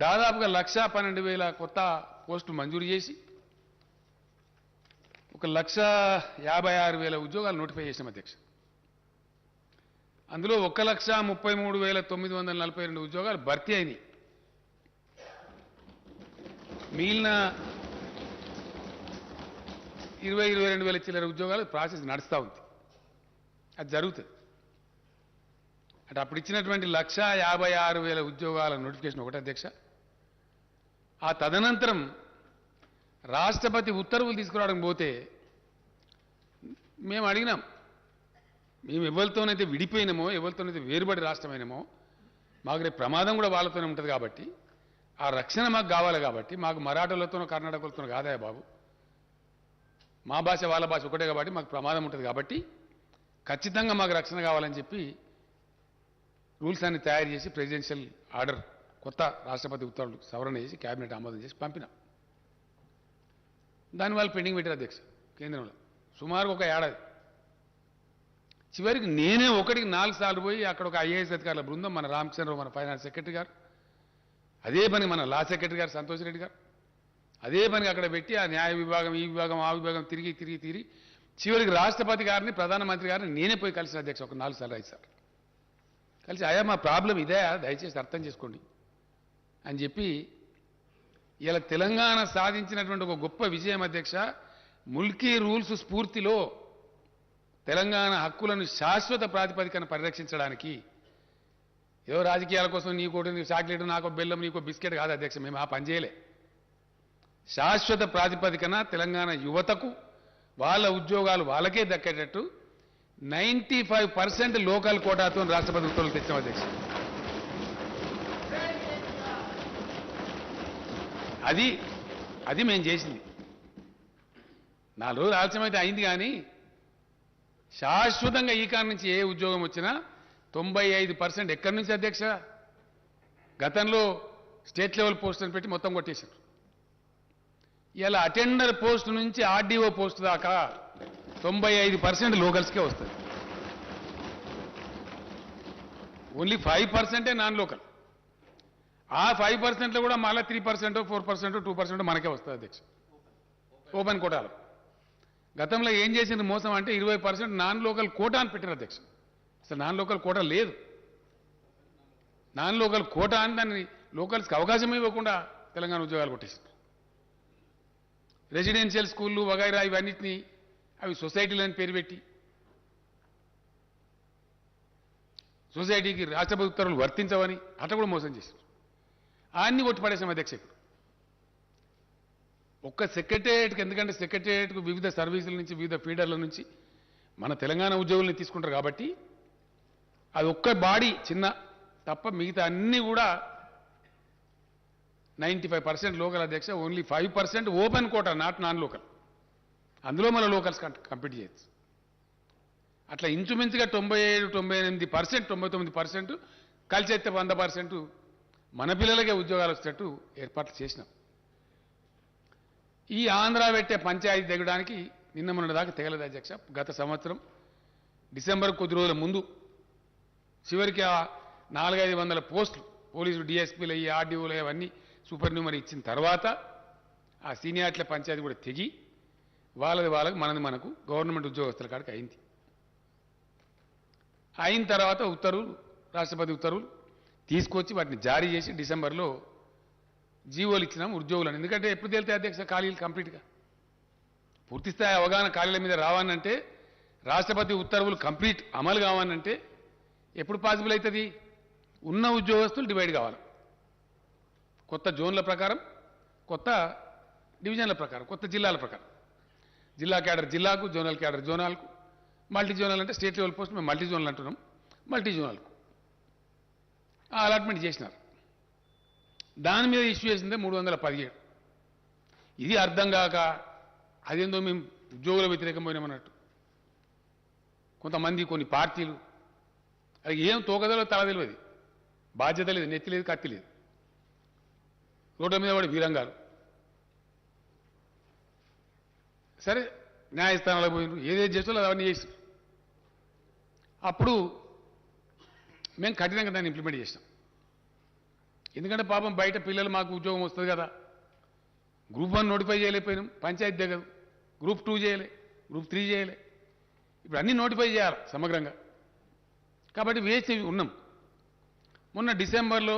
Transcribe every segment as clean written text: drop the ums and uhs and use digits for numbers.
దాదాపుగా 1,12,000 కొత్త పోస్టులు మంజూరు చేసి 1,56,000 ఉద్యోగాలు నోటిఫై చేసిన అధ్యక్ష. అందులో 1,33,942 ఉద్యోగాలు భర్తీ అయినాయి. మిగిలిన 22,000 చిల్లర ఉద్యోగాలు ప్రాసెస్ నడుస్తూ ఉంది. అది జరుగుతుంది. అంటే అప్పుడు ఇచ్చినటువంటి 1,56,000 ఉద్యోగాల నోటిఫికేషన్ ఒకటి అధ్యక్ష. ఆ తదనంతరం రాష్ట్రపతి ఉత్తర్వులు తీసుకురావడానికి పోతే మేము అడిగినాం, మేము ఎవరితోనైతే విడిపోయినామో, ఎవరితోనైతే వేరుబడి రాష్ట్రమైనామో, మాకు రేపు ప్రమాదం కూడా వాళ్ళతోనే ఉంటుంది కాబట్టి ఆ రక్షణ మాకు కావాలి. కాబట్టి మాకు మరాఠాలతోనో కర్ణాటకలతోనో కాదా బాబు, మా భాష వాళ్ళ భాష ఒకటే కాబట్టి మాకు ప్రమాదం ఉంటుంది కాబట్టి ఖచ్చితంగా మాకు రక్షణ కావాలని చెప్పి రూల్స్ అన్ని తయారు చేసి ప్రెసిడెన్షియల్ ఆర్డర్ కొత్త రాష్ట్రపతి ఉత్తర్వులు సవరణ చేసి క్యాబినెట్ ఆమోదం చేసి పంపినాం. దానివల్ల పెండింగ్ పెట్టారు అధ్యక్ష కేంద్రంలో సుమారు ఒక ఏడాది. చివరికి నేనే ఒకటికి 4 సార్లు పోయి అక్కడ ఒక ఐఏఎస్ అధికారుల బృందం, మన రామచంద్రరావు మన ఫైనాన్స్ సెక్రటరీ గారు, అదే పని మన లా సెక్రటరీ గారు సంతోష్ రెడ్డి గారు, అదే పనికి అక్కడ పెట్టి ఆ న్యాయ విభాగం ఈ విభాగం ఆ విభాగం తిరిగి చివరికి రాష్ట్రపతి గారిని ప్రధానమంత్రి గారిని నేనే పోయి కలిసిన అధ్యక్ష ఒక 4 సార్లు 5 సార్లు కలిసి, అయ్యా మా ప్రాబ్లం ఇదే, దయచేసి అర్థం చేసుకోండి అని చెప్పి ఇలా తెలంగాణ సాధించినటువంటి ఒక గొప్ప విజయం అధ్యక్ష. ముల్కీ రూల్స్ స్ఫూర్తిలో తెలంగాణ హక్కులను శాశ్వత ప్రాతిపదికన పరిరక్షించడానికి ఏదో రాజకీయాల కోసం నీకోటి చాక్లెట్ నాకో బెల్లం నీకో బిస్కెట్ కాదు అధ్యక్ష, మేము ఆ పని చేయలే. శాశ్వత ప్రాతిపదికన తెలంగాణ యువతకు వాళ్ళ ఉద్యోగాలు వాళ్ళకే దక్కేటట్టు 95% లోకల్ కోటాతో రాష్ట్రపతి ఉత్తర్వులు తెచ్చాం అధ్యక్ష. అది మేము చేసింది. 4 రోజులు ఆలస్యమైతే అయింది, కానీ శాశ్వతంగా ఈ కారణం నుంచి ఏ ఉద్యోగం వచ్చినా 95% ఎక్కడి నుంచి అధ్యక్ష? గతంలో స్టేట్ లెవెల్ పోస్టులను పెట్టి మొత్తం కొట్టేశారు. ఇలా అటెండర్ పోస్ట్ నుంచి ఆర్డీఓ పోస్ట్ దాకా 95% లోకల్స్కే వస్తుంది. Only 5% non local. ఆ 5%లో కూడా మళ్ళీ 3%, 4%, 2% మనకే వస్తుంది అధ్యక్ష ఓపెన్ కోటాలో. గతంలో ఏం చేసింది మోసం అంటే 20% నాన్ లోకల్ కోటా అని పెట్టిన అధ్యక్ష. అసలు నాన్ లోకల్ కోటా లేదు. నాన్ లోకల్ కోటా అని దాన్ని లోకల్స్కి అవకాశం ఇవ్వకుండా తెలంగాణ ఉద్యోగాలు కొట్టేసింది. రెసిడెన్షియల్ స్కూళ్ళు వగైరా ఇవన్నిటినీ అవి సొసైటీలని పేరు పెట్టి సొసైటీకి రాష్ట్రపతి ఉత్తర్వులు వర్తించవని అట్లా కూడా మోసం చేశారు. అన్ని కొట్టిపడేసాం అధ్యక్ష. ఒక్క సెక్రటేరియట్కి, ఎందుకంటే సెక్రటేరియట్కు వివిధ సర్వీసుల నుంచి వివిధ ఫీడర్ల నుంచి మన తెలంగాణ ఉద్యోగుల్ని తీసుకుంటారు కాబట్టి అది ఒక్క బాడీ చిన్న తప్ప మిగతా అన్నీ కూడా 95% లోకల్ అధ్యక్ష. Only 5% open quota, not non local. అందులో మన లోకల్స్ కంపీట్ చేయొచ్చు. అట్లా ఇంచుమించుగా 97, 98%, 99% కలిసి అయితే 100% మన పిల్లలకే ఉద్యోగాలు వచ్చేటట్టు ఏర్పాట్లు చేసినాం. ఈ ఆంధ్ర పెట్టే పంచాయతీ తెగడానికి నిన్న మొన్న దాకా తెగలేదు అధ్యక్ష. గత సంవత్సరం డిసెంబర్ కొద్ది రోజుల ముందు చివరికి ఆ 400-500 పోస్టులు పోలీసులు డిఎస్పీలు అయ్యి ఆర్డీఓలు అవన్నీ సూపర్ న్యూమరీ ఇచ్చిన తర్వాత ఆ సీనియార్ల పంచాయతీ కూడా తెగి వాళ్ళకి మనది మనకు గవర్నమెంట్ ఉద్యోగస్తుల కాడికి అయింది. అయిన తర్వాత ఉత్తర్వులు, రాష్ట్రపతి ఉత్తర్వులు తీసుకొచ్చి వాటిని జారీ చేసి డిసెంబర్లో జీవోలు ఇచ్చినాం ఉద్యోగులను. ఎందుకంటే ఎప్పుడు తేలితే అధ్యక్ష ఖాళీలు కంప్లీట్గా పూర్తిస్థాయి అవగాహన ఖాళీల మీద రావాలంటే, రాష్ట్రపతి ఉత్తర్వులు కంప్లీట్ అమలు కావాలంటే ఎప్పుడు పాసిబుల్ అవుతుంది? ఉన్న ఉద్యోగస్తులు డివైడ్ కావాలి. కొత్త జోన్ల ప్రకారం, కొత్త డివిజన్ల ప్రకారం, కొత్త జిల్లాల ప్రకారం. జిల్లా క్యాడర్ జిల్లాకు, జోనల్ క్యాడర్ జోనాల్కు, మల్టీ జోనల్ అంటే స్టేట్ లెవెల్ పోస్ట్ మేము మల్టీ జోనల్ అంటున్నాం, మల్టీ జోనల్కు ఆ అలాట్మెంట్ చేసినారు. దాని మీద ఇష్యూ చేసిందే 317. ఇది అర్థం కాక అదేందో మేము ఉద్యోగుల వ్యతిరేకం పోయినామన్నట్టు కొంతమంది కొన్ని పార్టీలు, అది ఏం తోకదలో తల తెలియదు, బాధ్యత లేదు, నెత్తి లేదు, కత్తి లేదు, రోడ్ల మీద వాడి వీరంగాలు. సరే న్యాయస్థానాలకు పోయినారు, ఏదేది చేస్తారో అవన్నీ చేస్తారు. అప్పుడు మేము కఠినంగా దాన్ని ఇంప్లిమెంట్ చేసినాం. ఎందుకంటే పాపం బయట పిల్లలు మాకు ఉద్యోగం వస్తుంది కదా. గ్రూప్ 1 నోటిఫై చేయలేకపోయినాం, పంచాయతీ దగ్గర. గ్రూప్ 2 చేయలే, గ్రూప్ 3 చేయలే. ఇప్పుడు అన్నీ నోటిఫై చేయాలి సమగ్రంగా. కాబట్టి వేసి ఉన్నాం. మొన్న డిసెంబర్లో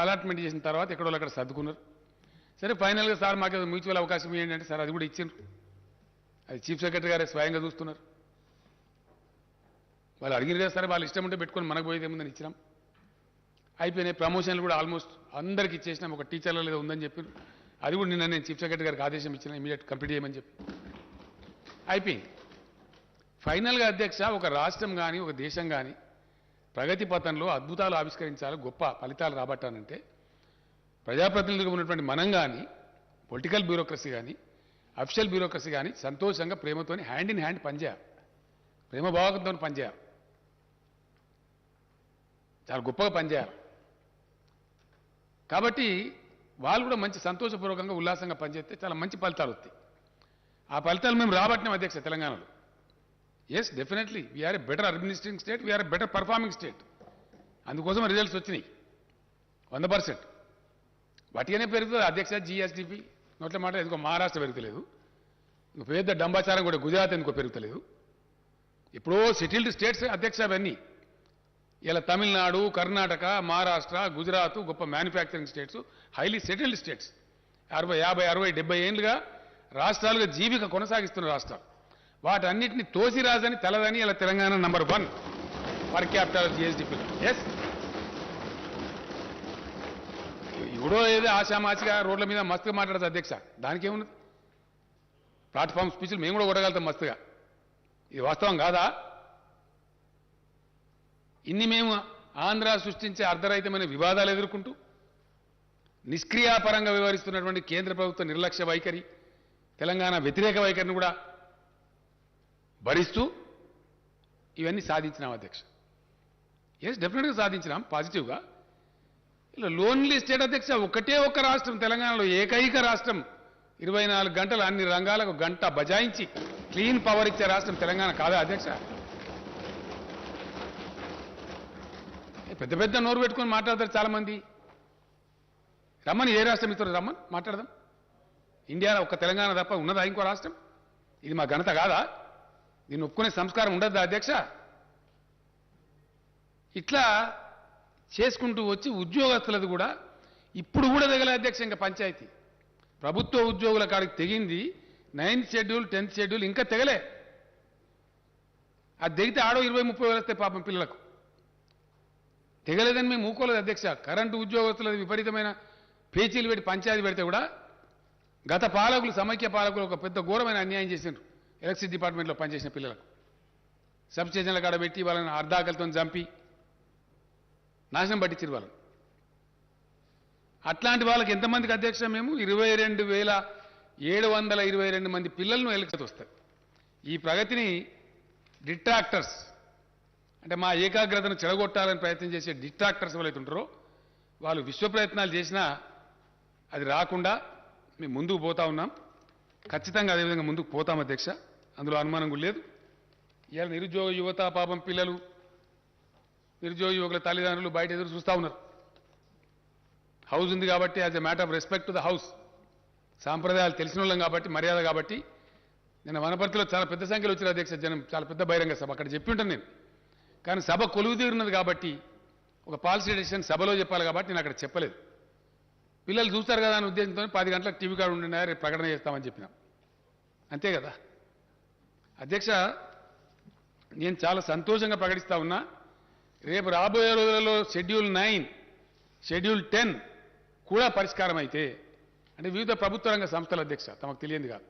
అలాట్మెంట్ చేసిన తర్వాత ఎక్కడో అక్కడ సర్దుకున్నారు. సరే ఫైనల్గా సార్ మాకు మ్యూచువల్ అవకాశం ఇవ్వండి అంటే సార్ అది కూడా ఇచ్చిండ్రు. అది చీఫ్ సెక్రటరీ గారే స్వయంగా చూస్తున్నారు. వాళ్ళు అడిగిరు కదా, సరే వాళ్ళు ఇష్టం ఉంటే పెట్టుకొని మనకు పోయేది ఏముందని ఇచ్చినాం. అయిపోయినాయి. ప్రమోషన్లు కూడా ఆల్మోస్ట్ అందరికి ఇచ్చేసినాం. ఒక టీచర్లో లేదో ఉందని చెప్పారు. అది కూడా నిన్న నేను చీఫ్ సెక్రటరీ గారికి ఆదేశం ఇచ్చిన, ఇమీడియట్ కంప్లీట్ చేయమని చెప్పి అయిపోయింది. ఫైనల్గా అధ్యక్ష, ఒక రాష్ట్రం కానీ ఒక దేశం కానీ ప్రగతి పథంలో అద్భుతాలు ఆవిష్కరించాలి, గొప్ప ఫలితాలు రాబట్టానంటే ప్రజాప్రతినిధులుగా ఉన్నటువంటి మనం కానీ, పొలిటికల్ బ్యూరోక్రసీ కానీ, అఫిషియల్ బ్యూరోక్రసీ కానీ సంతోషంగా ప్రేమతోని హ్యాండ్ ఇన్ హ్యాండ్ పనిచేయాలి, ప్రేమ భావకంతో పనిచేయాలి, చాలా గొప్పగా పనిచేయాలి. కాబట్టి వాళ్ళు కూడా మంచి సంతోషపూర్వకంగా ఉల్లాసంగా పనిచేస్తే చాలా మంచి ఫలితాలు వస్తాయి. ఆ ఫలితాలు మేము రాబట్టినాం అధ్యక్ష తెలంగాణలో. Yes, definitely we are a better administrating state, we are a better performing state. అందుకోసం రిజల్ట్స్ వచ్చినాయి 100%. వాటిగానే పెరుగుతుంది అధ్యక్ష. జిఎస్డిపి నోట్ల మాట ఎందుకో మహారాష్ట్ర పెరుగుతలేదు, ఇంకో పెద్ద డంబాచారం కూడా గుజరాత్ ఎందుకో పెరుగుతలేదు. ఎప్పుడో సెటిల్డ్ స్టేట్స్ అధ్యక్ష అవన్నీ. ఇలా తమిళనాడు, కర్ణాటక, మహారాష్ట్ర, గుజరాత్ గొప్ప manufacturing states, highly settled states. 40, 50, 60, 70 ఏళ్ళుగా రాష్ట్రాలుగా జీవిక కొనసాగిస్తున్న రాష్ట్రాలు. వాటన్నిటిని తోసిరాజని తెలదని ఇలా Telangana number 1 per capital GSDP. Yes, ఎవడో ఏదో ఆశామాచిగా రోడ్ల మీద మస్తుగా మాట్లాడదు అధ్యక్ష, దానికేమున్నది? ప్లాట్ఫామ్ స్పీచ్లు మేము కూడా కొట్టగలుగుతాం మస్తుగా. ఇది వాస్తవం కాదా? ఇన్ని మేము ఆంధ్ర సృష్టించే అర్ధరహితమైన వివాదాలు ఎదుర్కొంటూ నిష్క్రియాపరంగా వ్యవహరిస్తున్నటువంటి కేంద్ర ప్రభుత్వ నిర్లక్ష్య వైఖరి, తెలంగాణ వ్యతిరేక వైఖరిని కూడా భరిస్తూ ఇవన్నీ సాధించినాం అధ్యక్ష. ఎస్, డెఫినెట్గా సాధించినాం పాజిటివ్గా. ఇలా లోన్లీ స్టేట్ అధ్యక్ష, ఒకటే ఒక్క రాష్ట్రం తెలంగాణలో, ఏకైక రాష్ట్రం 24 గంటలు అన్ని రంగాలకు గంట బజాయించి క్లీన్ పవర్ ఇచ్చే రాష్ట్రం తెలంగాణ కాదా అధ్యక్ష? పెద్ద పెద్ద నోరు పెట్టుకొని మాట్లాడతారు చాలా మంది. రమ్మని, ఏ రాష్ట్రం ఇస్తారు రమ్మని మాట్లాడదాం. ఇండియాలో ఒక్క తెలంగాణ తప్ప ఉన్నదా ఇంకో రాష్ట్రం? ఇది మా ఘనత కాదా? దీన్ని ఒప్పుకునే సంస్కారం ఉండద్దా అధ్యక్ష? ఇట్లా చేసుకుంటూ వచ్చి ఉద్యోగస్తులది కూడా ఇప్పుడు కూడా తెగలే అధ్యక్ష. ఇంకా పంచాయతీ ప్రభుత్వ ఉద్యోగుల కాడికి తెగింది. 9th షెడ్యూల్, 10th షెడ్యూల్ ఇంకా తెగలే. అది తెగితే ఆడో 20-30 వేలు వస్తాయి పాపం పిల్లలకు. తెగలేదని మేము ఊకోలేదు అధ్యక్ష. కరెంటు ఉద్యోగస్తులది విపరీతమైన పేచీలు పెట్టి పంచాయతీ పెడితే కూడా గత పాలకులు, సమైక్య పాలకులు ఒక పెద్ద ఘోరమైన అన్యాయం చేసిండ్రు. ఎలక్ట్రిసిటీ డిపార్ట్మెంట్లో పనిచేసిన పిల్లలకు సబ్ స్టేషన్ల కాడ పెట్టి వాళ్ళని అర్ధాకలతో చంపి నాశనం పట్టించారు వాళ్ళని. అట్లాంటి వాళ్ళకి ఎంతమందికి అధ్యక్ష మేము 22,722 మంది పిల్లలను ఎలక్షన్ వస్తారు. ఈ ప్రగతిని డిట్రాక్టర్స్ అంటే మా ఏకాగ్రతను చెడగొట్టాలని ప్రయత్నం చేసే డిట్రాక్టర్స్ ఎవరైతే ఉంటారో వాళ్ళు విశ్వ ప్రయత్నాలు చేసినా అది రాకుండా మేము ముందుకు పోతా ఉన్నాం. ఖచ్చితంగా అదేవిధంగా ముందుకు పోతాం అధ్యక్ష, అందులో అనుమానం కూడా లేదు. ఇవాళ నిరుద్యోగ యువత పాపం పిల్లలు, నిరుద్యోగ యువకుల తల్లిదండ్రులు బయట ఎదురు చూస్తూ ఉన్నారు. హౌస్ ఉంది కాబట్టి, as a matter of respect to the house, సాంప్రదాయాలు తెలిసిన వాళ్ళం కాబట్టి, మర్యాద కాబట్టి. నిన్న వనపర్తిలో చాలా పెద్ద సంఖ్యలో వచ్చిన అధ్యక్ష జనం, చాలా పెద్ద బహిరంగ సభ అక్కడ చెప్పి ఉంటాను నేను. కానీ సభ కొలువు తీరున్నది కాబట్టి, ఒక పాలసీ డెసిషన్ సభలో చెప్పాలి కాబట్టి నేను అక్కడ చెప్పలేదు. పిల్లలు చూస్తారు కదా అని ఉద్దేశంతో 10 గంటలకు టీవీ కార్డు ఉండినా రేపు ప్రకటన చేస్తామని చెప్పినాం. అంతే కదా అధ్యక్ష? నేను చాలా సంతోషంగా ప్రకటిస్తా ఉన్నా, రేపు రాబోయే రోజులలో షెడ్యూల్ 9, షెడ్యూల్ 10 కూడా పరిష్కారం అయితే, అంటే వివిధ ప్రభుత్వ రంగ సంస్థల అధ్యక్ష తమకు తెలియంది కాదు,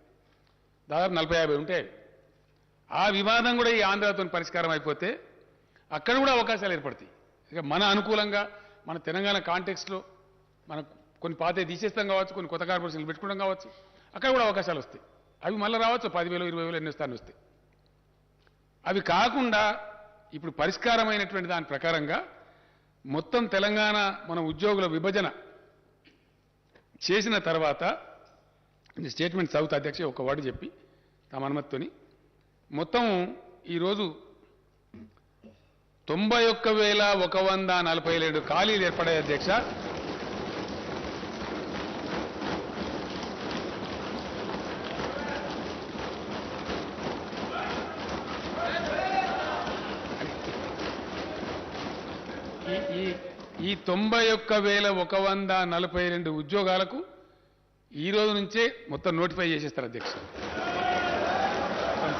దాదాపు 40-50 ఉంటాయి. ఆ వివాదం కూడా ఈ ఆంధ్రతో పరిష్కారం అయిపోతే అక్కడ కూడా అవకాశాలు ఏర్పడతాయి. ఇక మన అనుకూలంగా మన తెలంగాణ కాంటెక్స్ట్లో మనం కొన్ని పాతే తీసేస్తాం కావచ్చు, కొన్ని కొత్త కార్పొరేషన్లు పెట్టుకోవడం కావచ్చు, అక్కడ కూడా అవకాశాలు వస్తాయి. అవి మళ్ళీ రావచ్చు, 10,000, 20,000 ఎన్ని స్థానం వస్తాయి. అవి కాకుండా ఇప్పుడు పరిష్కారమైనటువంటి దాని ప్రకారంగా మొత్తం తెలంగాణ మన ఉద్యోగుల విభజన చేసిన తర్వాత స్టేట్మెంట్ చదువుతా అధ్యక్ష, ఒక వర్డ్ చెప్పి తమ అనుమతితోని. మొత్తం ఈరోజు 91,147 ఖాళీలు ఏర్పడాయి అధ్యక్ష. ఈ 91,142 ఉద్యోగాలకు ఈ రోజు నుంచే మొత్తం నోటిఫై చేసేస్తారు అధ్యక్ష.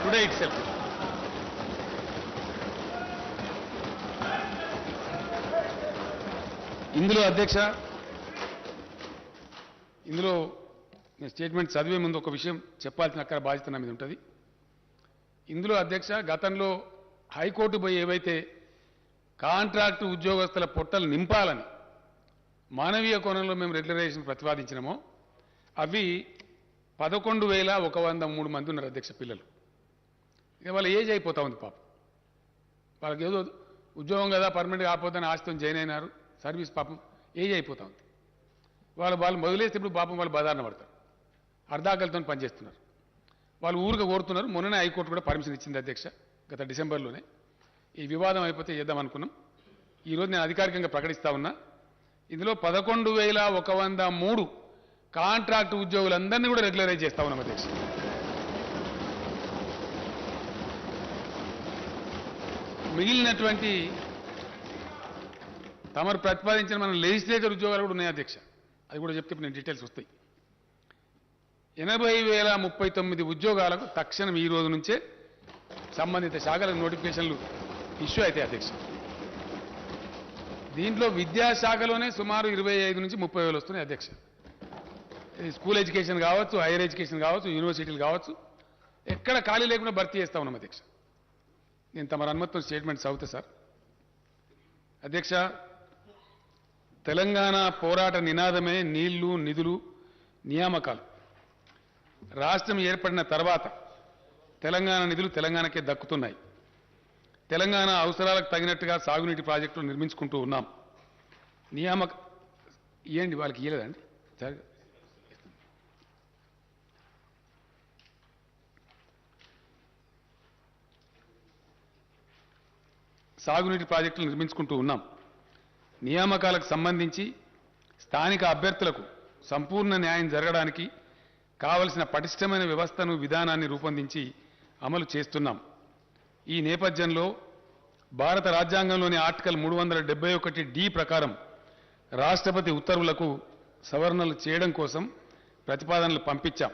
Today it self. ఇందులో అధ్యక్ష, ఇందులో నేను స్టేట్మెంట్ చదివే ముందు ఒక విషయం చెప్పాల్సిన అక్కడ బాధ్యత నా మీద ఉంటుంది. ఇందులో అధ్యక్ష, గతంలో హైకోర్టు పోయి ఏవైతే కాంట్రాక్టు ఉద్యోగస్తుల పొట్టలు నింపాలని మానవీయ కోణంలో మేము రెగ్యులరైజేషన్ ప్రతిపాదించినామో అవి 11,103 మంది ఉన్నారు అధ్యక్ష పిల్లలు. ఇక వాళ్ళ ఏజ్ అయిపోతా ఉంది పాపం. వాళ్ళకి ఏదో ఉద్యోగం కదా పర్మనెంట్ కాకపోతే ఆస్తితో జాయిన్ అయినారు, సర్వీస్ పాపం ఏజ్ అయిపోతా ఉంది. వాళ్ళు మొదలేస్తే ఇప్పుడు పాపం వాళ్ళు బదారణ పడతారు, అర్ధాకలతో పనిచేస్తున్నారు. వాళ్ళు ఊరుగా కోరుతున్నారు. మొన్ననే హైకోర్టు కూడా పర్మిషన్ ఇచ్చింది అధ్యక్ష, గత డిసెంబర్లోనే. ఈ వివాదం అయిపోతే చేద్దాం అనుకున్నాం. ఈరోజు నేను అధికారికంగా ప్రకటిస్తా ఉన్నా. ఇందులో 11,103 కాంట్రాక్ట్ ఉద్యోగులందరినీ కూడా రెగ్యులరైజ్ చేస్తా ఉన్నాం అధ్యక్ష. మిగిలినటువంటి తమరు ప్రతిపాదించిన మన లెజిస్లేచర్ ఉద్యోగాలు కూడా ఉన్నాయి అధ్యక్ష. అది కూడా చెప్తే నేను డీటెయిల్స్ వస్తాయి. 80,039 ఉద్యోగాలకు తక్షణం ఈ రోజు నుంచే సంబంధిత శాఖలకు నోటిఫికేషన్లు ఇష్యూ అవుతాయి అధ్యక్ష. దీంట్లో విద్యాశాఖలోనే సుమారు 25 నుంచి 30,000 వస్తున్నాయి అధ్యక్ష. స్కూల్ ఎడ్యుకేషన్ కావచ్చు, హైయర్ ఎడ్యుకేషన్ కావచ్చు, యూనివర్సిటీలు కావచ్చు, ఎక్కడ ఖాళీ లేకుండా భర్తీ చేస్తా ఉన్నాం అధ్యక్ష. నేను తమరు అనుమతితో స్టేట్మెంట్ చదువుతా సార్. అధ్యక్ష, తెలంగాణ పోరాట నినాదమే నీళ్లు, నిధులు, నియామకాలు. రాష్ట్రం ఏర్పడిన తర్వాత తెలంగాణ నిధులు తెలంగాణకే దక్కుతున్నాయి. తెలంగాణ అవసరాలకు తగినట్టుగా సాగునీటి ప్రాజెక్టులు నిర్మించుకుంటూ ఉన్నాం. నియామక ఇవ్వండి, వాళ్ళకి ఇవ్వలేదండి. సాగునీటి ప్రాజెక్టులు నిర్మించుకుంటూ ఉన్నాం. నియామకాలకు సంబంధించి స్థానిక అభ్యర్థులకు సంపూర్ణ న్యాయం జరగడానికి కావలసిన పటిష్టమైన వ్యవస్థను, విధానాన్ని రూపొందించి అమలు చేస్తున్నాం. ఈ నేపథ్యంలో భారత రాజ్యాంగంలోని ఆర్టికల్ 371D ప్రకారం రాష్ట్రపతి ఉత్తర్వులకు సవరణలు చేయడం కోసం ప్రతిపాదనలు పంపించాం.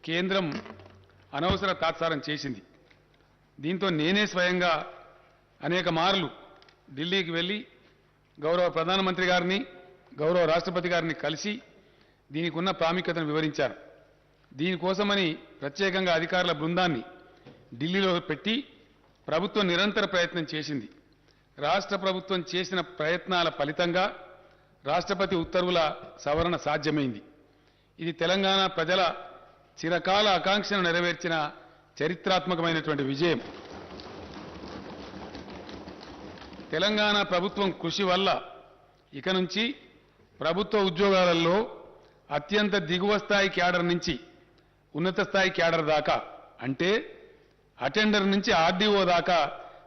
కేంద్రం అనవసర తాత్సారం చేసింది. దీంతో నేనే స్వయంగా అనేక మార్లు ఢిల్లీకి వెళ్ళి గౌరవ ప్రధానమంత్రి గారిని, గౌరవ రాష్ట్రపతి గారిని కలిసి దీనికి ఉన్న ప్రాముఖ్యతను వివరించారు. దీనికోసమని ప్రత్యేకంగా అధికారుల బృందాన్ని ఢిల్లీలో పెట్టి ప్రభుత్వం నిరంతర ప్రయత్నం చేసింది. రాష్ట్ర ప్రభుత్వం చేసిన ప్రయత్నాల ఫలితంగా రాష్ట్రపతి ఉత్తర్వుల సవరణ సాధ్యమైంది. ఇది తెలంగాణ ప్రజల చిరకాల ఆకాంక్షను నెరవేర్చిన చరిత్రాత్మకమైనటువంటి విజయం. తెలంగాణ ప్రభుత్వం కృషి వల్ల ఇక నుంచి ప్రభుత్వ ఉద్యోగాలలో అత్యంత దిగువ స్థాయి క్యాడర్ నుంచి ఉన్నత స్థాయి క్యాడర్ దాకా, అంటే అటెండర్ నుంచి ఆర్డీఓ దాకా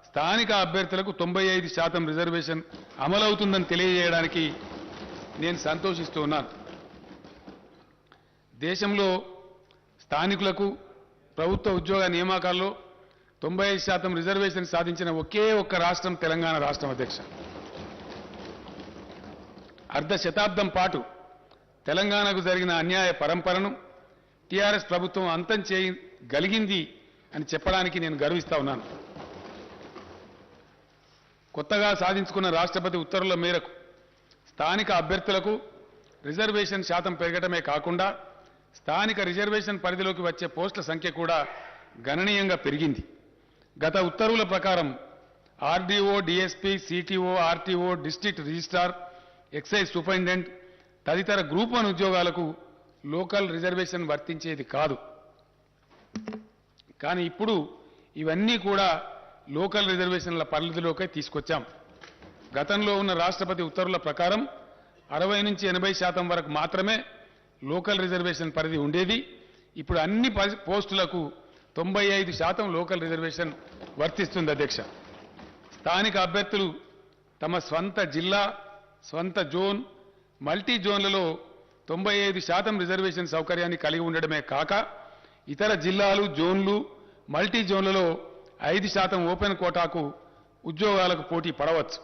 స్థానిక అభ్యర్థులకు 95% రిజర్వేషన్ అమలవుతుందని తెలియజేయడానికి నేను సంతోషిస్తూ ఉన్నాను. దేశంలో స్థానికులకు ప్రభుత్వ ఉద్యోగ నియామకాల్లో 95% రిజర్వేషన్ సాధించిన ఒకే ఒక్క రాష్ట్రం తెలంగాణ రాష్ట్రం అధ్యక్ష. అర్ధ శతాబ్దం పాటు తెలంగాణకు జరిగిన అన్యాయ పరంపరను టీఆర్ఎస్ ప్రభుత్వం అంతం చేయగలిగింది అని చెప్పడానికి నేను గర్విస్తా ఉన్నాను. కొత్తగా సాధించుకున్న రాష్ట్రపతి ఉత్తర్వుల మేరకు స్థానిక అభ్యర్థులకు రిజర్వేషన్ శాతం పెరగటమే కాకుండా స్థానిక రిజర్వేషన్ పరిధిలోకి వచ్చే పోస్టుల సంఖ్య కూడా గణనీయంగా పెరిగింది. గత ఉత్తర్వుల ప్రకారం RDO, DSP, CTO, RTO, district registrar, excise superintendent తదితర గ్రూప్ 1 ఉద్యోగాలకు లోకల్ రిజర్వేషన్ వర్తించేది కాదు. కానీ ఇప్పుడు ఇవన్నీ కూడా లోకల్ రిజర్వేషన్ల పరిధిలోకే తీసుకొచ్చాం. గతంలో ఉన్న రాష్ట్రపతి ఉత్తర్వుల ప్రకారం 60 నుంచి 80% వరకు మాత్రమే లోకల్ రిజర్వేషన్ పరిధి ఉండేది. ఇప్పుడు అన్ని పోస్టులకు 95% లోకల్ రిజర్వేషన్ వర్తిస్తుంది అధ్యక్ష. స్థానిక అభ్యర్థులు తమ స్వంత జిల్లా, స్వంత జోన్, మల్టీ జోన్లలో 95% రిజర్వేషన్ సౌకర్యాన్ని కలిగి ఉండడమే కాక ఇతర జిల్లాలు, జోన్లు, మల్టీ జోన్లలో 5% ఓపెన్ కోటాకు ఉద్యోగాలకు పోటీ పడవచ్చు.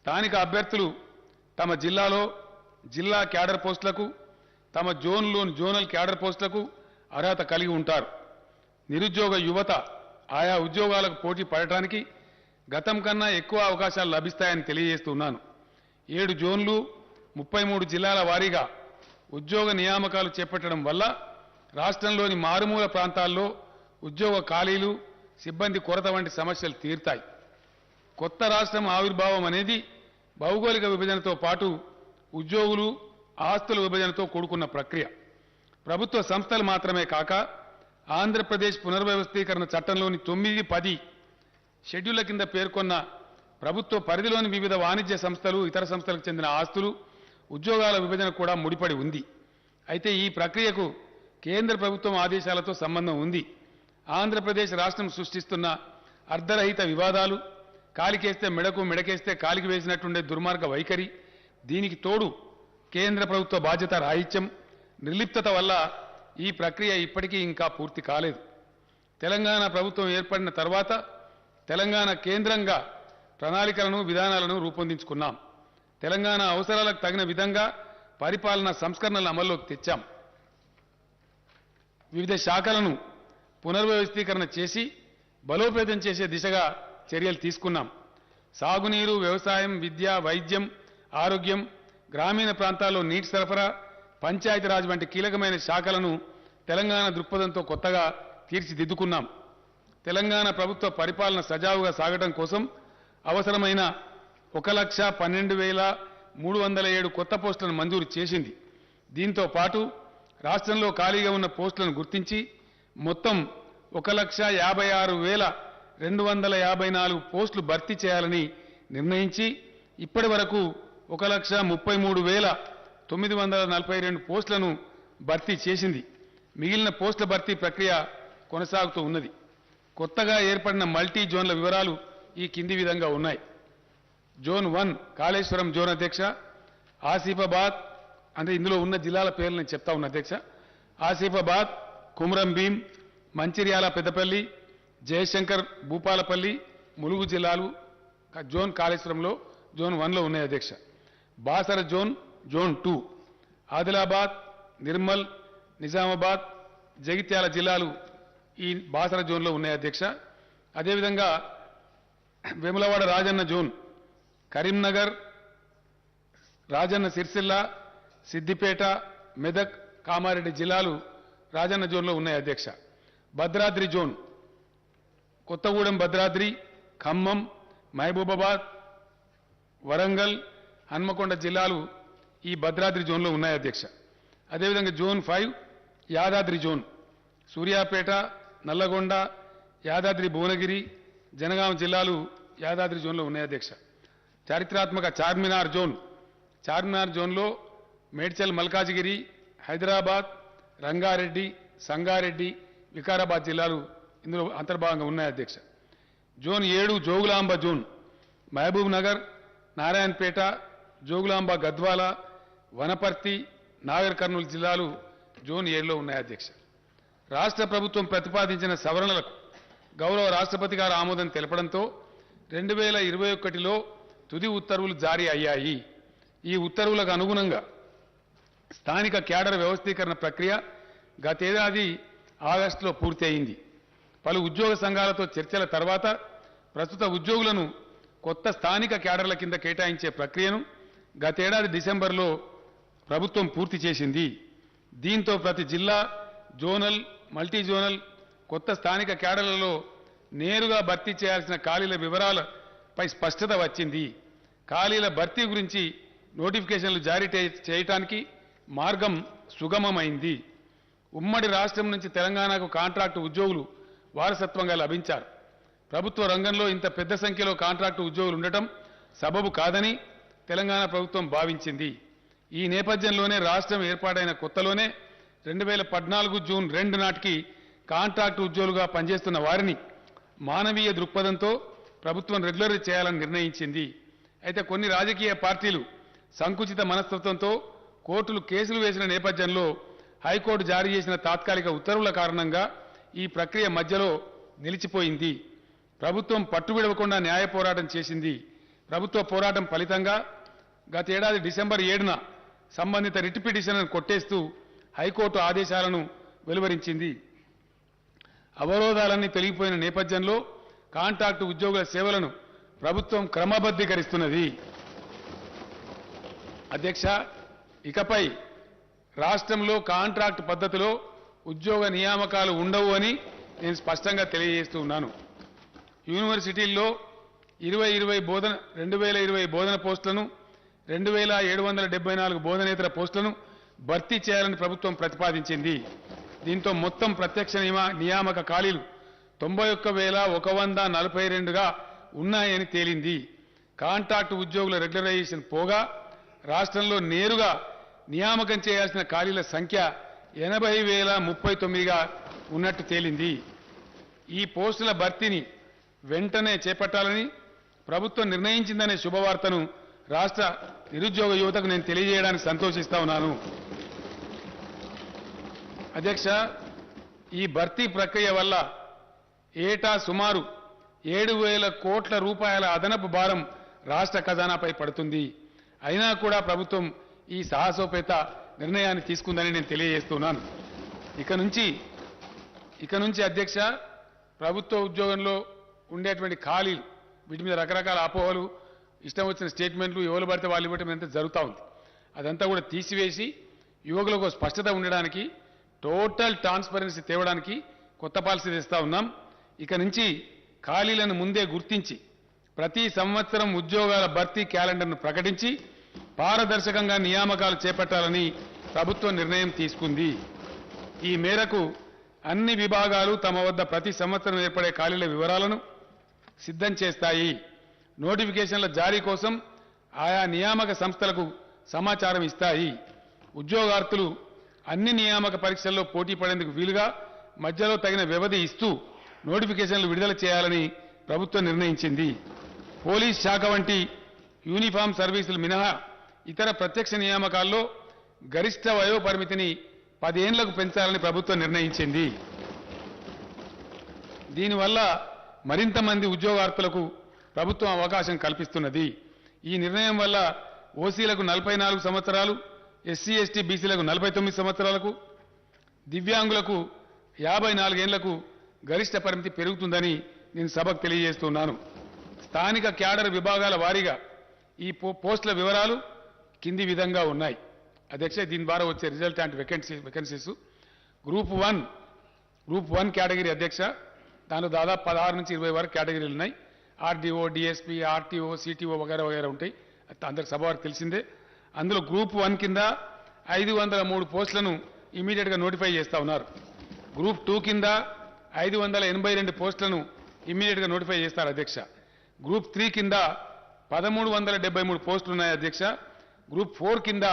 స్థానిక అభ్యర్థులు తమ జిల్లాలో జిల్లా క్యాడర్ పోస్టులకు తమ జోన్లోని జోనల్ క్యాడర్ పోస్టులకు అర్హత కలిగి ఉంటారు. నిరుద్యోగ యువత ఆయా ఉద్యోగాలకు పోటీ పడటానికి గతం కన్నా ఎక్కువ అవకాశాలు లభిస్తాయని తెలియజేస్తున్నాను. 7 జోన్లు 33 జిల్లాల వారీగా ఉద్యోగ నియామకాలు చేపట్టడం వల్ల రాష్ట్రంలోని మారుమూల ప్రాంతాల్లో ఉద్యోగ ఖాళీలు, సిబ్బంది కొరత వంటి సమస్యలు తీరుతాయి. కొత్త రాష్ట్రం ఆవిర్భావం అనేది భౌగోళిక విభజనతో పాటు ఉద్యోగులు, ఆస్తుల విభజనతో కూడుకున్న ప్రక్రియ. ప్రభుత్వ సంస్థలు మాత్రమే కాక ఆంధ్రప్రదేశ్ పునర్వ్యవస్థీకరణ చట్టంలోని 9, 10 షెడ్యూళ్ల కింద పేర్కొన్న ప్రభుత్వ పరిధిలోని వివిధ వాణిజ్య సంస్థలు, ఇతర సంస్థలకు చెందిన ఆస్తులు, ఉద్యోగాల విభజన కూడా ముడిపడి ఉంది. అయితే ఈ ప్రక్రియకు కేంద్ర ప్రభుత్వం ఆదేశాలతో సంబంధం ఉంది. ఆంధ్రప్రదేశ్ రాష్ట్రం సృష్టిస్తున్న అర్ధరహిత వివాదాలు, కాలికేస్తే మెడకు, మెడకేస్తే కాలికి వేసినట్టుండే దుర్మార్గ వైఖరి, దీనికి తోడు కేంద్ర ప్రభుత్వ బాధ్యత రాహిత్యం, నిర్లిప్తత వల్ల ఈ ప్రక్రియ ఇప్పటికీ ఇంకా పూర్తి కాలేదు. తెలంగాణ ప్రభుత్వం ఏర్పడిన తర్వాత తెలంగాణ కేంద్రంగా ప్రణాళికలను, విధానాలను రూపొందించుకున్నాం. తెలంగాణ అవసరాలకు తగిన విధంగా పరిపాలనా సంస్కరణలు అమల్లోకి తెచ్చాం. వివిధ శాఖలను పునర్వ్యవస్థీకరణ చేసి బలోపేతం చేసే దిశగా చర్యలు తీసుకున్నాం. సాగునీరు, వ్యవసాయం, విద్య, వైద్యం, ఆరోగ్యం, గ్రామీణ ప్రాంతాల్లో నీటి సరఫరా, పంచాయతీరాజ్ వంటి కీలకమైన శాఖలను తెలంగాణ దృక్పథంతో కొత్తగా తీర్చిదిద్దుకున్నాం. తెలంగాణ ప్రభుత్వ పరిపాలన సజావుగా సాగడం కోసం అవసరమైన 1,12,307 కొత్త పోస్టులను మంజూరు చేసింది. దీంతో పాటు రాష్ట్రంలో ఖాళీగా ఉన్న పోస్టులను గుర్తించి మొత్తం 1,56,254 పోస్టులు భర్తీ చేయాలని నిర్ణయించి ఇప్పటి వరకు 1,33,942 పోస్టులను భర్తీ చేసింది. మిగిలిన పోస్టుల భర్తీ ప్రక్రియ కొనసాగుతూ ఉన్నది. కొత్తగా ఏర్పడిన మల్టీ జోన్ల వివరాలు ఈ కింది విధంగా ఉన్నాయి. జోన్ 1 కాళేశ్వరం జోన్ అధ్యక్ష, ఆసిఫాబాద్, అంటే ఇందులో ఉన్న జిల్లాల పేర్లు నేను చెప్తా ఉన్నా అధ్యక్ష. ఆసిఫాబాద్, కుమ్రం భీం, మంచిర్యాల, పెద్దపల్లి, జయశంకర్, భూపాలపల్లి, ములుగు జిల్లాలు జోన్ కాళేశ్వరంలో జోన్ 1లో ఉన్నాయి అధ్యక్ష. బాసర జోన్, జోన్ 2, ఆదిలాబాద్, నిర్మల్, నిజామాబాద్, జగిత్యాల జిల్లాలు ఈ బాసర జోన్లో ఉన్నాయి అధ్యక్ష. అదేవిధంగా వేములవాడ రాజన్న జోన్, కరీంనగర్, రాజన్న సిరిసిల్ల, సిద్దిపేట, మెదక్, కామారెడ్డి జిల్లాలు రాజన్న జోన్లో ఉన్నాయి అధ్యక్ష. భద్రాద్రి జోన్, కొత్తగూడెం, భద్రాద్రి, ఖమ్మం, మహబూబాబాద్, వరంగల్, హన్మకొండ జిల్లాలు ఈ భద్రాద్రి జోన్లో ఉన్నాయి అధ్యక్ష. అదేవిధంగా జోన్ 5 యాదాద్రి జోన్, సూర్యాపేట, నల్లగొండ, యాదాద్రి భువనగిరి, జనగాం జిల్లాలు యాదాద్రి జోన్లో ఉన్నాయి అధ్యక్ష. చారిత్రాత్మక చార్మినార్ జోన్, చార్మినార్ జోన్లో మేడ్చల్, మల్కాజిగిరి, హైదరాబాద్, రంగారెడ్డి, సంగారెడ్డి, వికారాబాద్ జిల్లాలు ఇందులో అంతర్భాగంగా ఉన్నాయి అధ్యక్ష. జోన్ 7 జోగులాంబ జోన్, మహబూబ్ నగర్, నారాయణపేట, జోగులాంబ, గద్వాల, వనపర్తి, నాగర్ కర్నూలు జిల్లాలు జోన్ 7లో ఉన్నాయి అధ్యక్ష. రాష్ట్ర ప్రభుత్వం ప్రతిపాదించిన సవరణలకు గౌరవ రాష్ట్రపతి గారు ఆమోదం తెలపడంతో 2021లో తుది ఉత్తర్వులు జారీ అయ్యాయి. ఈ ఉత్తర్వులకు అనుగుణంగా స్థానిక క్యాడర్ వ్యవస్థీకరణ ప్రక్రియ గతేడాది ఆగస్టులో పూర్తి అయింది. పలు ఉద్యోగ సంఘాలతో చర్చల తర్వాత ప్రస్తుత ఉద్యోగులను కొత్త స్థానిక క్యాడర్ల కింద కేటాయించే ప్రక్రియను గతేడాది డిసెంబర్లో ప్రభుత్వం పూర్తి చేసింది. దీంతో ప్రతి జిల్లా, జోనల్, మల్టీ జోనల్ కొత్త స్థానిక క్యాడర్లలో నేరుగా భర్తీ చేయాల్సిన ఖాళీల వివరాలపై స్పష్టత వచ్చింది. ఖాళీల భర్తీ గురించి నోటిఫికేషన్లు జారీ చేయడానికి మార్గం సుగమమైంది. ఉమ్మడి రాష్ట్రం నుంచి తెలంగాణకు కాంట్రాక్టు ఉద్యోగులు వారసత్వంగా లభించారు. ప్రభుత్వ రంగంలో ఇంత పెద్ద సంఖ్యలో కాంట్రాక్టు ఉద్యోగులు ఉండటం సబబు కాదని తెలంగాణ ప్రభుత్వం భావించింది. ఈ నేపథ్యంలోనే రాష్ట్రం ఏర్పాటైన కొత్తలోనే 2014 జూన్ 2 నాటికి కాంట్రాక్టు ఉద్యోగులుగా పనిచేస్తున్న వారిని మానవీయ దృక్పథంతో ప్రభుత్వం రెగ్యులర్ చేయాలని నిర్ణయించింది. అయితే కొన్ని రాజకీయ పార్టీలు సంకుచిత మనస్తత్వంతో కోర్టులు కేసులు వేసిన నేపథ్యంలో హైకోర్టు జారీ చేసిన తాత్కాలిక ఉత్తర్వుల కారణంగా ఈ ప్రక్రియ మధ్యలో నిలిచిపోయింది. ప్రభుత్వం పట్టువిడవకుండా న్యాయ పోరాటం చేసింది. ప్రభుత్వ పోరాటం ఫలితంగా గత ఏడాది డిసెంబర్ 7న సంబంధిత రిట్ పిటిషన్ను కొట్టేస్తూ హైకోర్టు ఆదేశాలను వెలువరించింది. అవరోధాలన్నీ తొలగిపోయిన నేపథ్యంలో కాంట్రాక్టు ఉద్యోగుల సేవలను ప్రభుత్వం క్రమబద్ధీకరిస్తున్నది. అధ్యక్ష, ఇకపై రాష్ట్రంలో కాంట్రాక్టు పద్ధతిలో ఉద్యోగ నియామకాలు ఉండవు అని నేను స్పష్టంగా తెలియజేస్తూ ఉన్నాను. యూనివర్సిటీల్లో 2020 బోధన పోస్టులను 2774 బోధనేతర పోస్టులను భర్తీ చేయాలని ప్రభుత్వం ప్రతిపాదించింది. దీంతో మొత్తం ప్రత్యక్ష నియామక ఖాళీలు 91,142గా ఉన్నాయని తేలింది. కాంట్రాక్టు ఉద్యోగుల రెగ్యులరైజేషన్ పోగా రాష్ట్రంలో నేరుగా నియామకం చేయాల్సిన ఖాళీల సంఖ్య 80,039గా ఉన్నట్టు తేలింది. ఈ పోస్టుల భర్తీని వెంటనే చేపట్టాలని ప్రభుత్వం నిర్ణయించిందనే శుభవార్తను రాష్ట్ర నిరుద్యోగ యువతకు నేను తెలియజేయడానికి సంతోషిస్తా ఉన్నాను. అధ్యక్ష, ఈ భర్తీ ప్రక్రియ వల్ల ఏటా సుమారు 7,000 కోట్ల రూపాయల అదనపు భారం రాష్ట్ర ఖజానాపై పడుతుంది. అయినా కూడా ప్రభుత్వం ఈ సాహసోపేత నిర్ణయాన్ని తీసుకుందని నేను తెలియజేస్తున్నాను. ఇక నుంచి అధ్యక్ష, ప్రభుత్వ ఉద్యోగంలో ఉండేటువంటి ఖాళీలు, వీటి మీద రకరకాల అపోహలు, ఇష్టం వచ్చిన స్టేట్మెంట్లు, ఎవరు పడితే వాళ్ళు ఇవ్వటం ఎంత జరుగుతూ ఉంది. అదంతా కూడా తీసివేసి యువకులకు స్పష్టత ఉండడానికి, టోటల్ ట్రాన్స్పరెన్సీ తేవడానికి కొత్త పాలసీ తెస్తా ఉన్నాం. ఇక నుంచి ఖాళీలను ముందే గుర్తించి ప్రతి సంవత్సరం ఉద్యోగాల భర్తీ క్యాలెండర్ను ప్రకటించి పారదర్శకంగా నియామకాలు చేపట్టాలని ప్రభుత్వం నిర్ణయం తీసుకుంది. ఈ మేరకు అన్ని విభాగాలు తమ వద్ద ప్రతి సంవత్సరం ఏర్పడే ఖాళీల వివరాలను సిద్ధం చేస్తాయి. నోటిఫికేషన్ల జారీ కోసం ఆయా నియామక సంస్థలకు సమాచారం ఇస్తాయి. ఉద్యోగార్థులు అన్ని నియామక పరీక్షల్లో పోటీ పడేందుకు వీలుగా మధ్యలో తగిన వ్యవధి ఇస్తూ నోటిఫికేషన్లు విడుదల చేయాలని ప్రభుత్వం నిర్ణయించింది. పోలీస్ శాఖ వంటి యూనిఫామ్ సర్వీసులు మినహా ఇతర ప్రత్యక్ష నియామకాల్లో గరిష్ట వయోపరిమితిని 10 ఏళ్లకు పెంచాలని ప్రభుత్వం నిర్ణయించింది. దీనివల్ల మరింత మంది ఉద్యోగార్థులకు ప్రభుత్వం అవకాశం కల్పిస్తున్నది. ఈ నిర్ణయం వల్ల ఓసీలకు 44 సంవత్సరాలు, ఎస్సీ ఎస్టీ బీసీలకు 49 సంవత్సరాలకు, దివ్యాంగులకు 54 ఏళ్లకు గరిష్ట పరిమితి పెరుగుతుందని నేను సభకు తెలియజేస్తున్నాను. స్థానిక క్యాడర్ విభాగాల వారీగా ఈ పోస్టుల వివరాలు కింది విధంగా ఉన్నాయి. అధ్యక్ష, దీని ద్వారా వచ్చే రిజల్టాంట్ వేకెన్సీస్ గ్రూప్ 1 కేటగిరీ అధ్యక్ష, దానిలో దాదాపు 16 నుంచి 20 వరకు కేటగిరీలు ఉన్నాయి. ఆర్డీఓ, డిఎస్పీ, ఆర్టీఓ, సిటీఓ వగైరా వగైరా ఉంటాయి. అందరికి సభ వారికి తెలిసిందే. అందులో గ్రూప్ 1 కింద 503 పోస్టులను ఇమీడియట్గా నోటిఫై చేస్తా ఉన్నారు. గ్రూప్ 2 కింద 582 పోస్టులను ఇమీడియట్గా నోటిఫై చేస్తారు అధ్యక్ష. గ్రూప్ 3 కింద 1373 పోస్టులు ఉన్నాయి అధ్యక్ష. గ్రూప్ 4 కింద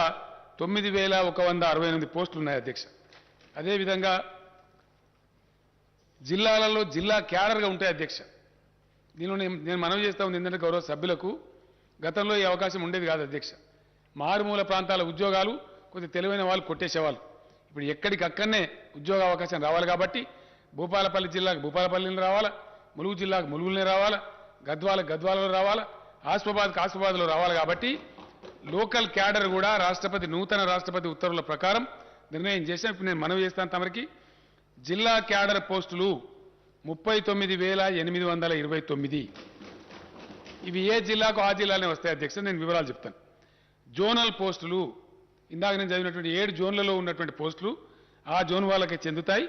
9168 పోస్టులు ఉన్నాయి అధ్యక్ష. అదేవిధంగా జిల్లాలలో జిల్లా క్యాడర్గా ఉంటాయి అధ్యక్ష. దీనిలో నేను మనవి చేస్తా ఉంది ఏంటంటే గౌరవ సభ్యులకు, గతంలో ఈ అవకాశం ఉండేది కాదు అధ్యక్ష. మారుమూల ప్రాంతాల ఉద్యోగాలు కొద్దిగా తెలివైన వాళ్ళు కొట్టేసేవాళ్ళు. ఇప్పుడు ఎక్కడికక్కడనే ఉద్యోగ అవకాశం రావాలి కాబట్టి భూపాలపల్లి జిల్లాకు భూపాలపల్లిని రావాలా, ములుగు జిల్లాకు ములుగులనే రావాలా, గద్వాలలో రావాలా, ఆసిఫాబాద్లో రావాలి. కాబట్టి లోకల్ క్యాడర్ కూడా నూతన రాష్ట్రపతి ఉత్తర్వుల ప్రకారం నిర్ణయం చేశాం. ఇప్పుడు నేను మనవి చేస్తాను తమరికి, జిల్లా క్యాడర్ పోస్టులు 39,829. ఇవి ఏ జిల్లాకు ఆ జిల్లానే వస్తాయి అధ్యక్ష. నేను వివరాలు చెప్తాను. జోనల్ పోస్టులు, ఇందాక నేను చదివినటువంటి 7 జోన్లలో ఉన్నటువంటి పోస్టులు ఆ జోన్ వాళ్ళకి చెందుతాయి.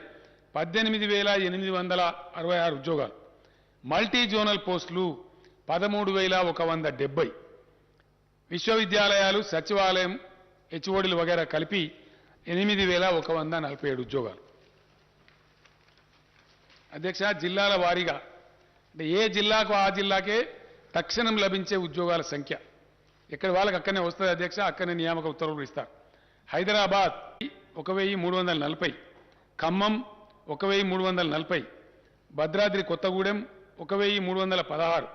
18,866 ఉద్యోగాలు. మల్టీ జోనల్ పోస్టులు 13,170. విశ్వవిద్యాలయాలు, సచివాలయం, హెచ్ఓడీలు వగైరా కలిపి 8,147 ఉద్యోగాలు. అధ్యక్ష, జిల్లాల వారీగా అంటే ఏ జిల్లాకు ఆ జిల్లాకే తక్షణం లభించే ఉద్యోగాల సంఖ్య ఎక్కడ వాళ్ళకి అక్కడనే వస్తుంది అధ్యక్ష. అక్కడనే నియామక ఉత్తర్వులు ఇస్తారు. హైదరాబాద్ 1,340, ఖమ్మం 1,340, భద్రాద్రి కొత్తగూడెం 1,316,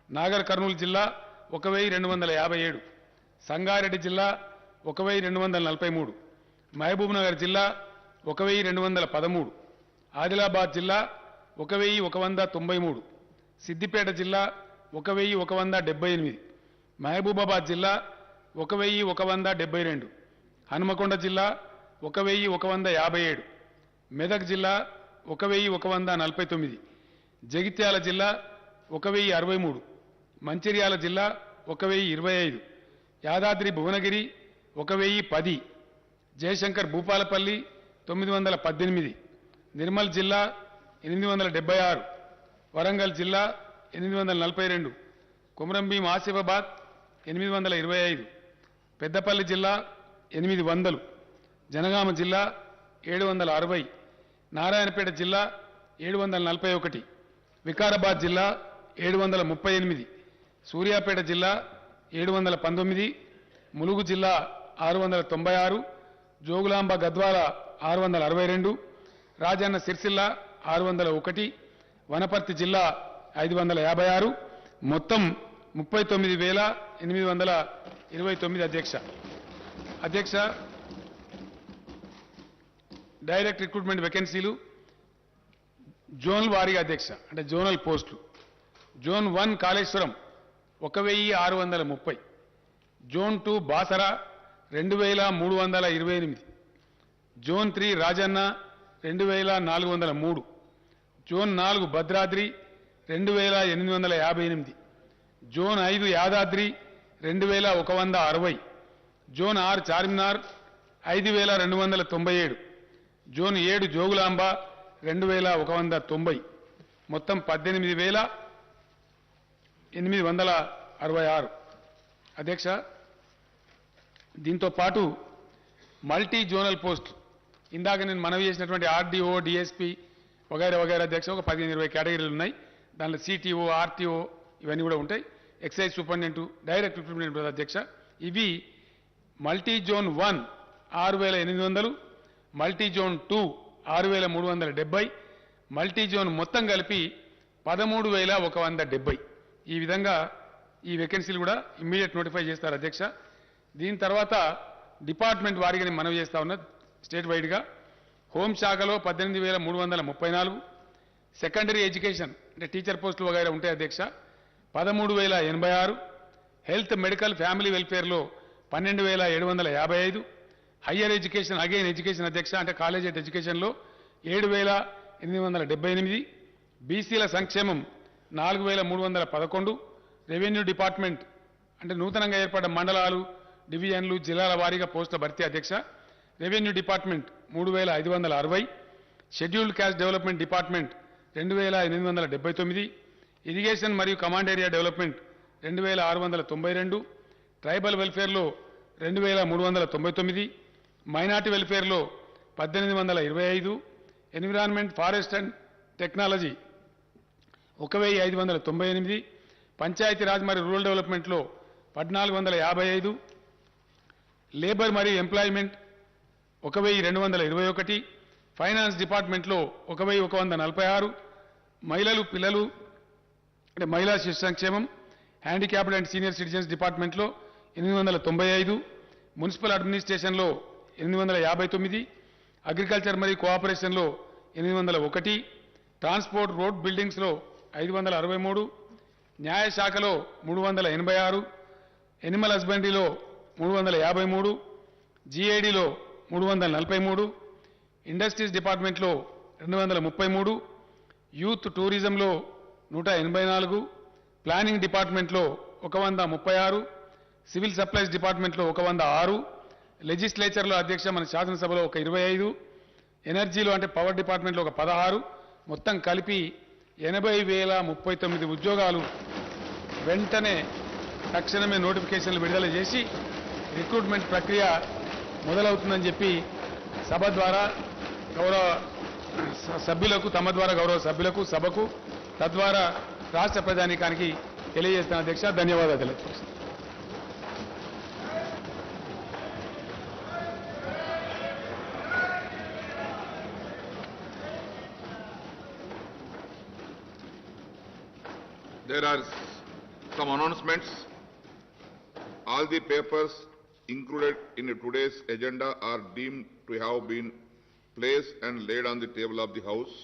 నాగర్ కర్నూలు జిల్లా 1,257, సంగారెడ్డి జిల్లా 1,243, మహబూబ్ నగర్ జిల్లా 1,213, ఆదిలాబాద్ జిల్లా 1,193, సిద్దిపేట జిల్లా 1,178, మహబూబాబాద్ జిల్లా 1172, హనుమకొండ జిల్లా 1157, మెదక్ జిల్లా 1149, జగిత్యాల జిల్లా 1063, మంచిర్యాల జిల్లా 1025, యాదాద్రి భువనగిరి 1010, జయశంకర్ భూపాలపల్లి 918, నిర్మల్ జిల్లా 876, వరంగల్ జిల్లా 842, కొమరంభీం ఆసిఫాబాద్ 825, పెద్దపల్లి జిల్లా 800, జనగామ జిల్లా 760, నారాయణపేట జిల్లా 741, వికారాబాద్ జిల్లా 738, సూర్యాపేట జిల్లా 719, ములుగు జిల్లా 696, జోగులాంబ గద్వాల 662, రాజన్న సిరిసిల్ల 601, వనపర్తి జిల్లా 556, మొత్తం 39,829 అధ్యక్ష. డైరెక్ట్ రిక్రూట్మెంట్ వేకెన్సీలు జోనల్ వారీగా అధ్యక్ష, అంటే జోనల్ పోస్టులు. Zone 1 Kaleshwaram 1630, zone 2 Basara 2328, zone 3 Rajanna 2403, zone 4 Bhadradri 2858, zone 5 Yadadri 2160, zone 6 Charminar 5297, zone 7 Jogulamba 2190, మొత్తం 18,866 అధ్యక్ష. దీంతో పాటు మల్టీ జోనల్ పోస్ట్ ఇందాక నేను మనవి చేసినటువంటి ఆర్డీఓ, డిఎస్పీ వగైరా వగైరా అధ్యక్ష ఒక 15-20 కేటగిరీలు ఉన్నాయి. దాంట్లో సిటీఓ, ఆర్టీఓ ఇవన్నీ కూడా ఉంటాయి. ఎక్సైజ్ సూపరింటెండెంట్, డైరెక్ట్ రిక్రూట్మెంట్ అధ్యక్ష. ఇవి multi zone 1 6800, multi zone 2 6370, multi zone మొత్తం కలిపి 13,170. ఈ విధంగా ఈ వేకెన్సీలు కూడా ఇమ్మీడియట్ నోటిఫై చేస్తారు అధ్యక్ష. దీని తర్వాత డిపార్ట్మెంట్ వారీగా నేను మనవి చేస్తా ఉన్నా స్టేట్ వైడ్గా. హోంశాఖలో 18,334, సెకండరీ ఎడ్యుకేషన్ అంటే టీచర్ పోస్టులు వగైరా ఉంటాయి అధ్యక్ష 13,086, హెల్త్ మెడికల్ ఫ్యామిలీ వెల్ఫేర్లో 12,755, హయ్యర్ ఎడ్యుకేషన్ అగైన్ ఎడ్యుకేషన్ అధ్యక్ష అంటే కాలేజ్ ఎడ్యుకేషన్లో 7,878, బీసీల సంక్షేమం 4,311, రెవెన్యూ డిపార్ట్మెంట్ అంటే నూతనంగా ఏర్పడ్డ మండలాలు, డివిజన్లు, జిల్లాల వారీగా పోస్టుల భర్తీ అధ్యక్ష. Revenue department 3,560, scheduled caste development department 2,879, irrigation మరియు command area development 2,692, tribal వెల్ఫేర్లో 2,399, minority వెల్ఫేర్లో 1,825, environment, forest and technology 1,598, Panchayati Raj మరియు రూరల్ డెవలప్మెంట్లో 1,455, లేబర్ మరియు ఎంప్లాయ్మెంట్ 1,221, ఫైనాన్స్ డిపార్ట్మెంట్లో 1,146, మహిళలు పిల్లలు అంటే మహిళా శిశు సంక్షేమం, హ్యాండిక్యాప్డ్ అండ్ సీనియర్ సిటిజన్స్ డిపార్ట్మెంట్లో 895, మున్సిపల్ అడ్మినిస్ట్రేషన్లో 859, అగ్రికల్చర్ మరియు కోఆపరేషన్లో 801, ట్రాన్స్పోర్ట్ రోడ్ బిల్డింగ్స్లో 563, న్యాయశాఖలో 386, ఎనిమల్ హస్బెండరీలో 353, జీఏడీలో 343, ఇండస్ట్రీస్ డిపార్ట్మెంట్లో 233, యూత్ టూరిజంలో 184, ప్లానింగ్ డిపార్ట్మెంట్లో 136, సివిల్ సప్లైస్ డిపార్ట్మెంట్లో 106, లెజిస్లేచర్లో అధ్యక్ష మన శాసనసభలో 25, ఎనర్జీలో అంటే పవర్ డిపార్ట్మెంట్లో 16, మొత్తం కలిపి 80,039 ఉద్యోగాలు వెంటనే తక్షణమే నోటిఫికేషన్లు విడుదల చేసి రిక్రూట్మెంట్ ప్రక్రియ మొదలవుతుందని చెప్పి సభ ద్వారా గౌరవ సభ్యులకు, తమ ద్వారా గౌరవ సభ్యులకు, సభకు, తద్వారా రాష్ట్ర ప్రజానీకానికి తెలియజేస్తున్న అధ్యక్ష. ధన్యవాదాలు తెలియజేస్తాను. There are some announcements. All the papers included in today's agenda are deemed to have been placed and laid on the table of the House.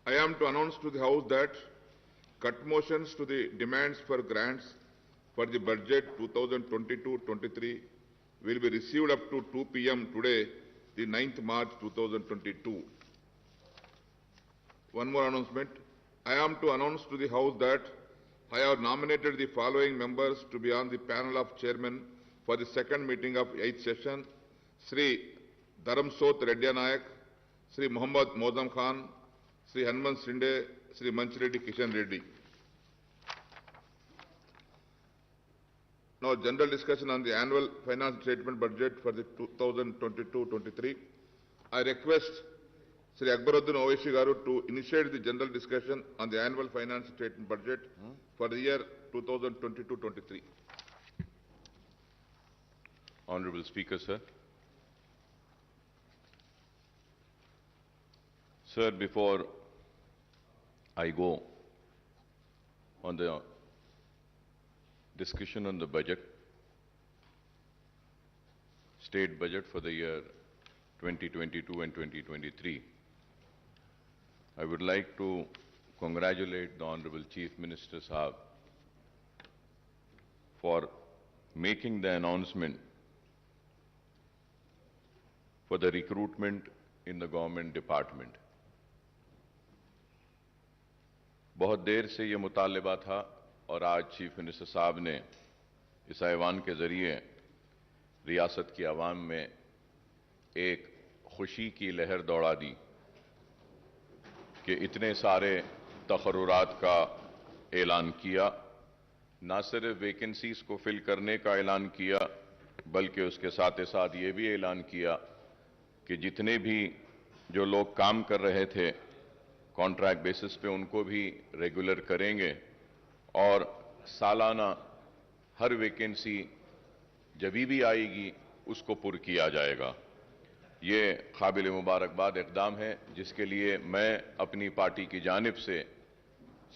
I am to announce to the House that cut motions to the demands for grants for the budget 2022-23 will be received up to 2 p.m. today, the 9th March 2022. One more announcement. I am to announce to the House that I have nominated the following members to be on the panel of chairmen for the second meeting of 8th session: Sri Dharamsot Reddy Nayak, Sri Muhammad Mozam Khan, Sri Hanuman Sinde, Sri Manchireddy Kishan Reddy. Now, general discussion on the annual finance statement budget for the 2022-23. I request Sri Akbaruddin Owaisi Garu to initiate the general discussion on the annual finance statement budget for the year 2022-23. Honorable Speaker, sir. Sir, before I go on the discussion on the budget, state budget for the year 2022 and 2023, I would like to congratulate the Honorable Chief Minister Sahab for making the announcement for the recruitment in the government department. बहुत देर से ये मुतालिबा था और आज chief minister साहब ने इस ऐवान के जरिए रियासत की आवाम में एक खुशी की लहर दौड़ा दी कि इतने सारे तकर्रुरात का ऐलान किया, ना सिर्फ वैकेंसीज को फिल करने का ऐलान किया बल्कि उसके साथ साथ ये भी ऐलान किया कि जितने भी जो लोग काम कर रहे थे कॉन्ट्रैक्ट बेसिस पे उनको भी रेगुलर करेंगे और सालाना हर वैकेंसी जब भी आएगी उसको पुर किया जाएगा। ये काबिल मुबारकबाद इक़दाम है जिसके लिए मैं अपनी पार्टी की जानिब से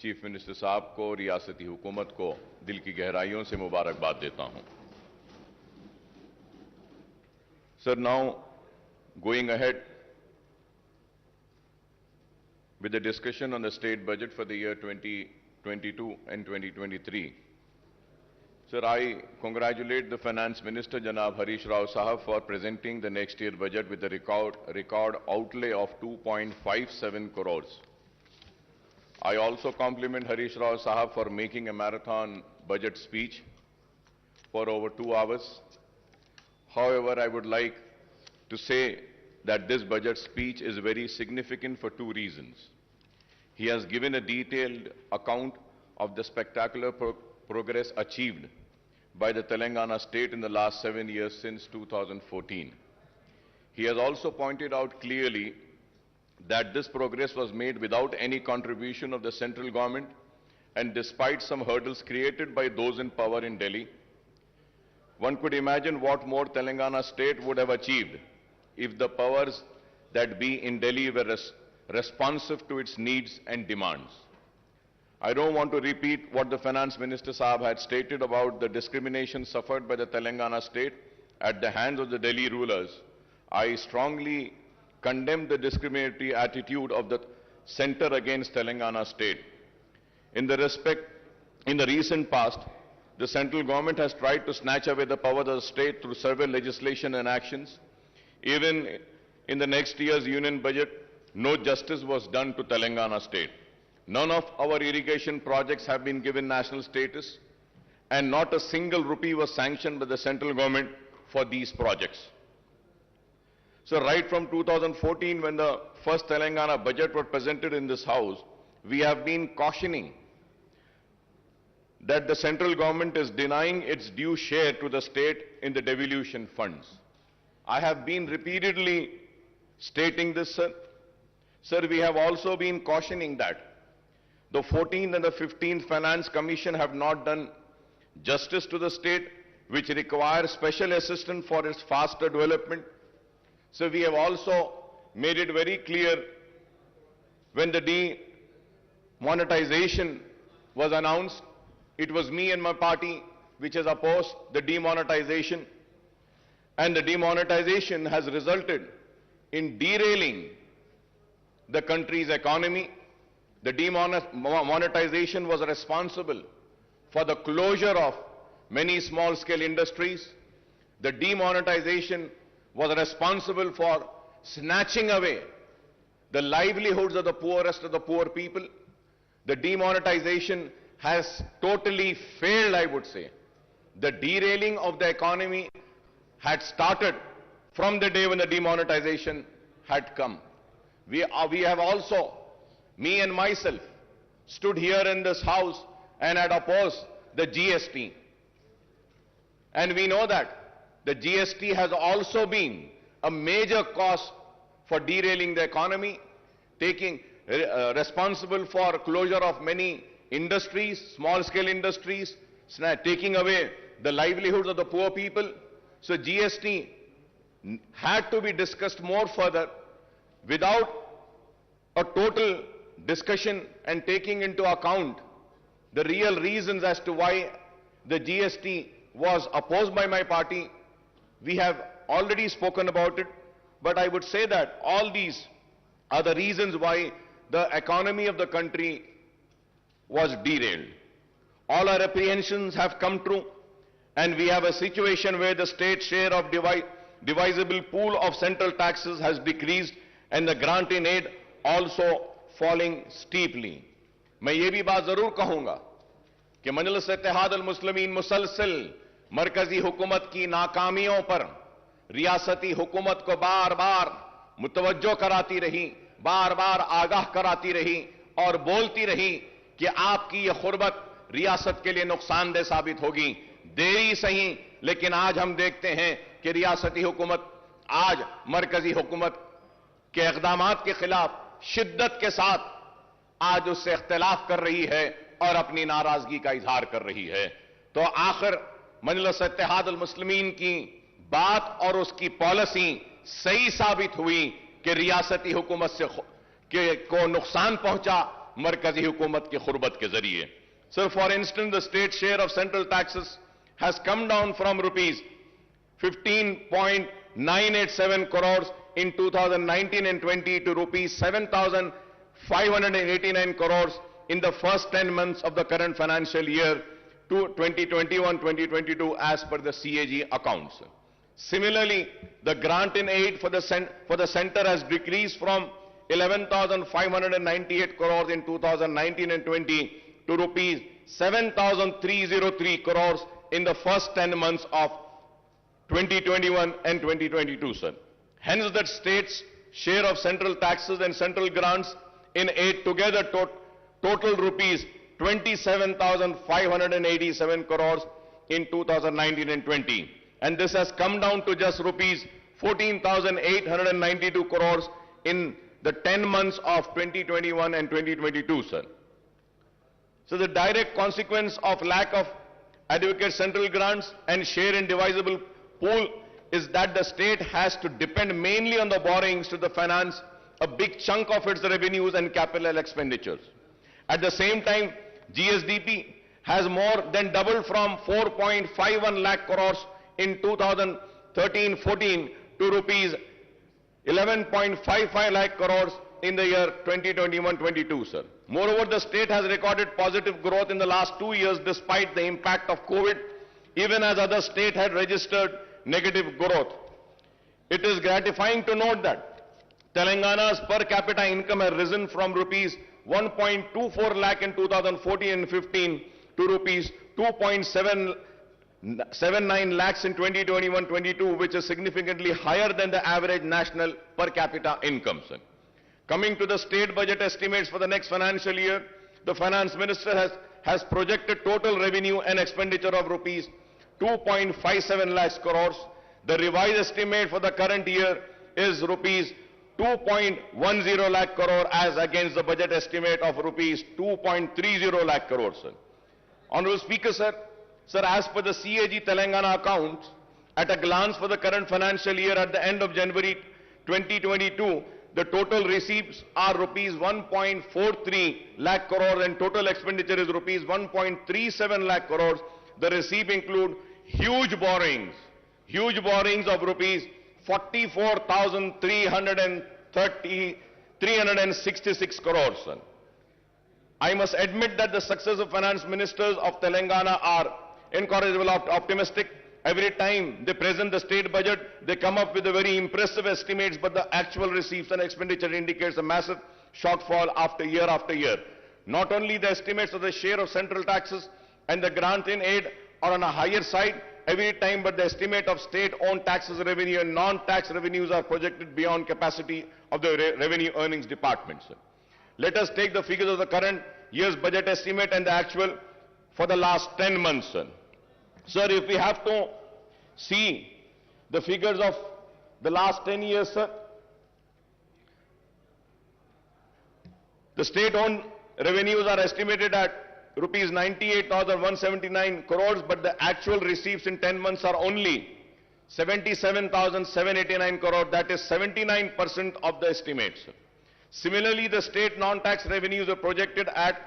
चीफ मिनिस्टर साहब को, रियासती हुकूमत को दिल की गहराइयों से मुबारकबाद देता हूं। Sir, now going ahead with the discussion on the state budget for the year 2022 and 2023. Sir, I congratulate the Finance Minister, Janab Harish Rao Sahab, for presenting the next year budget with a record outlay of 2.57 crores. I also compliment Harish Rao Sahab for making a marathon budget speech for over 2 hours. However, I would like to say that this budget speech is very significant for 2 reasons. He has given a detailed account of the spectacular progress achieved by the Telangana state in the last 7 years since 2014. He has also pointed out clearly that this progress was made without any contribution of the central government and despite some hurdles created by those in power in Delhi. One could imagine what more Telangana state would have achieved if the powers that be in Delhi were responsive to its needs and demands. I don't want to repeat what the Finance Minister Sahab had stated about the discrimination suffered by the Telangana state at the hands of the Delhi rulers. I strongly condemn the discriminatory attitude of the centre against Telangana state. In the recent past, the central government has tried to snatch away the power of the state through several legislation and actions. Even in the next year's union budget, no justice was done to Telangana state. None of our irrigation projects have been given national status, and not a single rupee was sanctioned by the central government for these projects. So right from 2014, when the first Telangana budget was presented in this house, we have been cautioning that the central government is denying its due share to the state in the devolution funds. I have been repeatedly stating this, sir. Sir, we have also been cautioning that the 14th and the 15th Finance Commission have not done justice to the state, which requires special assistance for its faster development. So we have also made it very clear when the demonetization was announced, it was me and my party which has opposed the demonetization, and the demonetization has resulted in derailing the country's economy, The demonetization was responsible for the closure of many small-scale industries. The demonetization was responsible for snatching away the livelihoods of the poorest of the poor people. The demonetization has totally failed, I would say. The derailing of the economy had started from the day when the demonetization had come. We have also, me and myself, stood here in this house and had opposed the GST. And we know that the GST has also been a major cause for derailing the economy, taking responsible for closure of many industries, small-scale industries, taking away the livelihoods of the poor people. So GST had to be discussed more further without a total discussion and taking into account the real reasons as to why the GST was opposed by my party. We have already spoken about it, but I would say that all these are the reasons why the economy of the country was derailed. All our apprehensions have come true, and we have a situation where the state share of divisible pool of central taxes has decreased and the grant in aid also falling steeply. मैं ये भी बात जरूर कहूंगा कि मजलिस इत्तेहाद अल मुस्लिमीन मुसलसल मरकजी हुकूमत की नाकामियों पर रियासती हुकूमत को बार बार मुतवज्जो कराती रही, बार बार आगाह कराती रही और बोलती रही कि आपकी ये खुरबत रियासत के लिए नुकसानदेह साबित होगी। देरी सही, लेकिन आज हम देखते हैं कि रियासती हुकूमत आज मरकजी हुकूमत के इक़दामात के खिलाफ शिद्दत के साथ आज उससे इख्तिलाफ कर रही है और अपनी नाराजगी का इजहार कर रही है। तो आखिर मजलिस इत्तेहाद अल मुस्लिमीन की बात और उसकी पॉलिसी सही साबित हुई कि रियासती हुकूमत से को नुकसान पहुंचा मरकजी हुकूमत की खुरबत के जरिए। So for instance, the state share of central taxes has come down from rupees 15.987 crores in 2019 and 20 to rupees 7,589 crores in the first 10 months of the current financial year to 2021-2022 as per the CAG accounts. Similarly, the grant in aid for the center has decreased from 11,598 crores in 2019 and 20 to rupees 7,303 crores in the first 10 months of 2021 and 2022, sir. Hence, the state's share of central taxes and central grants in aid together total rupees 27,587 crores in 2019 and 20. And this has come down to just rupees 14,892 crores in the 10 months of 2021 and 2022, sir. So the direct consequence of lack of adequate central grants and share in divisible pool is that the state has to depend mainly on the borrowings to finance a big chunk of its revenues and capital expenditures. At the same time, GSDP has more than doubled from 4.51 lakh crores in 2013-14 to rupees 11.55 lakh crores in the year 2021-22, sir. Moreover, the state has recorded positive growth in the last 2 years despite the impact of COVID, even as other states had registered negative growth. It is gratifying to note that Telangana's per capita income has risen from rupees 1.24 lakh in 2014 and 15 to rupees 2.79 lakhs in 2021-22, which is significantly higher than the average national per capita income, sir. Coming to the state budget estimates for the next financial year, the finance minister has projected total revenue and expenditure of rupees 2.57 lakhs crores. The revised estimate for the current year is rupees 2.10 lakh crore as against the budget estimate of rupees 2.30 lakh crores, sir. Honorable Speaker, sir, as per the CAG Telangana accounts, at a glance for the current financial year at the end of January 2022, the total receipts are rupees 1.43 lakh crore and total expenditure is rupees 1.37 lakh crores. The receipts include huge borrowings of rupees 44,366 crores, sir. I must admit that the successive finance ministers of Telangana are incorrigible optimistic. Every time they present the state budget, they come up with a very impressive estimates, but the actual receipts and expenditure indicates a massive shortfall after year. Not only the estimates of the share of central taxes and the grant in aid are on a higher side every time, but the estimate of state-owned taxes revenue and non-tax revenues are projected beyond capacity of the revenue earnings department. Sir. Let us take the figures of the current year's budget estimate and the actual for the last 10 months. Sir, if we have to see the figures of the last 10 years, sir, the state-owned revenues are estimated at rupees 98,179 crores, but the actual receipts in 10 months are only 77,789 crores, that is 79% of the estimates. Similarly, the state non-tax revenues are projected at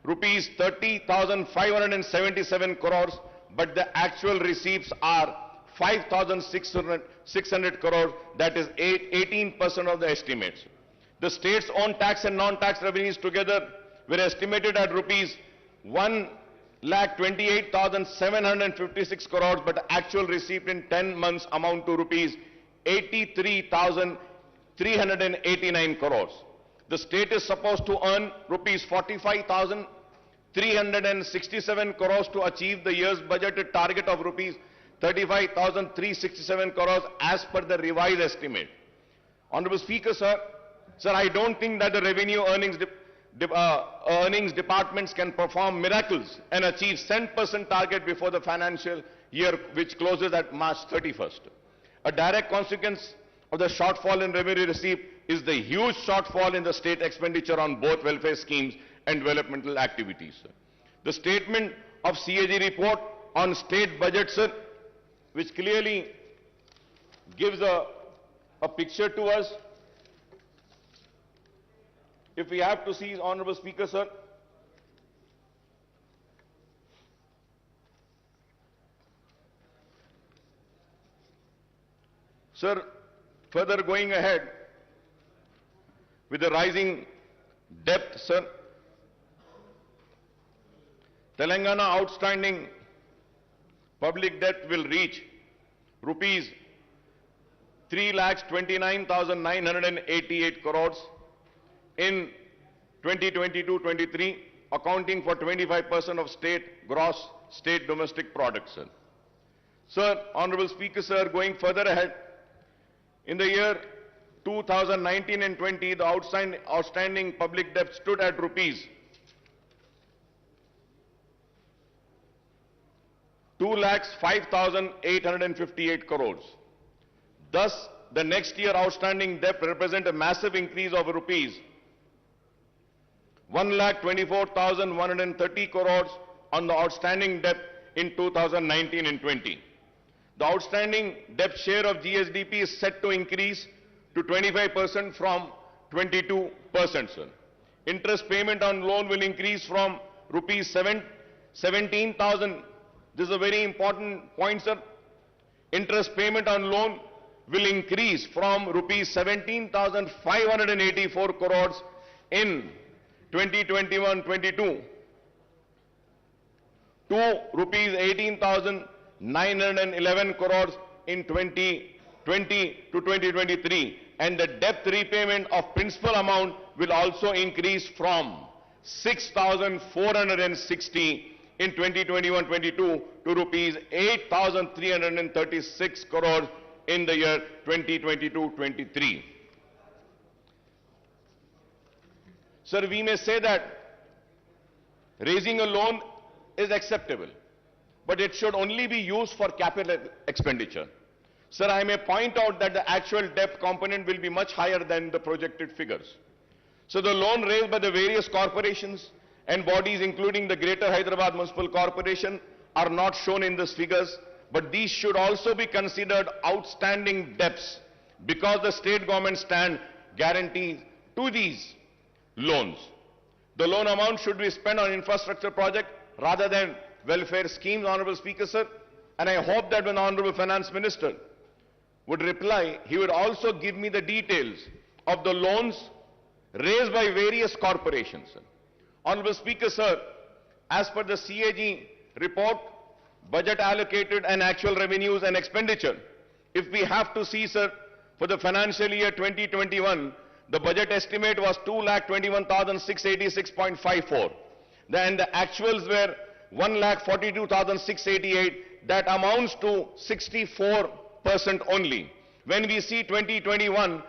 rupees 30,577 crores, but the actual receipts are 5,600 crores, that is 18% of the estimates. The state's own tax and non-tax revenues together were estimated at rupees 1,28,756 crores, but the actual receipt in 10 months amount to rupees 83,389 crores. The state is supposed to earn rupees 45,367 crores to achieve the year's budgeted target of rupees 35,367 crores as per the revised estimate. Honorable Speaker, sir, I don't think that the revenue earnings departments can perform miracles and achieve 10% target before the financial year, which closes at March 31st. A direct consequence of the shortfall in revenue receipt is the huge shortfall in the state expenditure on both welfare schemes and developmental activities. The statement of CAG report on state budget, sir, which clearly gives a picture to us. If we have to see, Honorable Speaker, sir, further going ahead with the rising debt, sir, Telangana outstanding public debt will reach rupees 3,29,988 crores in 2022-23, accounting for 25% of gross state domestic product, sir. Sir, Honorable Speaker, sir, going further ahead, in the year 2019 and 20, the outstanding public debt stood at rupees 2,05,858 crores. Thus, the next year outstanding debt represents a massive increase of rupees 1,24,130 crores on the outstanding debt in 2019 and 20. The outstanding debt share of GSDP is set to increase to 25% from 22%, sir. Interest payment on loan will increase from rupees 17,000. This is a very important point, sir. Interest payment on loan will increase from rupees 17,584 crores in 2021-22 to rupees 18,911 crores in 2020 to 2023, and the debt repayment of principal amount will also increase from 6,460 in 2021-22 to rupees 8,336 crores in the year 2022-23. Sir, we may say that raising a loan is acceptable, but it should only be used for capital expenditure. Sir, I may point out that the actual debt component will be much higher than the projected figures. So the loan raised by the various corporations and bodies, including the Greater Hyderabad Municipal Corporation, are not shown in these figures, but these should also be considered outstanding debts because the state government stand guarantees to these loans. The loan amount should be spent on infrastructure project rather than welfare schemes, Honorable Speaker, sir. And I hope that when Honorable Finance Minister would reply, he would also give me the details of the loans raised by various corporations. Honorable Speaker, sir, as per the CAG report, budget allocated and actual revenues and expenditure, if we have to see, sir, for the financial year 2021, the budget estimate was 2,21,686.54. Then the actuals were 1,42,688. That amounts to 64% only. When we see 2021,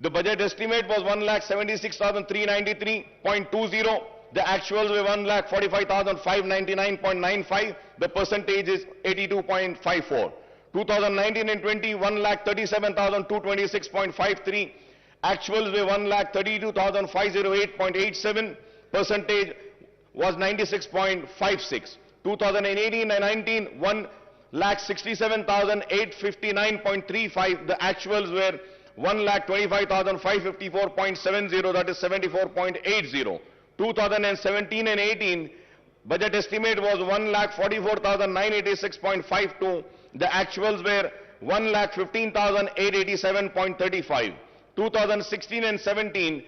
the budget estimate was 1,76,393.20. The actuals were 1,45,599.95. The percentage is 82.54. 2019 and 20, 1,37,226.53. Actuals were 1,32,508.87. Percentage was 96.56. 2018 and 19, 1,67,859.35. The actuals were 1,25,554.70. That is 74.80. 2017 and 18, budget estimate was 1,44,986.52. The actuals were 1,15,887.35. 2016 and 17,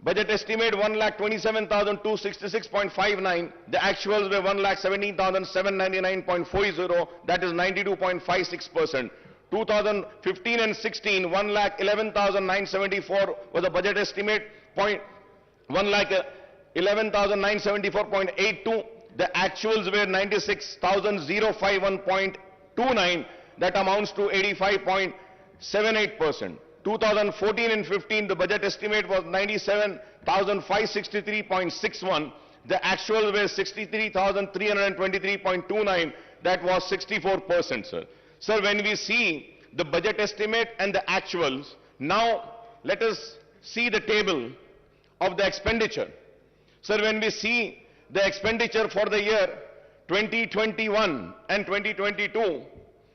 budget estimate 1,27,266.59. The actuals were 1,17,799.40. That is 92.56%. 2015 and 16, 1,11,974 was the budget estimate. 1,11,974.82. The actuals were 96,051.29. That amounts to 85.78%. 2014 and 15, the budget estimate was 97,563.61. The actuals were 63,323.29. That was 64%, sir. Sir, when we see the budget estimate and the actuals, now let us see the table of the expenditure. Sir, when we see the expenditure for the year 2021 and 2022,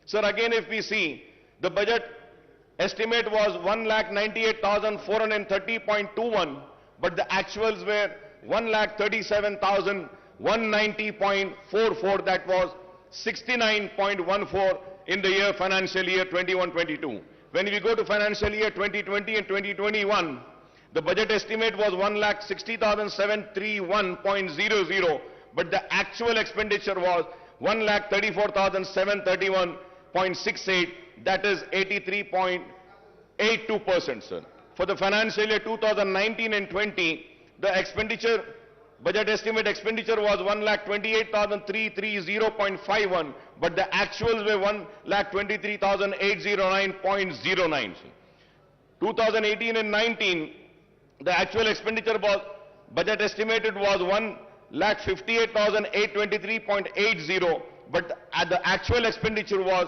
sir, again if we see the budget estimate was 1,98,430.21, but the actuals were 1,37,190.44. That was 69.14 in the year financial year 21-22. When we go to financial year 2020 and 2021, the budget estimate was 1,60,731.00, but the actual expenditure was 1,34,731.68. That is 83.82%, sir. For the financial year 2019 and 20, the expenditure, budget estimate expenditure was 1,28,330.51, but the actuals were 1,23,809.09. 2018 and 19, the actual expenditure was, budget estimated was 1,58,823.80, but the actual expenditure was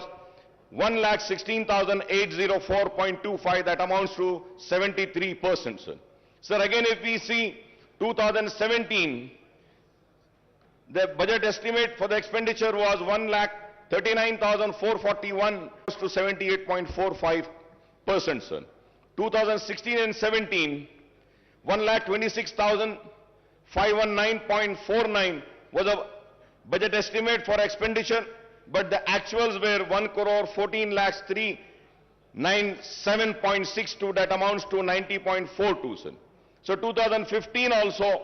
1,16,804.25. That amounts to 73%, sir. Sir, again if we see 2017, the budget estimate for the expenditure was 1,39,441 to 78.45%, sir. 2016 and 17, 1,26,519.49 was a budget estimate for expenditure, but the actuals were 1,14,397.62. That amounts to 90.42, sir. So 2015 also,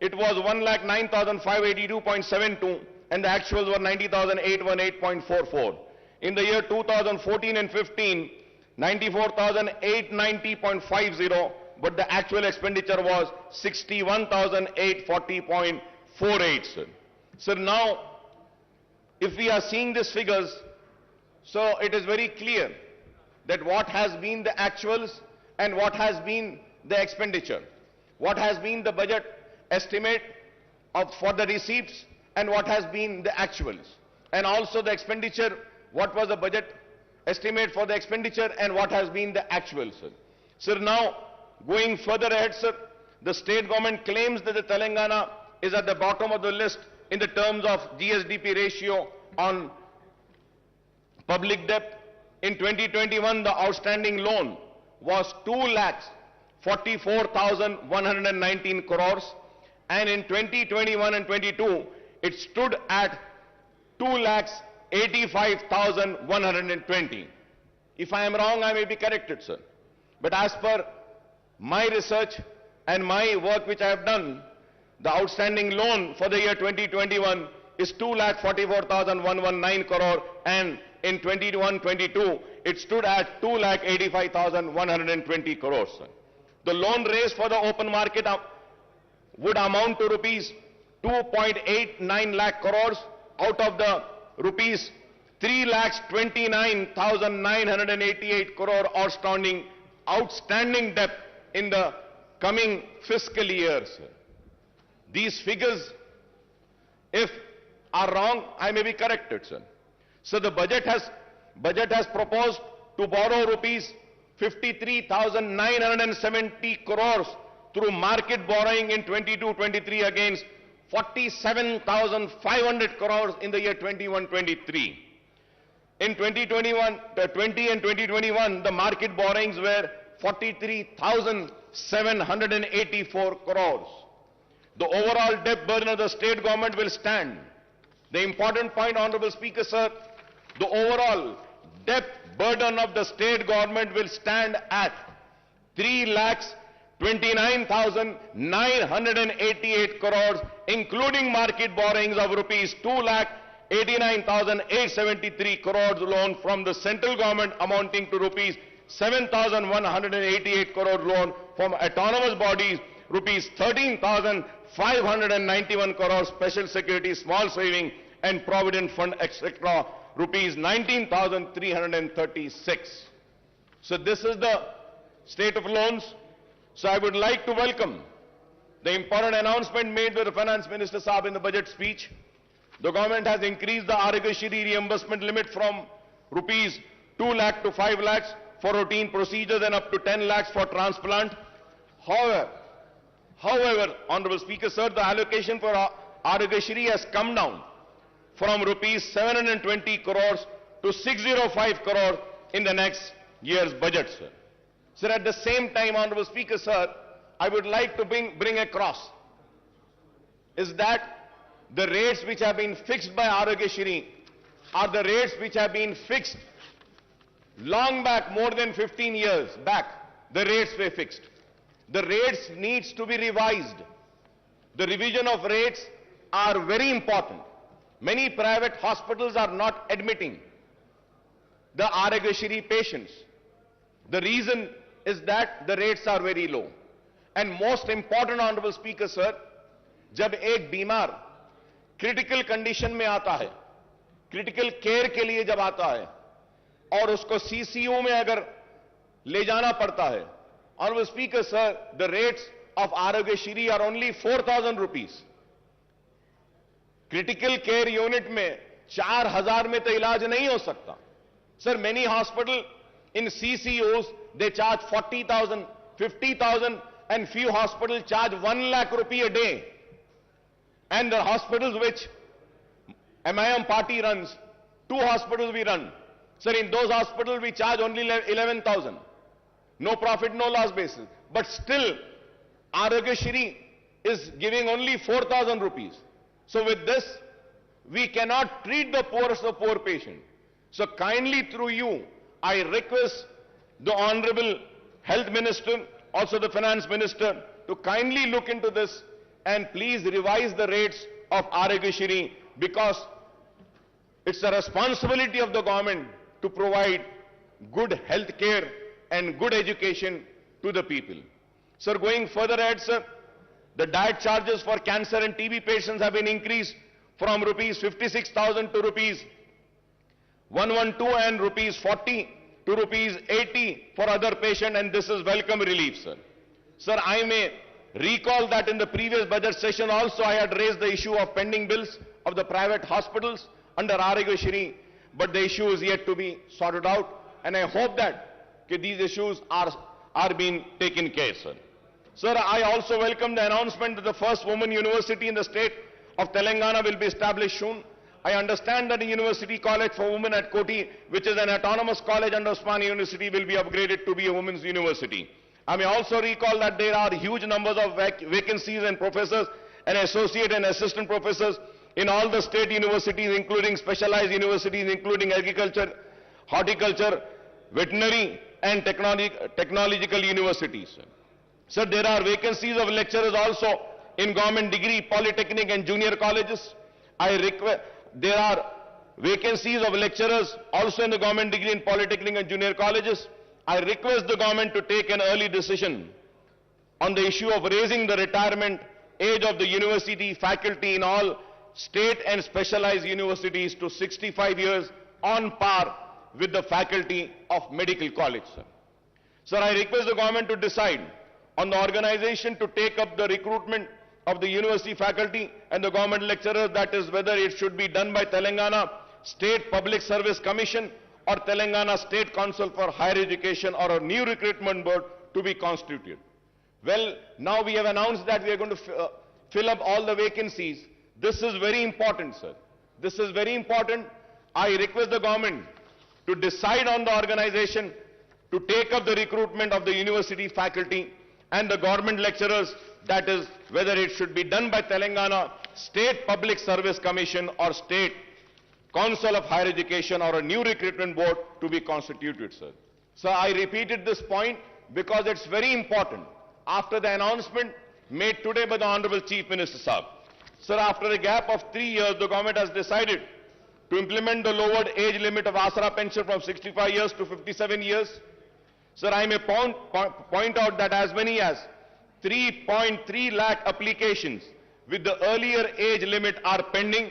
it was 1,09,582.72, and the actuals were 90,818.44. In the year 2014 and 15, 94,890.50, but the actual expenditure was 61,840.48, sir. So now, if we are seeing these figures, so it is very clear that what has been the actuals and what has been the expenditure, what has been the budget estimate for the receipts and what has been the actuals, and also the expenditure, what was the budget estimate for the expenditure and what has been the actuals, sir. Sir, now going further ahead, sir, the state government claims that the Telangana is at the bottom of the list in the terms of GSDP ratio on public debt. In 2021, the outstanding loan was 2,44,119 crores, and in 2021 and 22, it stood at 2,85,120. If I am wrong, I may be corrected, sir. But as per my research and my work which I have done, the outstanding loan for the year 2021 is 2,44,119 crore, and in 21-22 it stood at 2,85,120 crores. The loan raised for the open market would amount to rupees 2.89 lakh crores out of the rupees 3,29,988 crore outstanding debt in the coming fiscal years. These figures, if are wrong, I may be corrected, sir. So the budget has proposed to borrow rupees 53,970 crores through market borrowing in 22-23 against 47,500 crores in the year 21-23. In 2021, 20 and 2021, the market borrowings were 43,784 crores. The overall debt burden of the state government will stand. The important point, Honorable Speaker, sir, the overall debt burden of the state government will stand at 3,29,988 crores, including market borrowings of rupees 2,89,873 crores loan from the central government, amounting to rupees 7,188 crore loan from autonomous bodies, rupees 13,591 crores special security, small saving and provident fund, etc., rupees 19,336. So this is the state of loans. So I would like to welcome the important announcement made by the Finance Minister Saab in the budget speech. The government has increased the Arogashri reimbursement limit from rupees 2 lakh to 5 lakhs for routine procedures and up to 10 lakhs for transplant. However, Honorable Speaker, sir, the allocation for Arogashri has come down from rupees 720 crores to 605 crores in the next year's budget, sir. Sir, at the same time, Honorable Speaker, sir, I would like to bring across is that the rates which have been fixed by Arogashri are the rates which have been fixed long back, more than 15 years back. The rates were fixed. The rates needs to be revised. The revision of rates are very important. Many private hospitals are not admitting the Arogashri patients. The reason is that the rates are very low. And most important, Honorable Speaker, sir, जब एक बीमार critical condition में आता है, critical care के लिए जब आता है और उसको सीसीयू में अगर ले जाना पड़ता है, Honorable Speaker, sir, the rates of Arogashri are only 4,000 rupees. Critical care unit में 4,000 में तो इलाज नहीं हो सकता. Sir, many hospitals in CCUs, they charge 40,000, 50,000, and few hospitals charge 1 lakh rupee a day. And the hospitals which MIM party runs, 2 hospitals we run. Sir, in those hospitals we charge only 11,000. No profit, no loss basis. But still, Arogashri is giving only 4,000 rupees. So with this, we cannot treat the poorest of poor patient. So kindly through you, I request the Honorable Health Minister, also the Finance Minister, to kindly look into this and please revise the rates of Arogashri, because it's the responsibility of the government to provide good health care and good education to the people. Sir, going further ahead, sir, the diet charges for cancer and TB patients have been increased from rupees 56,000 to rupees 112 and rupees 40 to rupees 80 for other patients, and this is welcome relief, sir. Sir, I may recall that in the previous budget session also I had raised the issue of pending bills of the private hospitals under Arogashri, but the issue is yet to be sorted out, and I hope that these issues are being taken care, sir. Sir, I also welcome the announcement that the first women university in the state of Telangana will be established soon. I understand that the University College for Women at Koti, which is an autonomous college under Osmania University, will be upgraded to be a women's university. I may also recall that there are huge numbers of vacancies and professors and associate and assistant professors in all the state universities, including specialized universities, including agriculture, horticulture, veterinary, and technological universities. Sir, there are vacancies of lecturers also in government degree, polytechnic and junior colleges. There are vacancies of lecturers also in the government degree and polytechnic and junior colleges. I request the government to take an early decision on the issue of raising the retirement age of the university faculty in all state and specialized universities to 65 years on par with the faculty of medical college, sir. Sir, I request the government to decide on the organization to take up the recruitment of the university faculty and the government lecturers, that is whether it should be done by Telangana State Public Service Commission or Telangana State Council for Higher Education or a new recruitment board to be constituted. Well, now we have announced that we are going to fill up all the vacancies. This is very important, sir. This is very important. I request the government to decide on the organization to take up the recruitment of the university faculty and the government lecturers, that is whether it should be done by Telangana State Public Service Commission or State Council of Higher Education or a new recruitment board to be constituted, sir. So I repeated this point because it's very important after the announcement made today by the Honorable Chief Minister Sahab. Sir, after a gap of 3 years, the government has decided to implement the lowered age limit of Asra pension from 65 years to 57 years. Sir, I may point out that as many as 3.3 lakh applications with the earlier age limit are pending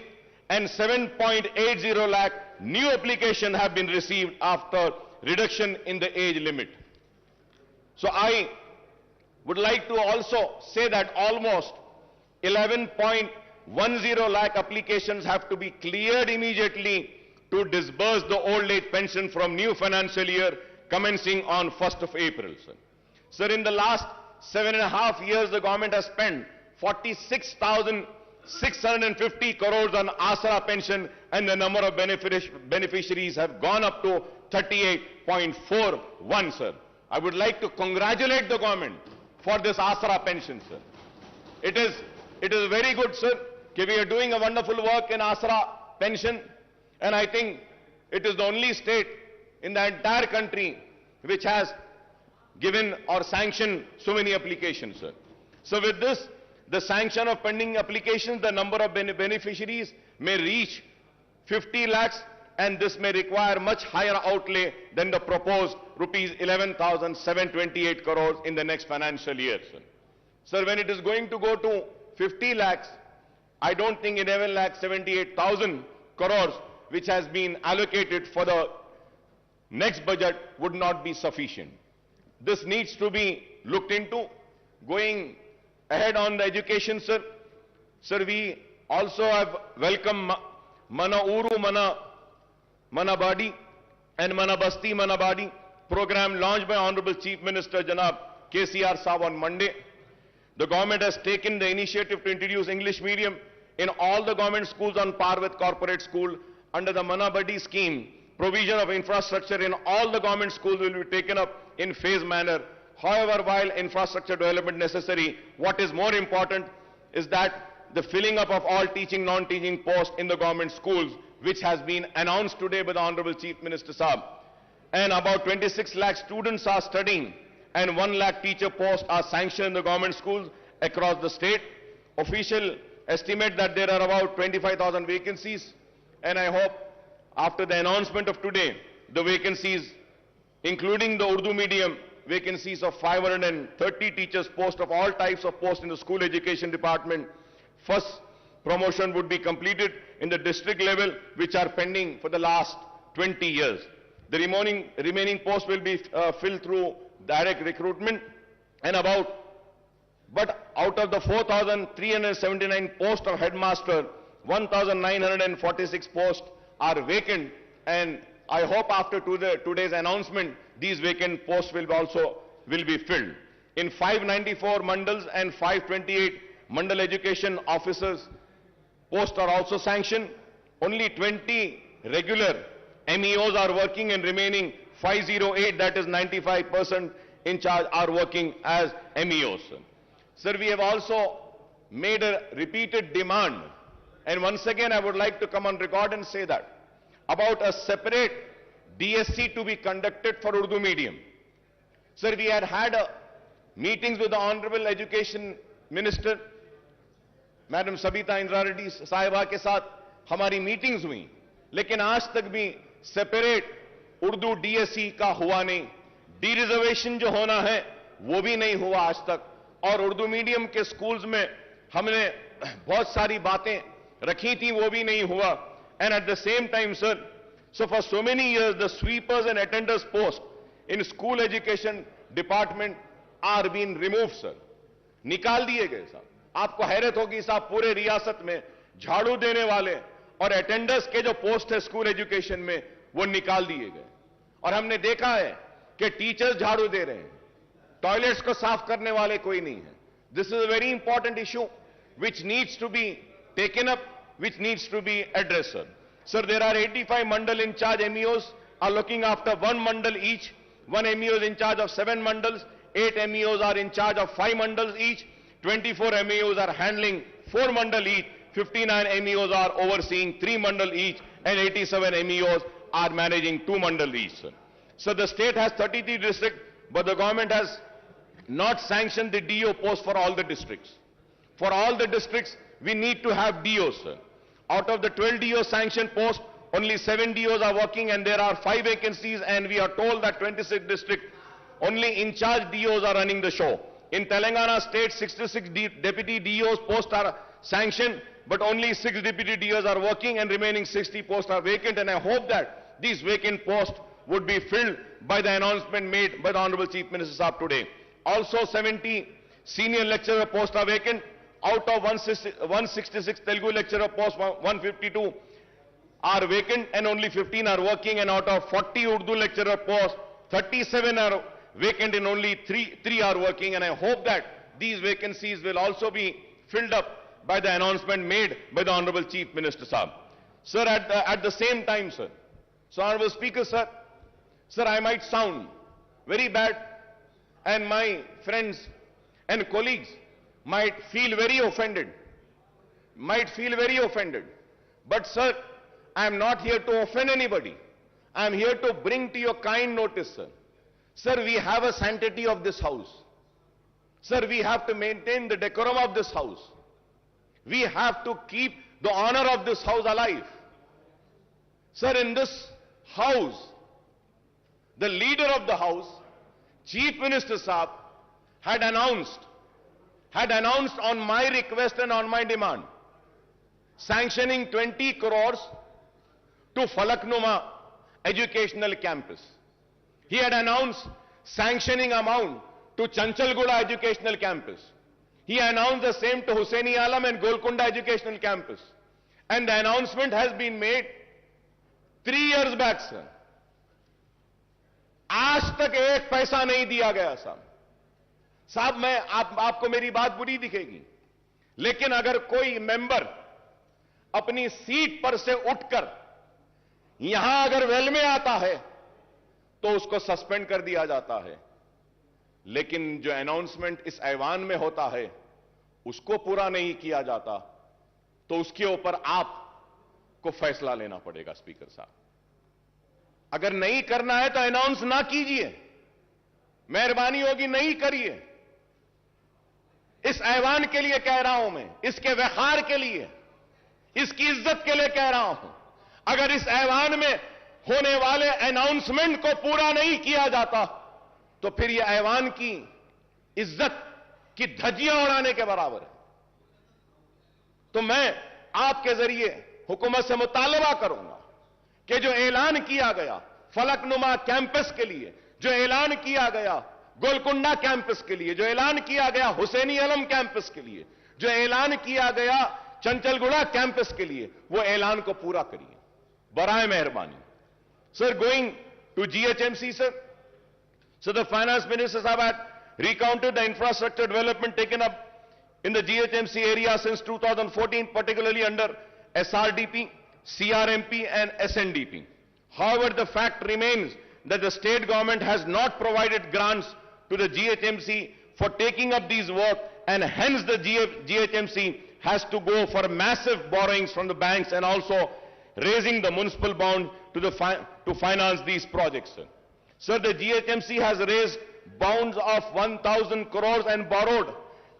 and 7.80 lakh new applications have been received after reduction in the age limit. So I would like to also say that almost 11.10 lakh applications have to be cleared immediately to disburse the old age pension from new financial year commencing on 1st of April, sir. Sir, in the last 7.5 years, the government has spent 46,650 crores on Asra pension and the number of beneficiaries have gone up to 38.41, sir. I would like to congratulate the government for this Asra pension, sir. It is very good, sir, that we are doing a wonderful work in Asra pension, and I think it is the only state in the entire country which has given or sanctioned so many applications, sir. So with this, the sanction of pending applications, the number of beneficiaries may reach 50 lakhs, and this may require much higher outlay than the proposed rupees 11,728 crores in the next financial year, sir. Sir, when it is going to go to 50 lakhs, I don't think 11,78,000 crores which has been allocated for the next budget would not be sufficient. This needs to be looked into. Going ahead on the education, sir. Sir, we also have welcomed Mana Uru Mana Badi and Mana Basti Mana Badi program launched by Honorable Chief Minister Janab KCR Saab on Monday. The government has taken the initiative to introduce English medium in all the government schools on par with corporate school. Under the Mana Badi scheme, provision of infrastructure in all the government schools will be taken up in phased manner. However, while infrastructure development necessary, what is more important is that the filling up of all teaching, non-teaching posts in the government schools, which has been announced today by the Honorable Chief Minister Saab. And about 26 lakh students are studying and 1 lakh teacher posts are sanctioned in the government schools across the state. Official estimate that there are about 25,000 vacancies, and I hope after the announcement of today, the vacancies, including the Urdu medium vacancies of 530 teachers posts of all types of posts in the school education department, first promotion would be completed in the district level, which are pending for the last 20 years. The remaining posts will be filled through direct recruitment, and but out of the 4,379 posts of headmaster, 1,946 posts are vacant, and I hope after today's announcement, these vacant posts will be filled. In 594 mandals and 528 mandal education officers posts are also sanctioned. Only 20 regular MEOs are working, and remaining 508, that is 95% in charge, are working as MEOs. Sir, we have also made a repeated demand, and once again I would like to come on record and say that about a separate DSC to be conducted for Urdu medium. Sir, we had meetings with the Honorable Education Minister, madam Sabita Indira Reddy साहिबा के साथ हमारी meetings हुई, लेकिन आज तक भी separate Urdu DSC का हुआ नहीं। डी रिजर्वेशन जो होना है वो भी नहीं हुआ आज तक, और उर्दू मीडियम के स्कूल्स में हमने बहुत सारी बातें रखी थी, वो भी नहीं हुआ। And at the same time sir, so for so many years the sweepers and attenders post in school education department are being removed sir, निकाल दिए गए साहब। आपको हैरत होगी साहब, पूरे रियासत में झाड़ू देने वाले और अटेंडर्स के जो पोस्ट है स्कूल एजुकेशन में वो निकाल दिए गए। और हमने देखा है कि टीचर्स झाड़ू दे रहे हैं, टॉयलेट्स को साफ करने वाले कोई नहीं है। This is a very important issue which needs to be taken up, which needs to be addressed sir. Sir, there are 85 mandal in charge MEOs are looking after one mandal each. One MEO is in charge of 7 mandals, 8 MEOs are in charge of 5 mandals each, 24 MEOs are handling 4 mandal each, 59 MEOs are overseeing 3 mandal each, and 87 MEOs are managing 2 mandal each sir. So the state has 33 districts, but the government has not sanctioned the DO post for all the districts. For all the districts, we need to have DOs, sir. Out of the 12 DO sanctioned posts, only 7 DOs are working, and there are 5 vacancies, and we are told that 26 districts, only in charge DOs are running the show. In Telangana state, 66 deputy DOs posts are sanctioned, but only 6 deputy DOs are working, and remaining 60 posts are vacant, and I hope that these vacant posts would be filled by the announcement made by the Honorable Chief Minister Sahab today. Also, 70 senior lecturer posts are vacant. Out of 166 Telugu lecturer posts, 152 are vacant and only 15 are working, and out of 40 Urdu lecturer posts, 37 are vacant and only 3 are working, and I hope that these vacancies will also be filled up by the announcement made by the Honorable Chief Minister Sahab. Sir, at the same time, sir, so Honorable Speaker, sir, I might sound very bad, and my friends and colleagues might feel very offended, but sir, I am not here to offend anybody. I am here to bring to your kind notice, sir. Sir, we have a sanctity of this house. Sir, we have to maintain the decorum of this house. We have to keep the honor of this house alive. Sir, in this house, the leader of the house, Chief Minister Sahab, had announced on my request and on my demand, sanctioning 20 crores to Falaknuma Educational Campus. He had announced sanctioning amount to Chanchalguda Educational Campus. He announced the same to Hussaini Alam and Golconda Educational Campus. And the announcement has been made 3 years back, sir. आज तक एक पैसा नहीं दिया गया साहब। मैं आपको मेरी बात बुरी दिखेगी, लेकिन अगर कोई मेंबर अपनी सीट पर से उठकर यहां अगर वेल में आता है तो उसको सस्पेंड कर दिया जाता है, लेकिन जो अनाउंसमेंट इस ऐवान में होता है उसको पूरा नहीं किया जाता, तो उसके ऊपर आपको फैसला लेना पड़ेगा स्पीकर साहब। अगर नहीं करना है तो अनाउंस ना कीजिए, मेहरबानी होगी नहीं करिए। इस ऐवान के लिए कह रहा हूं मैं, इसके वखार के लिए, इसकी इज्जत के लिए कह रहा हूं। अगर इस ऐवान में होने वाले अनाउंसमेंट को पूरा नहीं किया जाता तो फिर यह ऐवान की इज्जत की धज्जियां उड़ाने के बराबर है। तो मैं आपके जरिए हुकूमत से मुतालबा करूंगा कि जो ऐलान किया गया फलकनुमा कैंपस के लिए, जो ऐलान किया गया गोलकुंडा कैंपस के लिए, जो ऐलान किया गया हुसैनी आलम कैंपस के लिए, जो ऐलान किया गया चंचलगुड़ा कैंपस के लिए, वो ऐलान को पूरा करिए बराए मेहरबानी। Sir, going to GHMC, sir. So the finance minister had recounted the infrastructure development taken up in the GHMC area since 2014, particularly under SRDP, CRMP and SNDP. However, the fact remains that the state government has not provided grants to the GHMC for taking up these work, and hence the GHMC has to go for massive borrowings from the banks and also raising the municipal bond to finance these projects. Sir, the GHMC has raised bonds of 1,000 crores and borrowed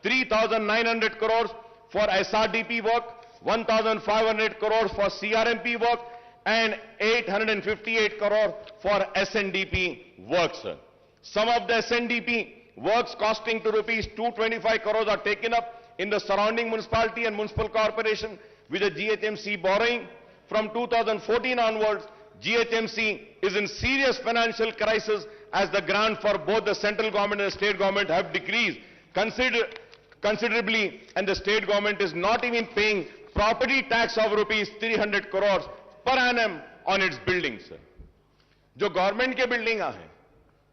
3,900 crores for SRDP work, 1,500 crore for CRMP work, and 858 crore for SNDP work, sir. Some of the SNDP works costing to rupees 225 crores are taken up in the surrounding municipality and municipal corporation with the GHMC borrowing. From 2014 onwards, GHMC is in serious financial crisis as the grant for both the central government and the state government have decreased considerably, and the state government is not even paying property tax of rupees 300 crores per annum on its buildings. जो government के building है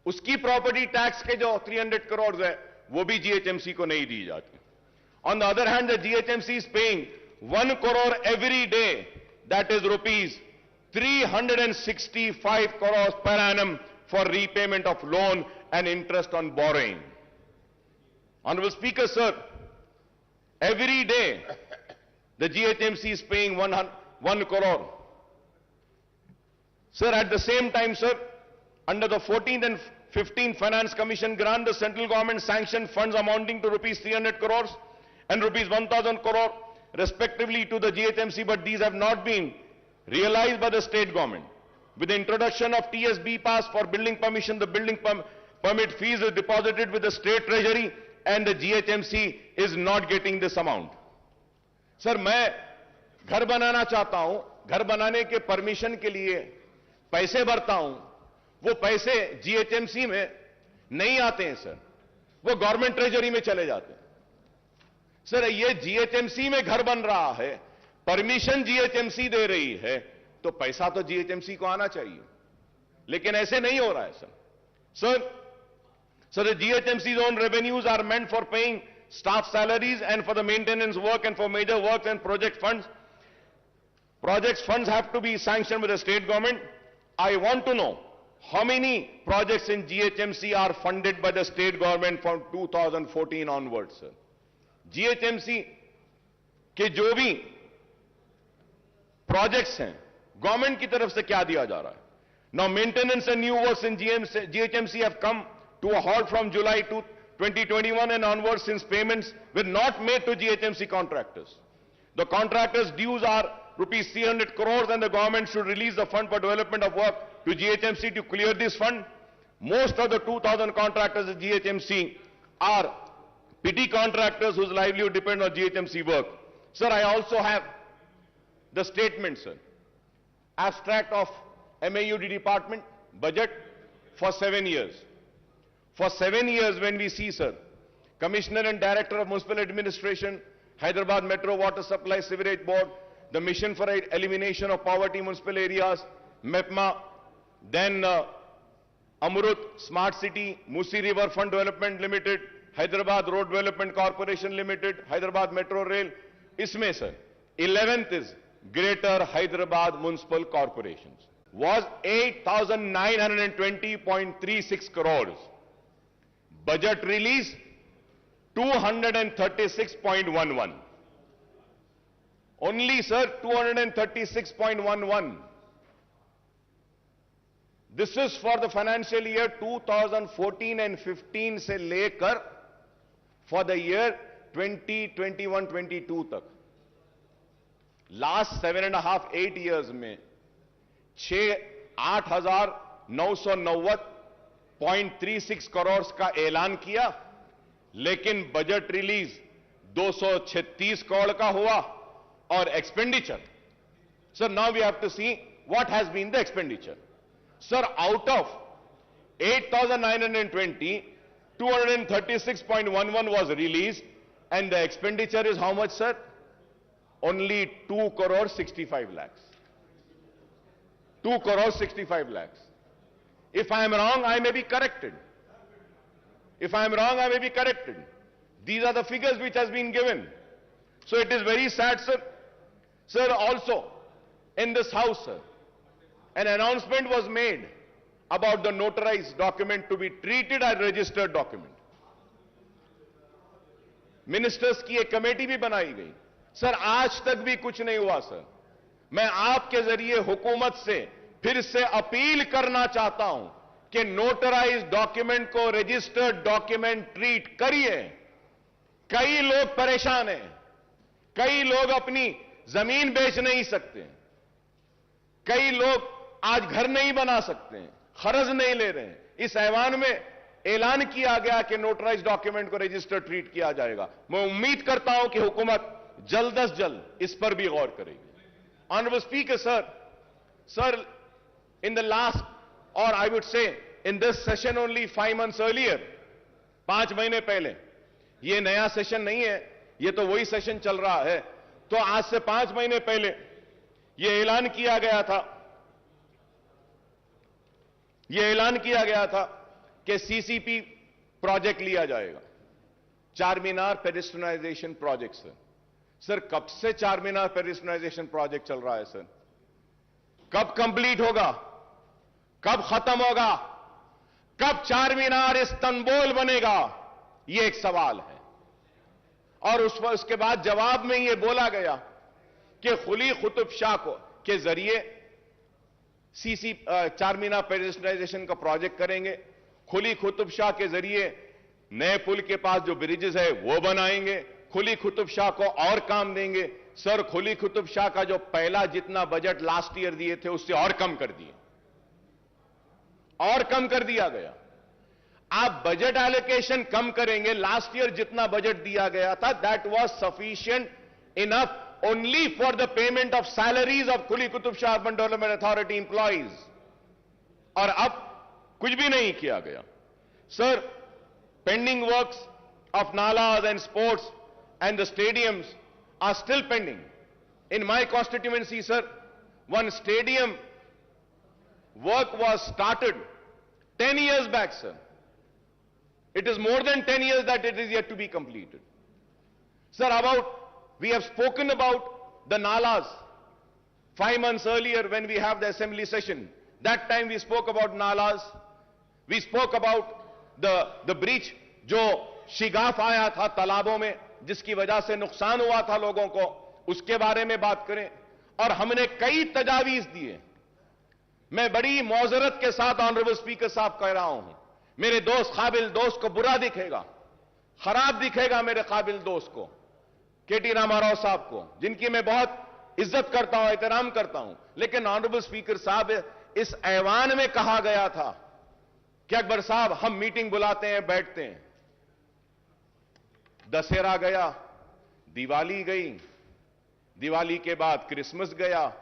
उसकी property tax के जो 300 करोड़ है वो भी GHMC को नहीं दी जाती. On the other hand, the GHMC is paying 1 crore every day, that is rupees 365 crores per annum for repayment of loan and interest on borrowing. Honorable Speaker, sir, every day the GHMC is paying 1 crore. Sir, at the same time, sir, under the 14th and 15th Finance Commission grant, the central government sanctioned funds amounting to rupees 300 crores and rupees 1,000 crore respectively to the GHMC, but these have not been realized by the state government. With the introduction of TSB pass for building permission, the building permit fees is deposited with the state treasury and the GHMC is not getting this amount. Sir, मैं घर बनाना चाहता हूं, घर बनाने के permission के लिए पैसे भरता हूं, वो पैसे जीएचएमसी में नहीं आते हैं सर, वो गवर्नमेंट ट्रेजरी में चले जाते हैं. सर, ये जीएचएमसी में घर बन रहा है, परमिशन जीएचएमसी दे रही है, तो पैसा तो जीएचएमसी को आना चाहिए, लेकिन ऐसे नहीं हो रहा है sir. Sir, the GHMC's own revenues are meant for paying staff salaries and for the maintenance work and for major works and project funds. Projects funds have to be sanctioned with the state government. I want to know how many projects in GHMC are funded by the state government from 2014 onwards, sir. GHMC के जो भी projects हैं, government की तरफ से क्या दिया जा रहा है? Now, maintenance and new works in GHMC have come to a halt from July 2021 and onwards, since payments were not made to GHMC contractors. The contractors' dues are rupees 300 crores and the government should release the fund for development of work to GHMC to clear this fund. Most of the 2,000 contractors at GHMC are petty contractors whose livelihood depends on GHMC work. Sir, I also have the statement, sir. Abstract of MAUD department budget for 7 years. For 7 years, when we see, sir, Commissioner and Director of Municipal Administration, Hyderabad Metro Water Supply Sewerage Board, the Mission for Elimination of Poverty Municipal Areas, MEPMA, then Amrut Smart City, Musi River Fund Development Limited, Hyderabad Road Development Corporation Limited, Hyderabad Metro Rail. Isme, sir, 11th is Greater Hyderabad Municipal Corporations, was 8,920.36 crores. Budget release 236.11. Only, sir, 236.11. This is for the financial year 2014 and 15 se lekar for the year 2021-22 tak. Last 7.5-8 years में 8,990.36 करोड़ का ऐलान किया, लेकिन budget release 236 crore का हुआ और expenditure. Sir, now we have to see what has been the expenditure. Sir, out of 8,920, 236.11 was released and the expenditure is how much, sir? Only 2 crore 65 lakhs. 2 crore 65 lakhs. If I am wrong, I may be corrected. If I am wrong, I may be corrected. These are the figures which has been given. So it is very sad, sir. Sir, also, in this house, sir, an announcement was made about the notarized document to be treated as registered document. Ministers की एक committee भी बनाई गई. Sir, आज तक भी कुछ नहीं हुआ. सर, मैं आपके जरिए हुकूमत से फिर से अपील करना चाहता हूं कि नोटराइज डॉक्यूमेंट को रजिस्टर्ड डॉक्यूमेंट ट्रीट करिए. कई लोग परेशान हैं. कई लोग अपनी जमीन बेच नहीं सकते, कई लोग आज घर नहीं बना सकते हैं, खर्च नहीं ले रहे हैं। इस ऐवान में ऐलान किया गया कि नोटराइज डॉक्यूमेंट को रजिस्टर ट्रीट किया जाएगा। मैं उम्मीद करता हूं कि हुकूमत जल्द अज जल्द इस पर भी गौर करेगी। Honourable speaker sir, in the last, or I would say in this session only 5 months earlier, 5 महीने पहले, ये नया सेशन नहीं है, ये तो वही सेशन चल रहा है, तो आज से 5 महीने पहले ये ऐलान किया गया था कि सीसीपी प्रोजेक्ट लिया जाएगा, चार मीनार पेडिस्ट्रियनाइजेशन प्रोजेक्ट। सर कब से चार मीनार पेडिस्ट्रियनाइजेशन प्रोजेक्ट चल रहा है सर? कब कंप्लीट होगा, कब खत्म होगा, कब चार मीनार इस्तांबुल बनेगा, यह एक सवाल है। और उसके बाद जवाब में यह बोला गया कि खुली कुतुब शाह के जरिए चार मीनार पेडिस्ट्रियनाइजेशन का प्रोजेक्ट करेंगे, खुली कुतुब शाह के जरिए नए पुल के पास जो ब्रिजेस है वो बनाएंगे, खुली कुतुब शाह को और काम देंगे। सर खुली कुतुब शाह का जो पहला जितना बजट लास्ट ईयर दिए थे उससे और कम कर दिया गया। आप बजट एलोकेशन कम करेंगे, लास्ट ईयर जितना बजट दिया गया था that was sufficient enough only for the payment of salaries of Quli Qutub Shah urban development authority employees, और अब कुछ भी नहीं किया गया। Sir pending works of nalas and sports and the stadiums are still pending. In my constituency, sir, one stadium work was started 10 years back, sir. It is more than 10 years that it is yet to be completed. Sir, we have spoken about the nalas 5 months earlier when we have the assembly session. That time we spoke about nalas. We spoke about the breach जो शिगाफ आया था तालाबों में, जिसकी वजह से नुकसान हुआ था लोगों को, उसके बारे में बात करें। और हमने कई तजावीज दिए। मैं बड़ी मौजरत के साथ ऑनरेबल स्पीकर साहब कह रहा हूं, मेरे दोस्त काबिल दोस्त को बुरा दिखेगा, खराब दिखेगा मेरे काबिल दोस्त को, केटी रामाराव साहब को, जिनकी मैं बहुत इज्जत करता हूं, एहतराम करता हूं। लेकिन ऑनरेबल स्पीकर साहब, इस ऐवान में कहा गया था कि अकबर साहब हम मीटिंग बुलाते हैं, बैठते हैं। दशहरा गया, दिवाली गई, दिवाली के बाद क्रिसमस गया,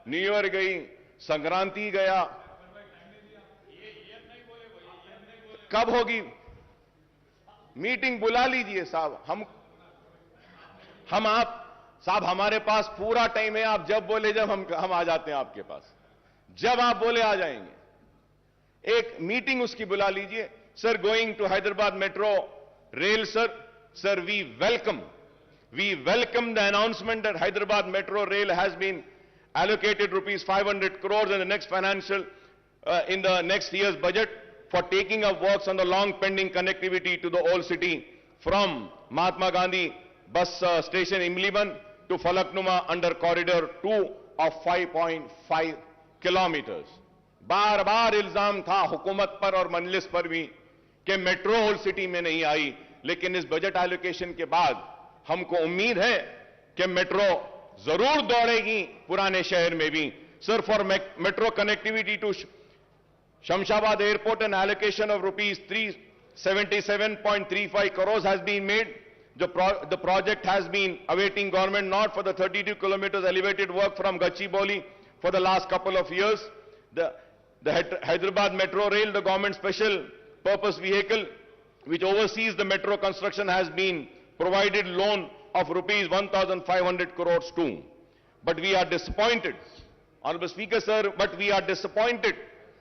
न्यू ईयर गई, संक्रांति गया, कब होगी मीटिंग? बुला लीजिए साहब, हम आप साहब, हमारे पास पूरा टाइम है, आप जब बोले जब हम आ जाते हैं आपके पास, जब आप बोले आ जाएंगे। एक मीटिंग उसकी बुला लीजिए। Sir going to Hyderabad metro rail, Sir, we welcome the announcement that Hyderabad Metro Rail has been allocated rupees 500 crores in the next in the next year's budget for taking up works on the long pending connectivity to the old city from Mahatma Gandhi bus station Imliban to Falaknuma under corridor 2 of 5.5 kilometers. बार बार इल्जाम था हुकूमत पर और मजलिस पर भी कि metro old city में नहीं आई, लेकिन इस बजट एलोकेशन के बाद हमको उम्मीद है कि मेट्रो जरूर दौड़ेगी पुराने शहर में भी। Sir, for metro connectivity to Shamshabad airport an allocation of rupees 377.35 crores has been made. The project has been awaiting government nod for the 32 kilometers elevated work from Gachibowli for the last couple of years. The Hyderabad Metro Rail, the government special purpose vehicle which oversees the metro construction, has been provided loan of rupees 1,500 crores too. But we are disappointed, Honorable Speaker sir, but we are disappointed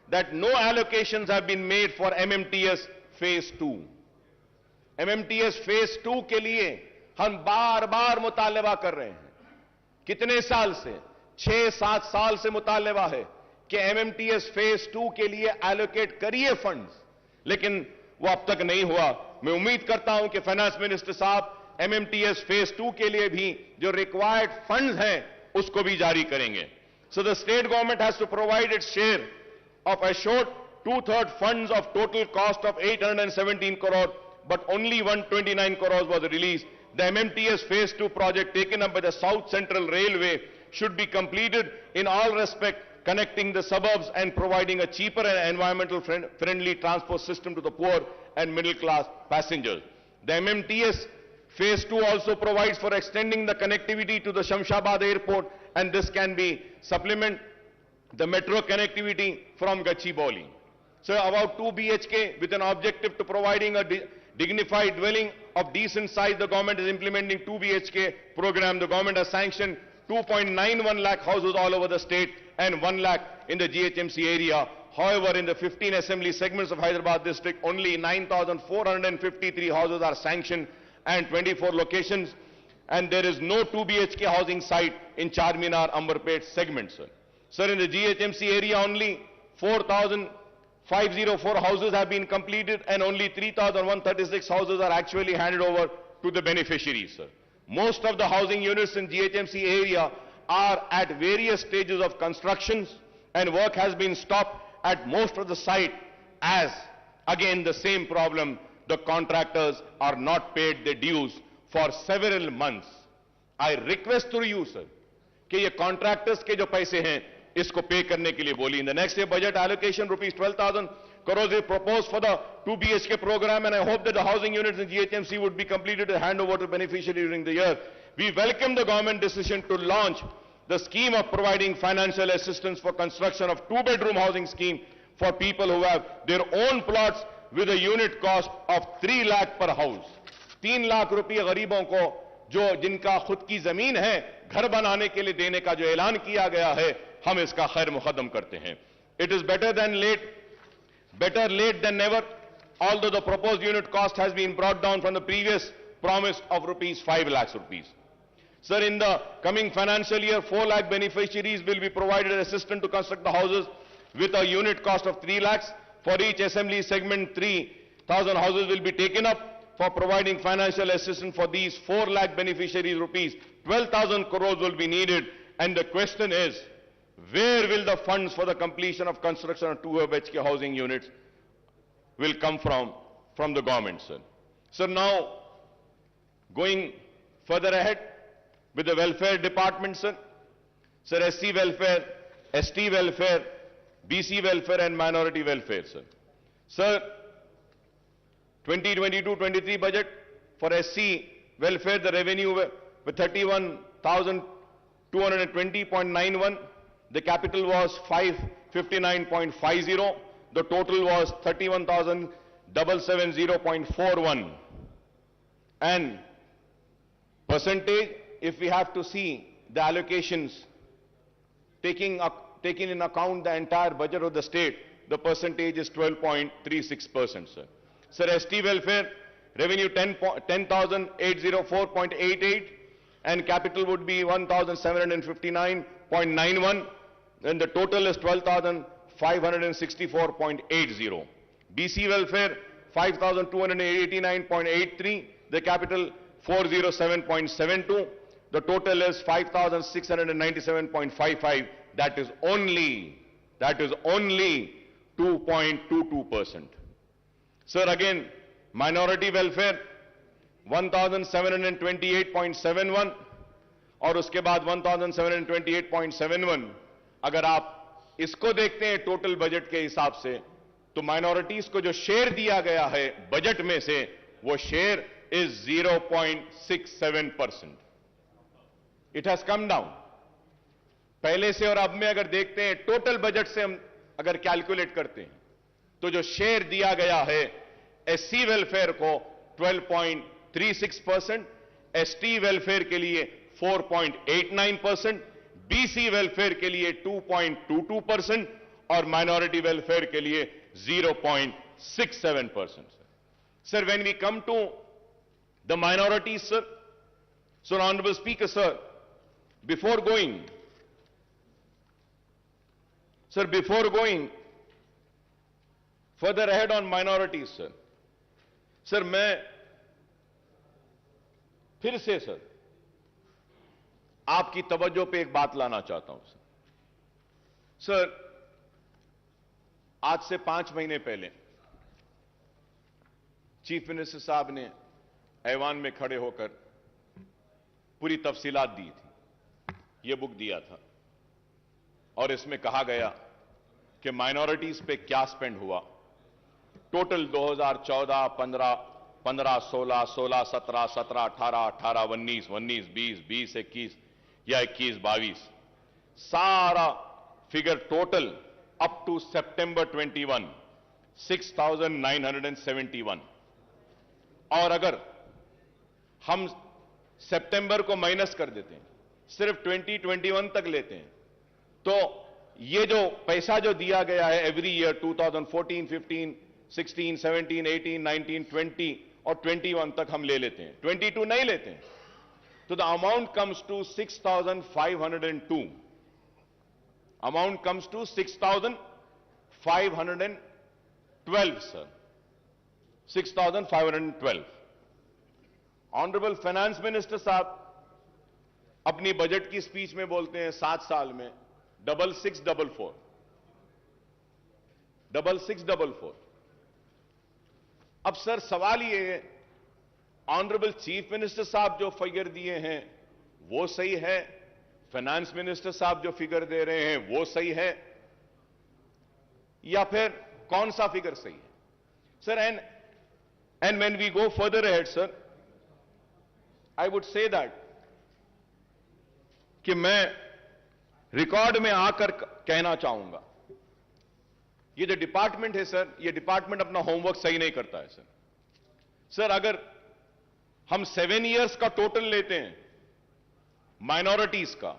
that no allocations have been made for MMTS Phase 2. MMTS Phase 2 के लिए हम बार बार मुतालबा कर रहे हैं। कितने साल से? 6-7 साल से मुतालबा है कि MMTS Phase 2 के लिए एलोकेट करिए फंड्स, लेकिन वो अब तक नहीं हुआ। मैं उम्मीद करता हूं कि फाइनेंस मिनिस्टर साहब MMTS Phase 2 के लिए भी जो रिक्वायर्ड फंड्स हैं उसको भी जारी करेंगे। So the state government has to provide its share of assured 2/3 funds of total cost of 817 crore, but only 129 crores was released. the MMTS Phase 2 project taken up by the South Central Railway should be completed in all respect, connecting the suburbs and providing a cheaper and environmental friendly transport system to the poor and middle class passengers. The MMTS Phase 2 also provides for extending the connectivity to the Shamshabad airport, and this can be supplement the metro connectivity from Gachibowli. So about 2 BHK with an objective to providing a dignified dwelling of decent size, the government is implementing 2 BHK program. The government has sanctioned 2.91 lakh houses all over the state and 1 lakh in the GHMC area. However, in the 15 assembly segments of Hyderabad district, only 9,453 houses are sanctioned and 24 locations, and there is no 2 BHK housing site in Charminar Amberpet segment, sir. Sir, in the GHMC area, only 4,504 houses have been completed and only 3,136 houses are actually handed over to the beneficiaries, sir. Most of the housing units in GHMC area are at various stages of constructions, and work has been stopped at most of the site as, again, the same problem, the contractors are not paid their dues for several months. I request to you, sir, कि ये contractors के जो पैसे हैं, इसको pay करने के लिए बोली. In the next year budget allocation, rupees 12,000 crores is proposed for the 2 BHK program, and I hope that the housing units in GHMC would be completed to hand over to beneficiaries during the year. We welcome the government decision to launch the scheme of providing financial assistance for construction of 2-bedroom housing scheme for people who have their own plots with a unit cost of 3 lakh per house. 3 lakh रुपये गरीबों को जो जिनका खुद की जमीन है घर बनाने के लिए देने का जो ऐलान किया गया है, हम इसका खैर मुकदम करते हैं. It is better late than never, although the proposed unit cost has been brought down from the previous promise of rupees 5 lakhs rupees. Sir, in the coming financial year, 4 lakh beneficiaries will be provided assistance to construct the houses with a unit cost of 3 lakhs. For each assembly segment, 3,000 houses will be taken up for providing financial assistance for these 4 lakh beneficiaries rupees. 12,000 crores will be needed, and the question is, where will the funds for the completion of construction of 2 BHK housing units will come from the government, sir? So now, going further ahead with the welfare department, sir. Sir, SC welfare, ST welfare, BC welfare and minority welfare, sir. Sir, 2022-23 budget for SC welfare, the revenue were 31,220.91. The capital was 559.50. The total was 31,770.41. And percentage, if we have to see the allocations, taking in account the entire budget of the state, the percentage is 12.36%, sir. Sir, ST welfare, revenue 10,804.88, and capital would be 1,759.91, and the total is 12,564.80. BC welfare, 5,289.83, the capital 407.72, the total is 5,697.55, that is only 2.22%. Sir, again, minority welfare 1728.71 और उसके बाद 1728.71. अगर आप इसको देखते हैं total budget के हिसाब से, तो माइनॉरिटीज को जो शेयर दिया गया है बजट में से, वो share is 0.67%. It has come down पहले से, और अब में अगर देखते हैं टोटल बजट से हम अगर कैलकुलेट करते हैं, तो जो शेयर दिया गया है एससी वेलफेयर को 12.36%, एसटी वेलफेयर के लिए 4.89%, बीसी वेलफेयर के लिए 2.22% और माइनॉरिटी वेलफेयर के लिए 0.67%. Sir, when we come to the minorities, sir, so Honorable Speaker, sir, before going further ahead on minorities, sir, मैं फिर से सर आपकी तवज्जो पे एक बात लाना चाहता हूं सर. आज से 5 महीने पहले चीफ मिनिस्टर साहब ने ऐवान में खड़े होकर पूरी तफसीलात दी थी। ये बुक दिया था और इसमें कहा गया कि माइनॉरिटीज पे क्या स्पेंड हुआ। टोटल 2014, 15, 16, 16, 17, 17, 18, 18, 19, 19, 20, 20, 21 या 21, 22 सारा फिगर टोटल अप टू सितंबर 21 6,971। और अगर हम सितंबर को माइनस कर देते हैं, सिर्फ 2021 तक लेते हैं, तो ये जो पैसा जो दिया गया है एवरी ईयर 2014, 15, 16, 17, 18, 19, 20 और 21 तक हम ले लेते हैं, 22 नहीं लेते हैं, तो the amount comes to 6,502। Amount comes to 6,512 sir, 6,512। Honourable finance minister साहब अपनी बजट की स्पीच में बोलते हैं 7 साल में 6644, 6644। अब सर सवाल ये है, ऑनरेबल चीफ मिनिस्टर साहब जो फिगर दिए हैं वो सही है, फाइनेंस मिनिस्टर साहब जो फिगर दे रहे हैं वो सही है, या फिर कौन सा फिगर सही है sir? And when we go further ahead sir, I would say that कि मैं रिकॉर्ड में आकर कहना चाहूंगा, ये जो डिपार्टमेंट है सर, ये डिपार्टमेंट अपना होमवर्क सही नहीं करता है सर। सर अगर हम 7 इयर्स का टोटल लेते हैं माइनॉरिटीज का,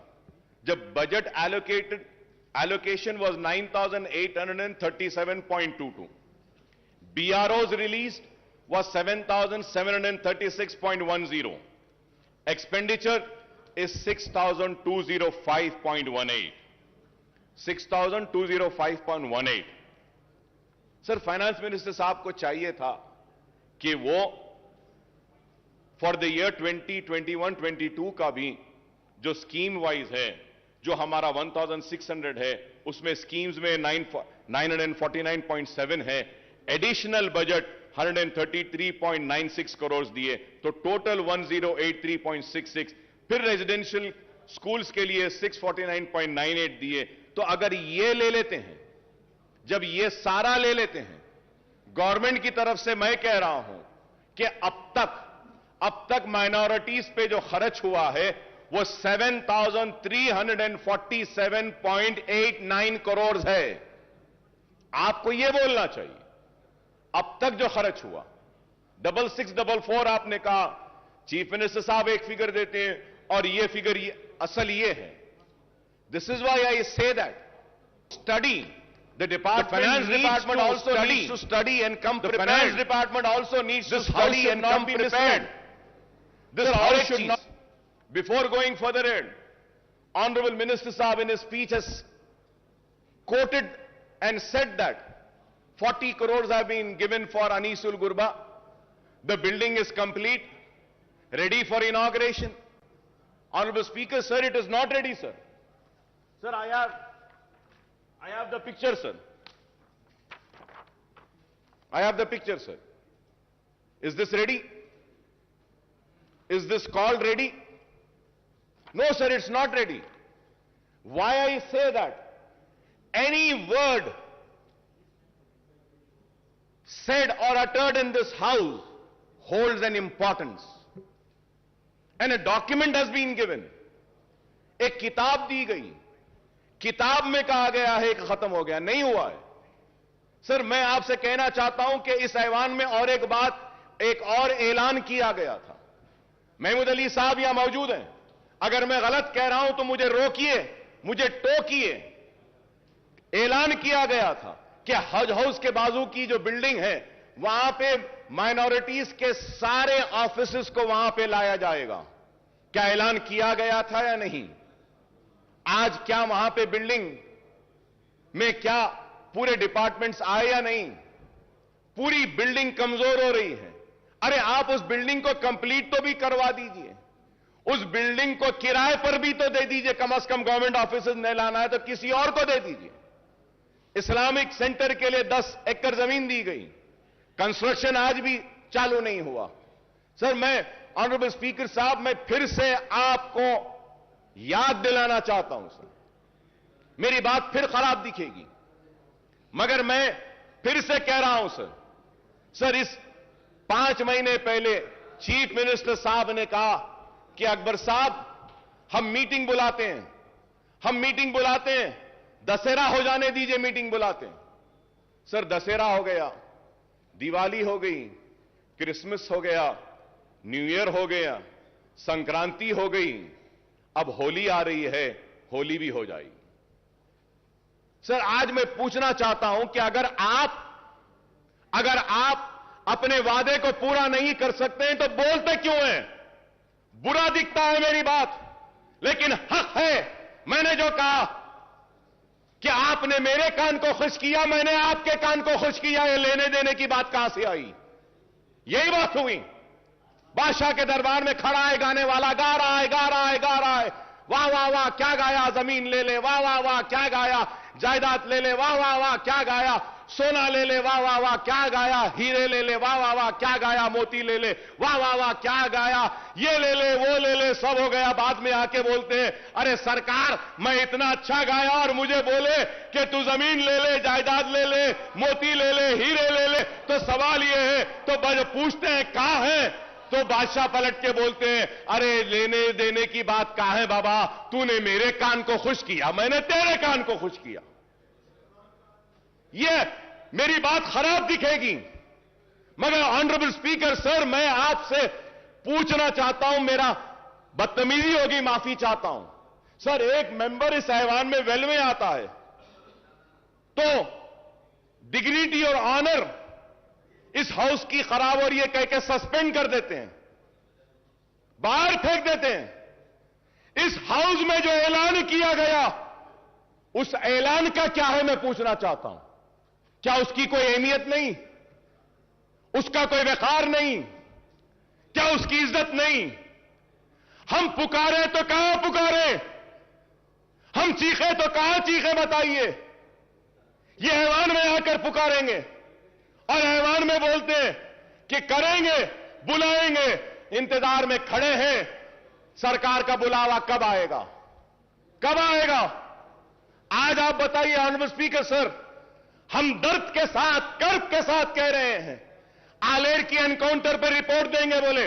जब budget allocation was 9,837.22, BROs released was 7,736.10, expenditure is 6,205.18, 6,205.18। Sir finance minister साहब को चाहिए था कि वो फॉर द ईयर 2021-22 का भी जो स्कीम वाइज है, जो हमारा 1,600 है, उसमें स्कीम्स में 949.7 है, एडिशनल बजट 133.96 करोड़ दिए, तो टोटल 1083.66, फिर रेजिडेंशियल स्कूल्स के लिए 649.98 दिए। तो अगर ये ले लेते हैं, जब ये सारा ले लेते हैं, गवर्नमेंट की तरफ से मैं कह रहा हूं कि अब तक माइनॉरिटीज पे जो खर्च हुआ है वो 7,347.89 करोड़ है। आपको यह बोलना चाहिए अब तक जो खर्च हुआ। 6644 आपने कहा, चीफ मिनिस्टर साहब एक फिगर देते हैं और ये फिगर असल ये है। This is why I say that study the finance department also needs to study and come prepared. The finance department also needs to study and come prepared. This house should not. Before going further ahead, Honorable Minister Sahab in his speech has quoted and said that 40 crores have been given for Anisul Gurba. The building is complete, ready for inauguration. Honorable Speaker, sir, it is not ready, sir. Sir, I have the picture, sir. I have the picture, sir. Is this ready? Is this called ready? No, sir, it's not ready. Why I say that? Any word said or uttered in this house holds an importance. And a document has been given. एक किताब दी गई, किताब में कहा गया है कि खत्म हो गया, नहीं हुआ है। सर मैं आपसे कहना चाहता हूं कि इस ऐवान में और एक बात, एक और ऐलान किया गया था। महमूद अली साहब यहां मौजूद हैं, अगर मैं गलत कह रहा हूं तो मुझे रोकिए, मुझे टोकिए। ऐलान किया गया था कि हज हाउस के बाजू की जो बिल्डिंग है वहां पे माइनॉरिटीज के सारे ऑफिसेस को वहां पे लाया जाएगा। क्या ऐलान किया गया था या नहीं? आज क्या वहां पे बिल्डिंग में क्या पूरे डिपार्टमेंट्स आए या नहीं? पूरी बिल्डिंग कमजोर हो रही है। अरे आप उस बिल्डिंग को कंप्लीट तो भी करवा दीजिए, उस बिल्डिंग को किराए पर भी तो दे दीजिए, कम से कम गवर्नमेंट ऑफिसेज नहीं लाना है तो किसी और को दे दीजिए। इस्लामिक सेंटर के लिए 10 एकड़ जमीन दी गई, कंस्ट्रक्शन आज भी चालू नहीं हुआ। सर मैं ऑनरेबल स्पीकर साहब, मैं फिर से आपको याद दिलाना चाहता हूं सर, मेरी बात फिर खराब दिखेगी, मगर मैं फिर से कह रहा हूं सर, इस 5 महीने पहले चीफ मिनिस्टर साहब ने कहा कि अकबर साहब हम मीटिंग बुलाते हैं, दशहरा हो जाने दीजिए, मीटिंग बुलाते हैं। सर, दशहरा हो गया, दिवाली हो गई, क्रिसमस हो गया, न्यू ईयर हो गया, संक्रांति हो गई, अब होली आ रही है, होली भी हो जाएगी। सर, आज मैं पूछना चाहता हूं कि अगर आप अपने वादे को पूरा नहीं कर सकते हैं तो बोलते क्यों हैं? बुरा दिखता है मेरी बात, लेकिन हक है। मैंने जो कहा कि आपने मेरे कान को खुश किया, मैंने आपके कान को खुश किया, ये लेने देने की बात कहां से आई? यही बात हुई। बादशाह के दरबार में खड़ा है गाने वाला, गा रहा है, वाह वाह वाह क्या गाया, जमीन ले ले, वाह वाह वाह क्या गाया, जायदाद ले ले, वाह वाह वाह क्या गाया, सोना ले ले, वाह वाह वाह क्या गाया, हीरे ले ले, वाह वाह वाह क्या गाया, मोती ले ले, वाह वाह वाह क्या गाया, ये ले ले, वो ले ले, सब हो गया। बाद में आके बोलते हैं, अरे सरकार मैं इतना अच्छा गाया और मुझे बोले कि तू जमीन ले ले, जायदाद ले ले, मोती ले ले, हीरे ले ले। तो सवाल ये है, तो पूछते हैं कहां है? तो बादशाह पलट के बोलते हैं, अरे लेने देने की बात कहां है बाबा, तूने मेरे कान को खुश किया, मैंने तेरे कान को खुश किया। ये मेरी बात खराब दिखेगी, मगर ऑनरेबल स्पीकर सर, मैं आपसे पूछना चाहता हूं, मेरा बदतमीजी होगी, माफी चाहता हूं सर। एक मेंबर इस ऐवान में वेल में आता है तो डिग्निटी और ऑनर इस हाउस की खराब और ये कह के सस्पेंड कर देते हैं, बाहर फेंक देते हैं। इस हाउस में जो ऐलान किया गया, उस ऐलान का क्या है, मैं पूछना चाहता हूं। क्या उसकी कोई अहमियत नहीं? उसका कोई वकार नहीं? क्या उसकी इज्जत नहीं? हम पुकारे तो कहां पुकारे? हम चीखे तो कहां चीखे? बताइए। ये ऐवान में आकर पुकारेंगे और ऐवान में बोलते हैं कि करेंगे, बुलाएंगे, इंतजार में खड़े हैं। सरकार का बुलावा कब आएगा? कब आएगा? आज आप बताइए ऑनरेबल स्पीकर सर, हम दर्द के साथ, कर्ब के साथ कह रहे हैं, आलेर की एनकाउंटर पर रिपोर्ट देंगे बोले,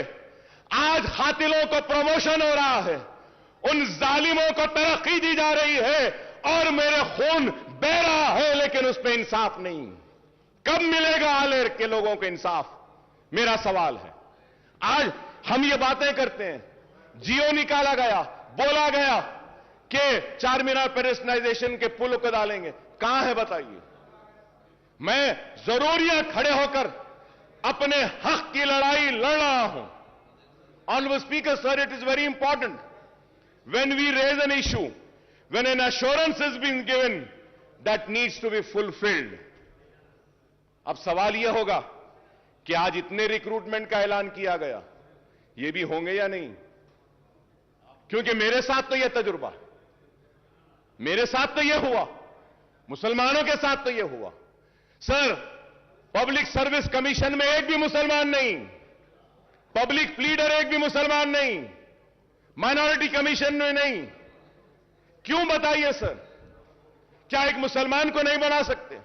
आज कातिलों को प्रमोशन हो रहा है, उन जालिमों को तरक्की दी जा रही है और मेरे खून बह रहा है, लेकिन उस पर इंसाफ नहीं। कब मिलेगा आलेर के लोगों को इंसाफ? मेरा सवाल है। आज हम ये बातें करते हैं, जियो निकाला गया, बोला गया कि चारमीनार पेडेस्टलाइजेशन के पुल को डालेंगे, कहां है बताइए? मैं जरूर यहां खड़े होकर अपने हक की लड़ाई लड़ रहा हूं। Honourable speaker sir, it is very important when we raise an issue, when an assurance has been given, that needs to be fulfilled. अब सवाल यह होगा कि आज इतने रिक्रूटमेंट का ऐलान किया गया, ये भी होंगे या नहीं? क्योंकि मेरे साथ तो यह तजुर्बा, मेरे साथ तो यह हुआ, मुसलमानों के साथ तो यह हुआ। सर, पब्लिक सर्विस कमीशन में एक भी मुसलमान नहीं, पब्लिक प्लीडर एक भी मुसलमान नहीं, माइनॉरिटी कमीशन में नहीं। क्यों बताइए सर? क्या एक मुसलमान को नहीं बना सकते?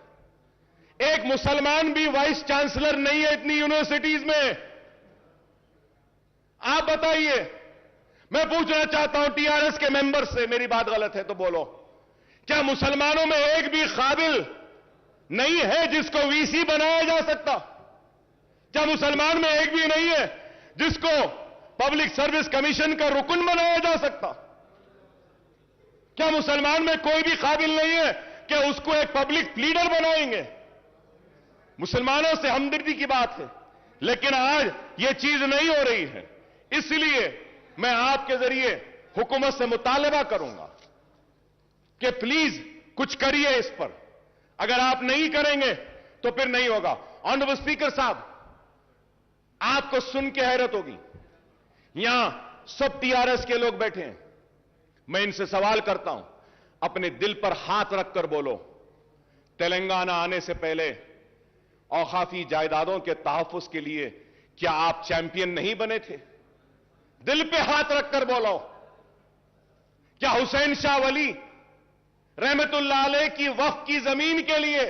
एक मुसलमान भी वाइस चांसलर नहीं है इतनी यूनिवर्सिटीज में। आप बताइए। मैं पूछना चाहता हूं टीआरएस के मेंबर से, मेरी बात गलत है तो बोलो, क्या मुसलमानों में एक भी काबिल नहीं है जिसको वीसी बनाया जा सकता? क्या मुसलमान में एक भी नहीं है जिसको पब्लिक सर्विस कमीशन का रुकन बनाया जा सकता? क्या मुसलमान में कोई भी काबिल नहीं है कि उसको एक पब्लिक लीडर बनाएंगे? मुसलमानों से हमदर्दी की बात है, लेकिन आज यह चीज नहीं हो रही है। इसलिए मैं आपके जरिए हुकूमत से मुतालबा करूंगा कि प्लीज कुछ करिए इस पर। अगर आप नहीं करेंगे तो फिर नहीं होगा। ऑनरेबल स्पीकर साहब, आपको सुन के हैरत होगी, यहां सब टीआरएस के लोग बैठे हैं। मैं इनसे सवाल करता हूं, अपने दिल पर हाथ रखकर बोलो, तेलंगाना आने से पहले औकाफी जायदादों के तहफ्फुज के लिए क्या आप चैंपियन नहीं बने थे? दिल पे हाथ रखकर बोलो, क्या हुसैन शाह वली रहमतुल्लाह अलैह की वक्फ की जमीन के लिए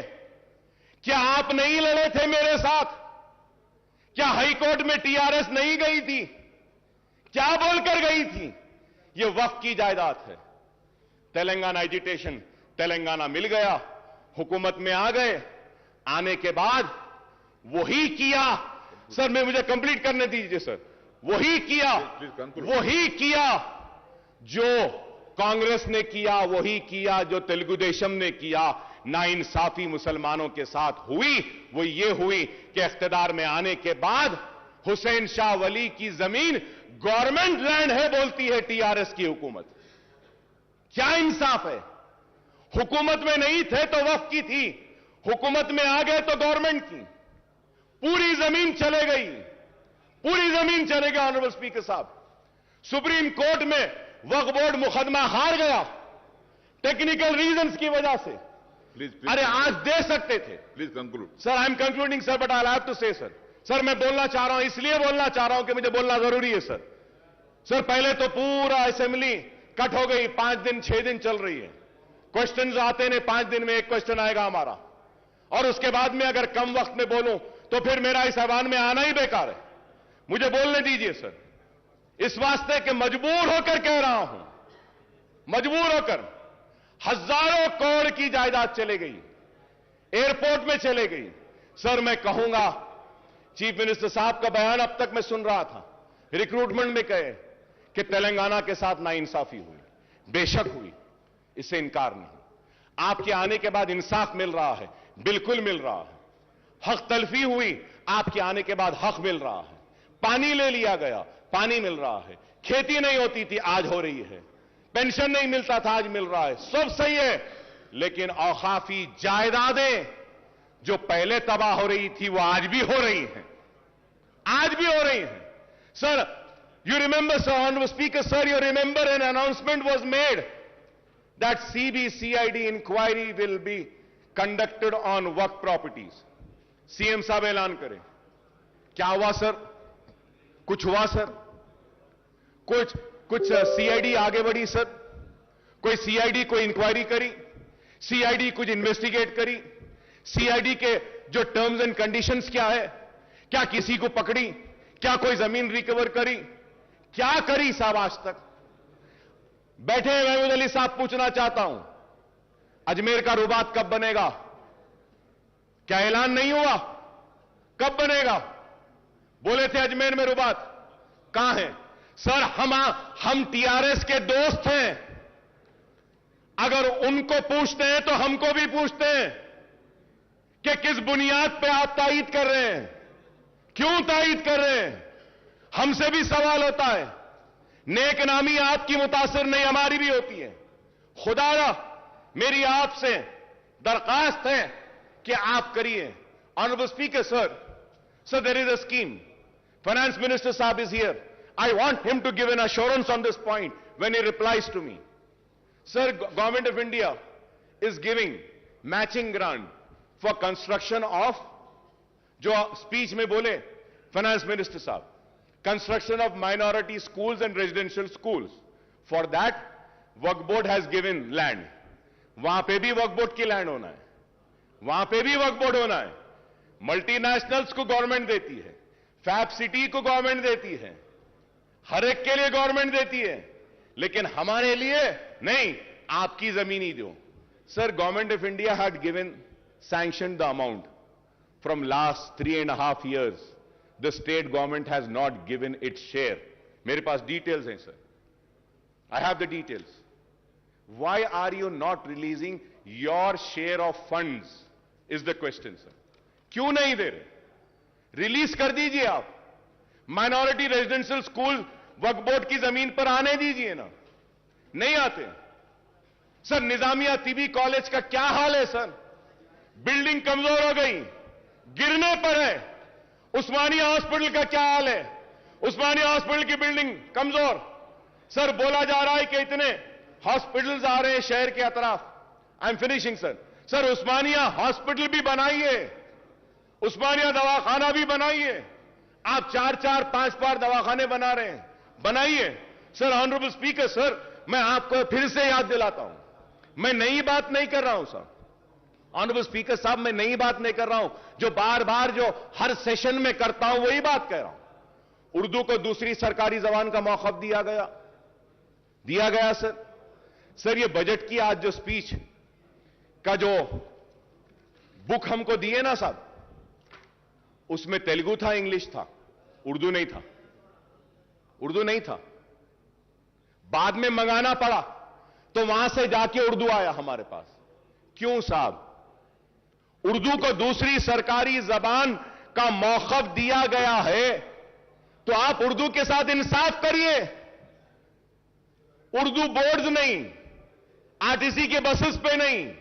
क्या आप नहीं लड़े थे मेरे साथ? क्या हाईकोर्ट में टीआरएस नहीं गई थी? क्या बोलकर गई थी? यह वक्फ की जायदाद है। तेलंगाना एजिटेशन, तेलंगाना मिल गया, हुकूमत में आ गए, आने के बाद वही किया। सर मैं मुझे कंप्लीट करने दीजिए सर। वही किया जो कांग्रेस ने किया, वही किया जो तेलुगु देशम ने किया। नाइंसाफी मुसलमानों के साथ हुई, वो ये हुई कि इख्तिदार में आने के बाद हुसैन शाह वली की जमीन गवर्नमेंट लैंड है बोलती है टीआरएस की हुकूमत। क्या इंसाफ है? हुकूमत में नहीं थे तो वक्फ की थी, हुकूमत में आ गए तो गवर्नमेंट की। पूरी जमीन चले गई, पूरी जमीन चले गई। ऑनरेबल स्पीकर साहब, सुप्रीम कोर्ट में वक्फ बोर्ड मुकदमा हार गया टेक्निकल रीजंस की वजह से। अरे आज दे सकते थे। Please conclude sir, I am concluding sir, but I have to say sir. Sir मैं बोलना चाह रहा हूं, इसलिए बोलना चाह रहा हूं कि मुझे बोलना जरूरी है सर। सर पहले तो पूरा असेंबली कट हो गई, 5 दिन 6 दिन चल रही है। क्वेश्चंस आते ने, 5 दिन में एक क्वेश्चन आएगा हमारा, और उसके बाद में अगर कम वक्त में बोलूं तो फिर मेरा इस ऐवान में आना ही बेकार है। मुझे बोलने दीजिए सर, इस वास्ते कि मजबूर होकर कह रहा हूं, मजबूर होकर। हजारों करोड़ की जायदाद चले गई, एयरपोर्ट में चले गई। सर मैं कहूंगा, चीफ मिनिस्टर साहब का बयान अब तक मैं सुन रहा था, रिक्रूटमेंट में कहे कि तेलंगाना के साथ नाइंसाफी हुई। बेशक हुई, इससे इनकार नहीं। आपके आने के बाद इंसाफ मिल रहा है, बिल्कुल मिल रहा है। हक तलफी हुई, आपके आने के बाद हक मिल रहा है। पानी ले लिया गया, पानी मिल रहा है। खेती नहीं होती थी, आज हो रही है। पेंशन नहीं मिलता था, आज मिल रहा है। सब सही है, लेकिन औकाफी जायदादें जो पहले तबाह हो रही थी वो आज भी हो रही हैं, आज भी हो रही हैं। Sir you remember, sir, Honorable Speaker, sir, you remember an announcement was made that CBCID inquiry will be conducted on work properties. CM साहब ऐलान करें। क्या हुआ सर? कुछ हुआ सर? कुछ सीआईडी आगे बढ़ी सर? कोई सीआईडी कोई इंक्वायरी करी? सीआईडी कुछ इन्वेस्टिगेट करी? सीआईडी के जो टर्म्स एंड कंडीशंस क्या है? क्या किसी को पकड़ी? क्या कोई जमीन रिकवर करी? क्या करी साहब आज तक? बैठे महमूद अली साहब, पूछना चाहता हूं, अजमेर का रुबात कब बनेगा? क्या ऐलान नहीं हुआ? कब बनेगा? बोले थे अजमेर में रुबात, कहां है? सर हम टीआरएस के दोस्त हैं, अगर उनको पूछते हैं तो हमको भी पूछते हैं कि किस बुनियाद पे आप तायीद कर रहे हैं, क्यों तायीद कर रहे हैं? हमसे भी सवाल होता है। नेक नामी आपकी मुतासिर नहीं, हमारी भी होती है। खुदारा मेरी आपसे दरखास्त है कि आप करिए। Honourable speaker sir there is a scheme, finance minister साहब is here, I want him to give an assurance on this point when he replies to me. Sir government of India is giving matching grant for construction of, जो speech में बोले finance minister साहब, construction of minority schools and residential schools. For that, Waqf Board has given land. वहां पे भी वक्फ board की land होना है, वहां पे भी वक्फ बोर्ड होना है। मल्टीनेशनल्स को गवर्नमेंट देती है, फैब सिटी को गवर्नमेंट देती है, हर एक के लिए गवर्नमेंट देती है, लेकिन हमारे लिए नहीं, आपकी जमीन ही दो। Sir government of India had given sanction the amount from last 3.5 years. The state government has not given its share. मेरे पास details हैं sir. I have the details. Why are you not releasing your share of funds? Is the question sir. क्यों नहीं दे रहे? Release कर दीजिए आप। Minority residential school वक्फ board की जमीन पर आने दीजिए ना, नहीं आते। सर निजामिया तिबी कॉलेज का क्या हाल है सर? बिल्डिंग कमजोर हो गई, गिरने पर है। उस्मानिया हॉस्पिटल का क्या हाल है? उस्मानिया हॉस्पिटल की बिल्डिंग कमजोर। सर बोला जा रहा है कि इतने हॉस्पिटल्स आ रहे हैं शहर के अतराफ। I am finishing sir. Sir Osmania hospital भी बनाइए, उस्मानिया दवाखाना भी बनाइए। आप 4-4, 5 दवाखाने बना रहे हैं, बनाइए। सर, ऑनरेबल स्पीकर सर, मैं आपको फिर से याद दिलाता हूं, मैं नई बात नहीं कर रहा हूं सर। ऑनरेबल स्पीकर साहब, मैं नई बात नहीं कर रहा हूं, जो बार बार जो हर सेशन में करता हूं वही बात कह रहा हूं। उर्दू को दूसरी सरकारी जबान का मौक़िफ़ दिया गया सर। ये बजट की आज जो स्पीच का जो बुक हमको दिए ना साहब, उसमें तेलुगु था, इंग्लिश था, उर्दू नहीं था। बाद में मंगाना पड़ा तो वहां से जाके उर्दू आया हमारे पास। क्यों साहब? उर्दू को दूसरी सरकारी जबान का मौक़िफ़ दिया गया है तो आप उर्दू के साथ इंसाफ करिए। उर्दू बोर्ड्स नहीं, आरटीसी के बसेस पे नहीं,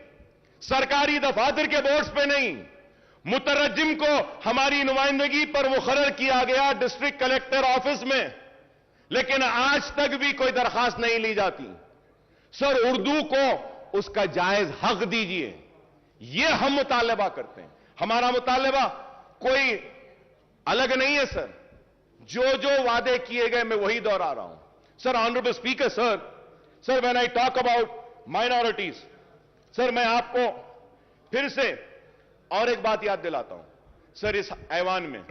सरकारी दफातर के बोर्ड्स पे नहीं, मुतरज्जिम को हमारी नुमाइंदगी पर मुकर्रर किया गया डिस्ट्रिक्ट कलेक्टर ऑफिस में, लेकिन आज तक भी कोई दरखास्त नहीं ली जाती। सर, उर्दू को उसका जायज हक दीजिए, यह हम मुतालबा करते हैं। हमारा मुतालबा कोई अलग नहीं है सर, जो वादे किए गए मैं वही दोहरा रहा हूं। Sir, honourable speaker sir, when I talk about minorities, sir मैं आपको फिर से और एक बात याद दिलाता हूं। सर, इस ऐवान में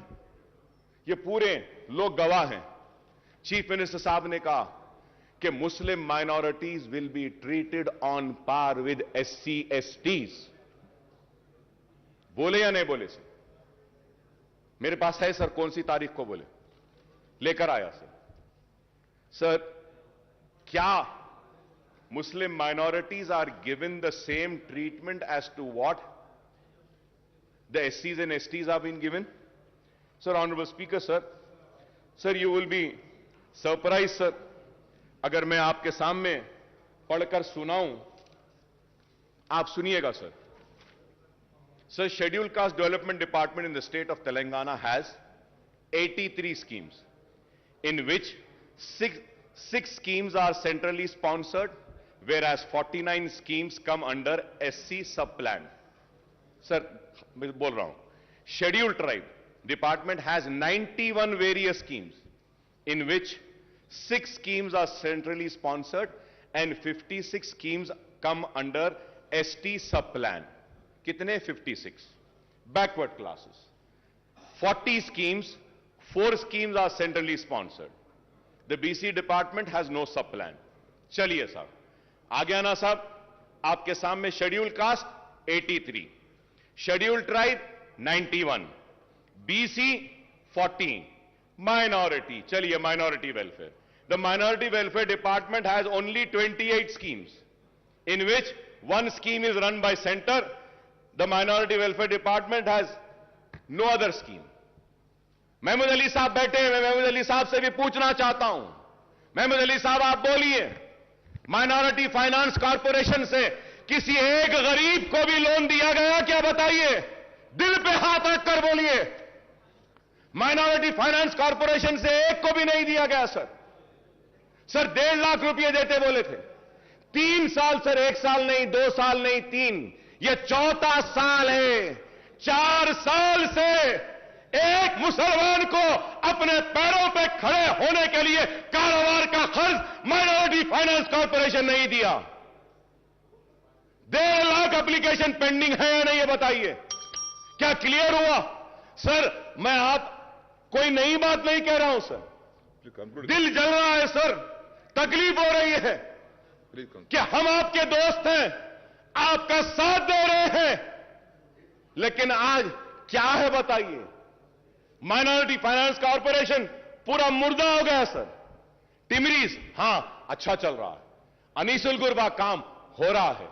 ये पूरे लोग गवाह हैं, चीफ मिनिस्टर साहब ने कहा कि Muslim minorities will be treated on par with SC STs। बोले या नहीं बोले सर? मेरे पास है सर, कौन सी तारीख को बोले, लेकर आया सर। क्या Muslim minorities are given the same treatment as to what the SCs and STs have been given? Sir, Honorable Speaker, sir, you will be surprised, sir, अगर मैं आपके सामने पढ़कर सुनाऊं, आप सुनिएगा sir. Sir, Scheduled Caste Development Department in the state of Telangana has 83 schemes, in which six schemes are centrally sponsored, whereas 49 schemes come under SC sub-plan. Sir, मैं बोल रहा हूं, Scheduled Tribe Department has 91 various schemes, in which 6 schemes are centrally sponsored and 56 schemes come under ST sub-plan. कितने? 56. Backward classes. 40 schemes, 4 schemes are centrally sponsored. The BC department has no sub-plan. चलिए साहब, आ गया ना साहब आपके सामने schedule caste 83, schedule tribe 91, BC 14, minority. चलिए, minority welfare, the minority welfare department has only 28 schemes, in which 1 scheme is run by center. The minority welfare department has no other scheme. Mahmood Ali साहब बैठे हैं, मैं महमूद अली साहब से भी पूछना चाहता हूं। महमूद अली साहब, आप बोलिए, माइनॉरिटी फाइनेंस कॉर्पोरेशन से किसी एक गरीब को भी लोन दिया गया क्या? बताइए, दिल पे हाथ रखकर बोलिए। माइनॉरिटी फाइनेंस कॉर्पोरेशन से एक को भी नहीं दिया गया सर। सर, 1.5 लाख रुपए देते बोले थे, 3 साल सर, 1 साल नहीं, 2 साल नहीं, 3, ये 4था साल है। 4 साल से एक मुसलमान को अपने पैरों पे खड़े होने के लिए कारोबार का खर्च माइनॉरिटी फाइनेंस कॉर्पोरेशन नहीं दिया। 1.5 लाख एप्लीकेशन पेंडिंग है या नहीं, ये बताइए। क्या क्लियर हुआ? सर, मैं आप कोई नई बात नहीं कह रहा हूं सर, दिल जल रहा है सर, तकलीफ हो रही है कि हम आपके दोस्त हैं, आपका साथ दे रहे हैं, लेकिन आज क्या है बताइए? माइनॉरिटी फाइनेंस कॉर्पोरेशन पूरा मुर्दा हो गया सर। टिमरीज, हां, अच्छा चल रहा है। अनीसुल गुरबा काम हो रहा है।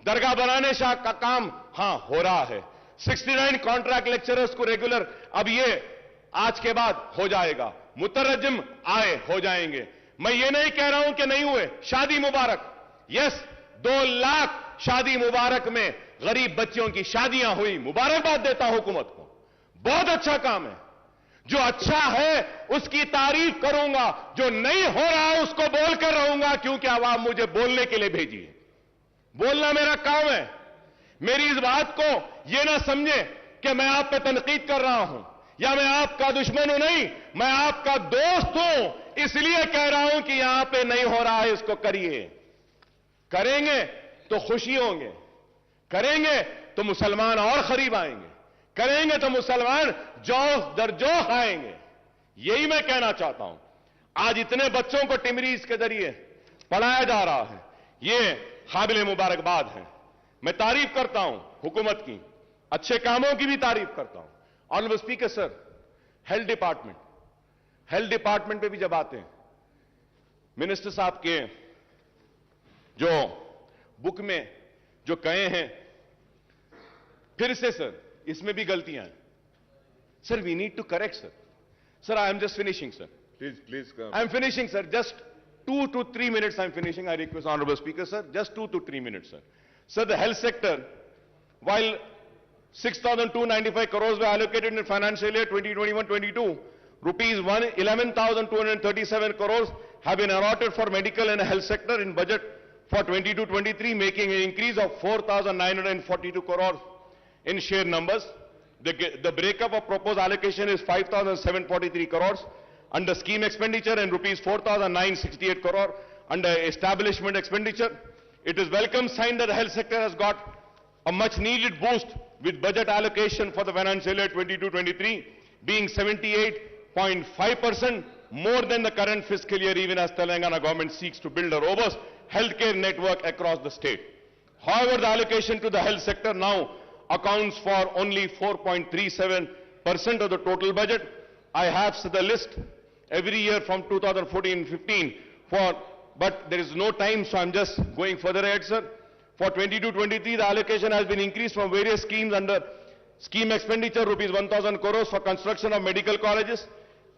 दरगाह बनाने शाह का काम, हां, हो रहा है। 69 कॉन्ट्रैक्ट लेक्चरर्स को रेगुलर अब ये आज के बाद हो जाएगा। मुतरज्जिम आए, हो जाएंगे। मैं ये नहीं कह रहा हूं कि नहीं हुए। शादी मुबारक, यस, 2 लाख शादी मुबारक में गरीब बच्चियों की शादियां हुई। मुबारकबाद देता हूं हुकूमत को, बहुत अच्छा काम है। जो अच्छा है उसकी तारीफ करूंगा, जो नहीं हो रहा है उसको बोलकर रहूंगा, क्योंकि आवाम मुझे बोलने के लिए भेजी है। बोलना मेरा काम है। मेरी इस बात को यह ना समझे कि मैं आप पे तनकीद कर रहा हूं या मैं आपका दुश्मन हूं। नहीं, मैं आपका दोस्त हूं, इसलिए कह रहा हूं कि यहां पे नहीं हो रहा है, इसको करिए। करेंगे तो खुशी होंगे, करेंगे तो मुसलमान और करीब आएंगे, करेंगे तो मुसलमान जोश दर जोश आएंगे। यही मैं कहना चाहता हूं। आज इतने बच्चों को टिमरीज के जरिए पढ़ाया जा रहा है, ये काबिल मुबारकबाद है। मैं तारीफ करता हूं हुकूमत की, अच्छे कामों की भी तारीफ करता हूं। Honourable speaker sir, health department पे भी जब आते हैं, मिनिस्टर साहब के जो बुक में जो कहे हैं, फिर से सर इसमें भी गलतियां हैं। Sir we need to correct sir. Sir I am just finishing sir, Please come. I am finishing, sir. Just 2 to 3 minutes I am finishing. I request Honorable Speaker, sir. Just 2 to 3 minutes, sir. Sir, the health sector, while 6,295 crores were allocated in financial year 2021-22, rupees 11,237 crores have been allotted for medical and health sector in budget for 22-23, making an increase of 4,942 crores in share numbers. The breakup of proposed allocation is 5,743 crores under scheme expenditure and rupees 4,968 crore under establishment expenditure. It is welcome sign that the health sector has got a much needed boost with budget allocation for the financial year 22-23 being 78.5% more than the current fiscal year, even as Telangana government seeks to build a robust healthcare network across the state. However, the allocation to the health sector now accounts for only 4.37% of the total budget. I have the list every year from 2014-15 but there is no time, so I'm just going further ahead, sir. For 22-23, the allocation has been increased from various schemes under scheme expenditure, rupees 1,000 crores for construction of medical colleges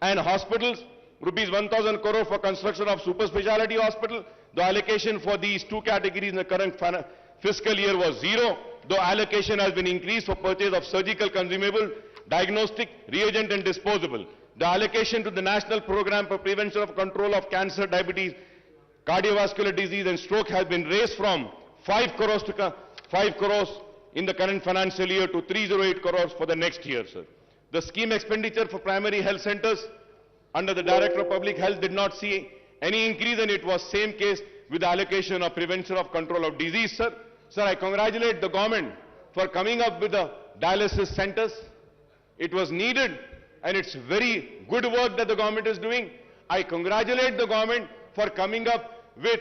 and hospitals, rupees 1,000 crores for construction of super speciality hospital. The allocation for these two categories in the current fiscal year was zero, though allocation has been increased for purchase of surgical consumable, diagnostic, reagent and disposable. The allocation to the National Program for Prevention of Control of Cancer, Diabetes, Cardiovascular Disease and Stroke has been raised from 5 crores to 5 crores in the current financial year to 308 crores for the next year, sir. The scheme expenditure for primary health centers under the Director of Public Health did not see any increase, and it was same case with the allocation of prevention of control of disease, sir. Sir, I congratulate the government for coming up with the dialysis centers. It was needed, and it's very good work that the government is doing. I congratulate the government for coming up with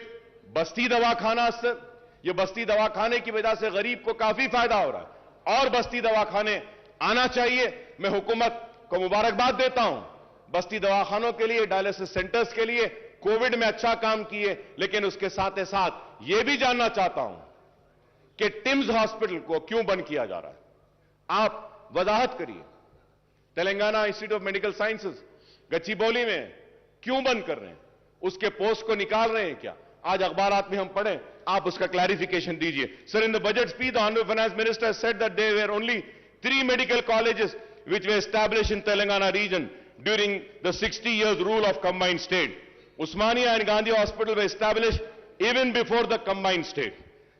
बस्ती दवाखाना, sir. ये बस्ती दवाखाने की वजह से गरीब को काफी फायदा हो रहा है और बस्ती दवाखाने आना चाहिए। मैं हुकूमत को मुबारकबाद देता हूं बस्ती दवाखानों के लिए, डायलिसिस सेंटर्स के लिए। कोविड में अच्छा काम किए, लेकिन उसके साथ ही साथ यह भी जानना चाहता हूं कि टिम्स हॉस्पिटल को क्यों बंद किया जा रहा है। आप वजाहत करिए। Telangana institute of medical sciences Gachibowli में क्यों बंद कर रहे हैं? उसके पोस्ट को निकाल रहे हैं क्या? आज अखबारात में हम पढ़ें, आप उसका क्लैरिफिकेशन दीजिए। Sir, in the budget speech the honourable finance minister said that there were only 3 medical colleges which were established in Telangana region during the 60 years rule of combined state. Usmania and Gandhi Hospital were established even before the combined state.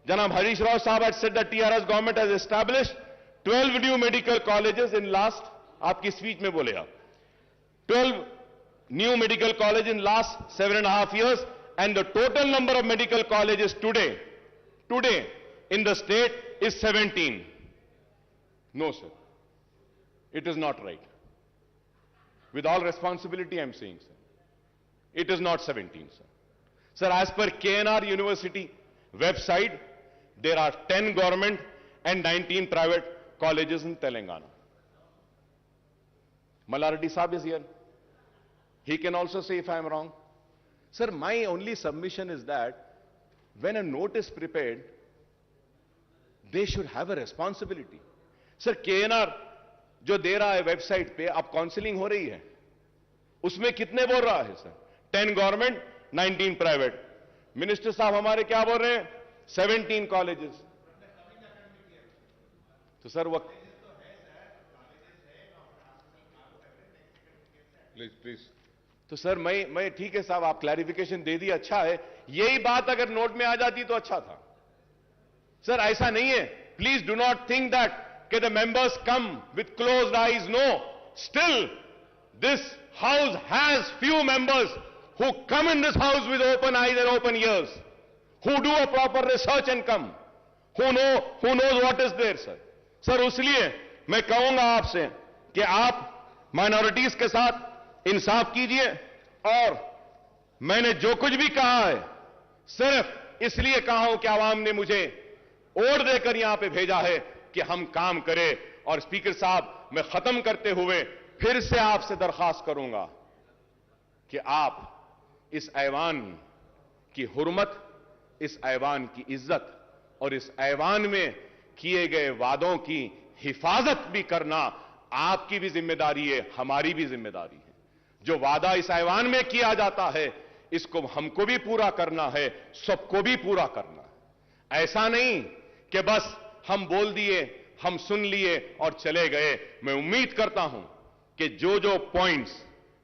Janab Harish Rao Sahab had said that TRS government has established 12 new medical colleges in last, आपकी speech में बोले आप, 12 new medical colleges in last 7.5 years, and the total number of medical colleges today in the state is 17. No, sir. It is not right. With all responsibility, I am saying, sir. It is not 17, sir. Sir, as per KNR University website, there are 10 government and 19 private colleges in Telangana. Malardi Saab is here. He can also say if I am wrong. Sir, my only submission is that when a note is prepared, they should have a responsibility. Sir, KNR जो दे रहा है website पे, अब counselling हो रही है, उसमें कितने बोल रहा है सर? 10 government, 19 private. मिनिस्टर साहब हमारे क्या बोल रहे हैं? 17 कॉलेजेस। तो सर वो Please. तो सर मैं ठीक है साहब, आप क्लैरिफिकेशन दे दिए, अच्छा है। यही बात अगर नोट में आ जाती तो अच्छा था। सर ऐसा नहीं है। Please do not think that the members come with closed eyes. No. Still, this house has few members who come in this house with open eyes and open ears, who do a proper research and come, who knows what is there, sir. Sir इसलिए मैं कहूंगा आपसे कि आप minorities के साथ इंसाफ कीजिए, और मैंने जो कुछ भी कहा है सिर्फ इसलिए कहा हूं कि आवाम ने मुझे वोट देकर यहां पे भेजा है कि हम काम करें। और स्पीकर साहब, मैं खत्म करते हुए फिर से आपसे दरखास्त करूंगा कि आप इस ऐवान की हुर्मत, इस ऐवान की इज्जत और इस ऐवान में किए गए वादों की हिफाजत भी करना आपकी भी जिम्मेदारी है, हमारी भी जिम्मेदारी है। जो वादा इस ऐवान में किया जाता है इसको हमको भी पूरा करना है, सबको भी पूरा करना है। ऐसा नहीं कि बस हम बोल दिए, हम सुन लिए और चले गए। मैं उम्मीद करता हूं कि जो जो पॉइंट्स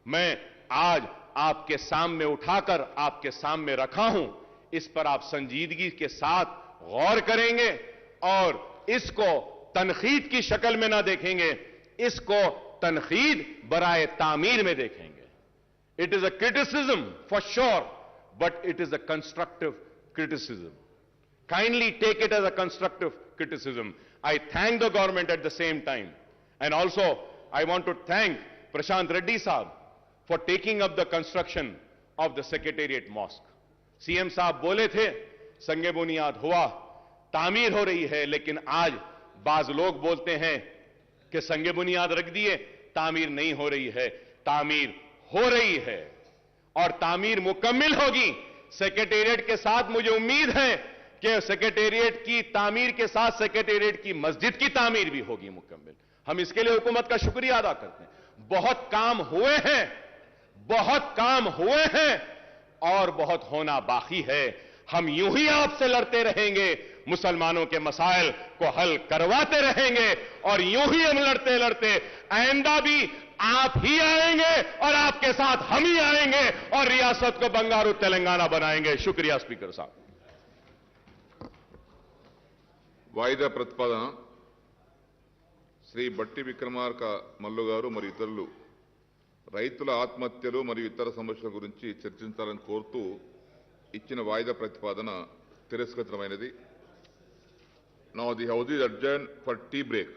मैं आज आपके सामने उठाकर आपके सामने रखा हूं, इस पर आप संजीदगी के साथ गौर करेंगे और इसको तनखीद की शक्ल में ना देखेंगे, इसको तनखीद बराए तामीर में देखेंगे। It is a criticism for sure, but it is a constructive criticism. Kindly take it as a constructive criticism. I thank the government at the same time. And also, I want to thank Prashant Reddy Saab for taking up the construction of the Secretariat Mosque. CM साहब बोले थे, संगे बुनियाद हुआ, तामीर हो रही है, लेकिन आज बाज लोग बोलते हैं कि संगे बुनियाद रख दिए, तामीर नहीं हो रही है। तामीर हो रही है और तामीर मुकम्मिल होगी। सेक्रेटेरिएट के साथ मुझे उम्मीद है कि सेक्रेटेरिएट की तामीर के साथ सेक्रेटेरिएट की मस्जिद की तामीर भी होगी मुकम्मिल। हम इसके लिए हुकूमत का शुक्रिया अदा करते हैं। बहुत काम हुए हैं, बहुत काम हुए हैं और बहुत होना बाकी है। हम यूं ही आपसे लड़ते रहेंगे, मुसलमानों के मसाइल को हल करवाते रहेंगे और यूं ही हम लड़ते लड़ते आइंदा भी आप ही आएंगे और आपके साथ हम ही आएंगे और रियासत को बंगारू तेलंगाना बनाएंगे। शुक्रिया स्पीकर साहब। వాయిదా ప్రతిపాదన శ్రీ బట్టి విక్రమార్క మల్లు గారు మరియు ఇతరులు రైతుల ఆత్మహత్యలు మరియు ఇతర సమస్యల గురించి చర్చించాలని కోరుతూ ఇచ్చిన వాయిదా ప్రతిపాదన తిరస్కృతమైనది. Now the house is adjourned for tea break.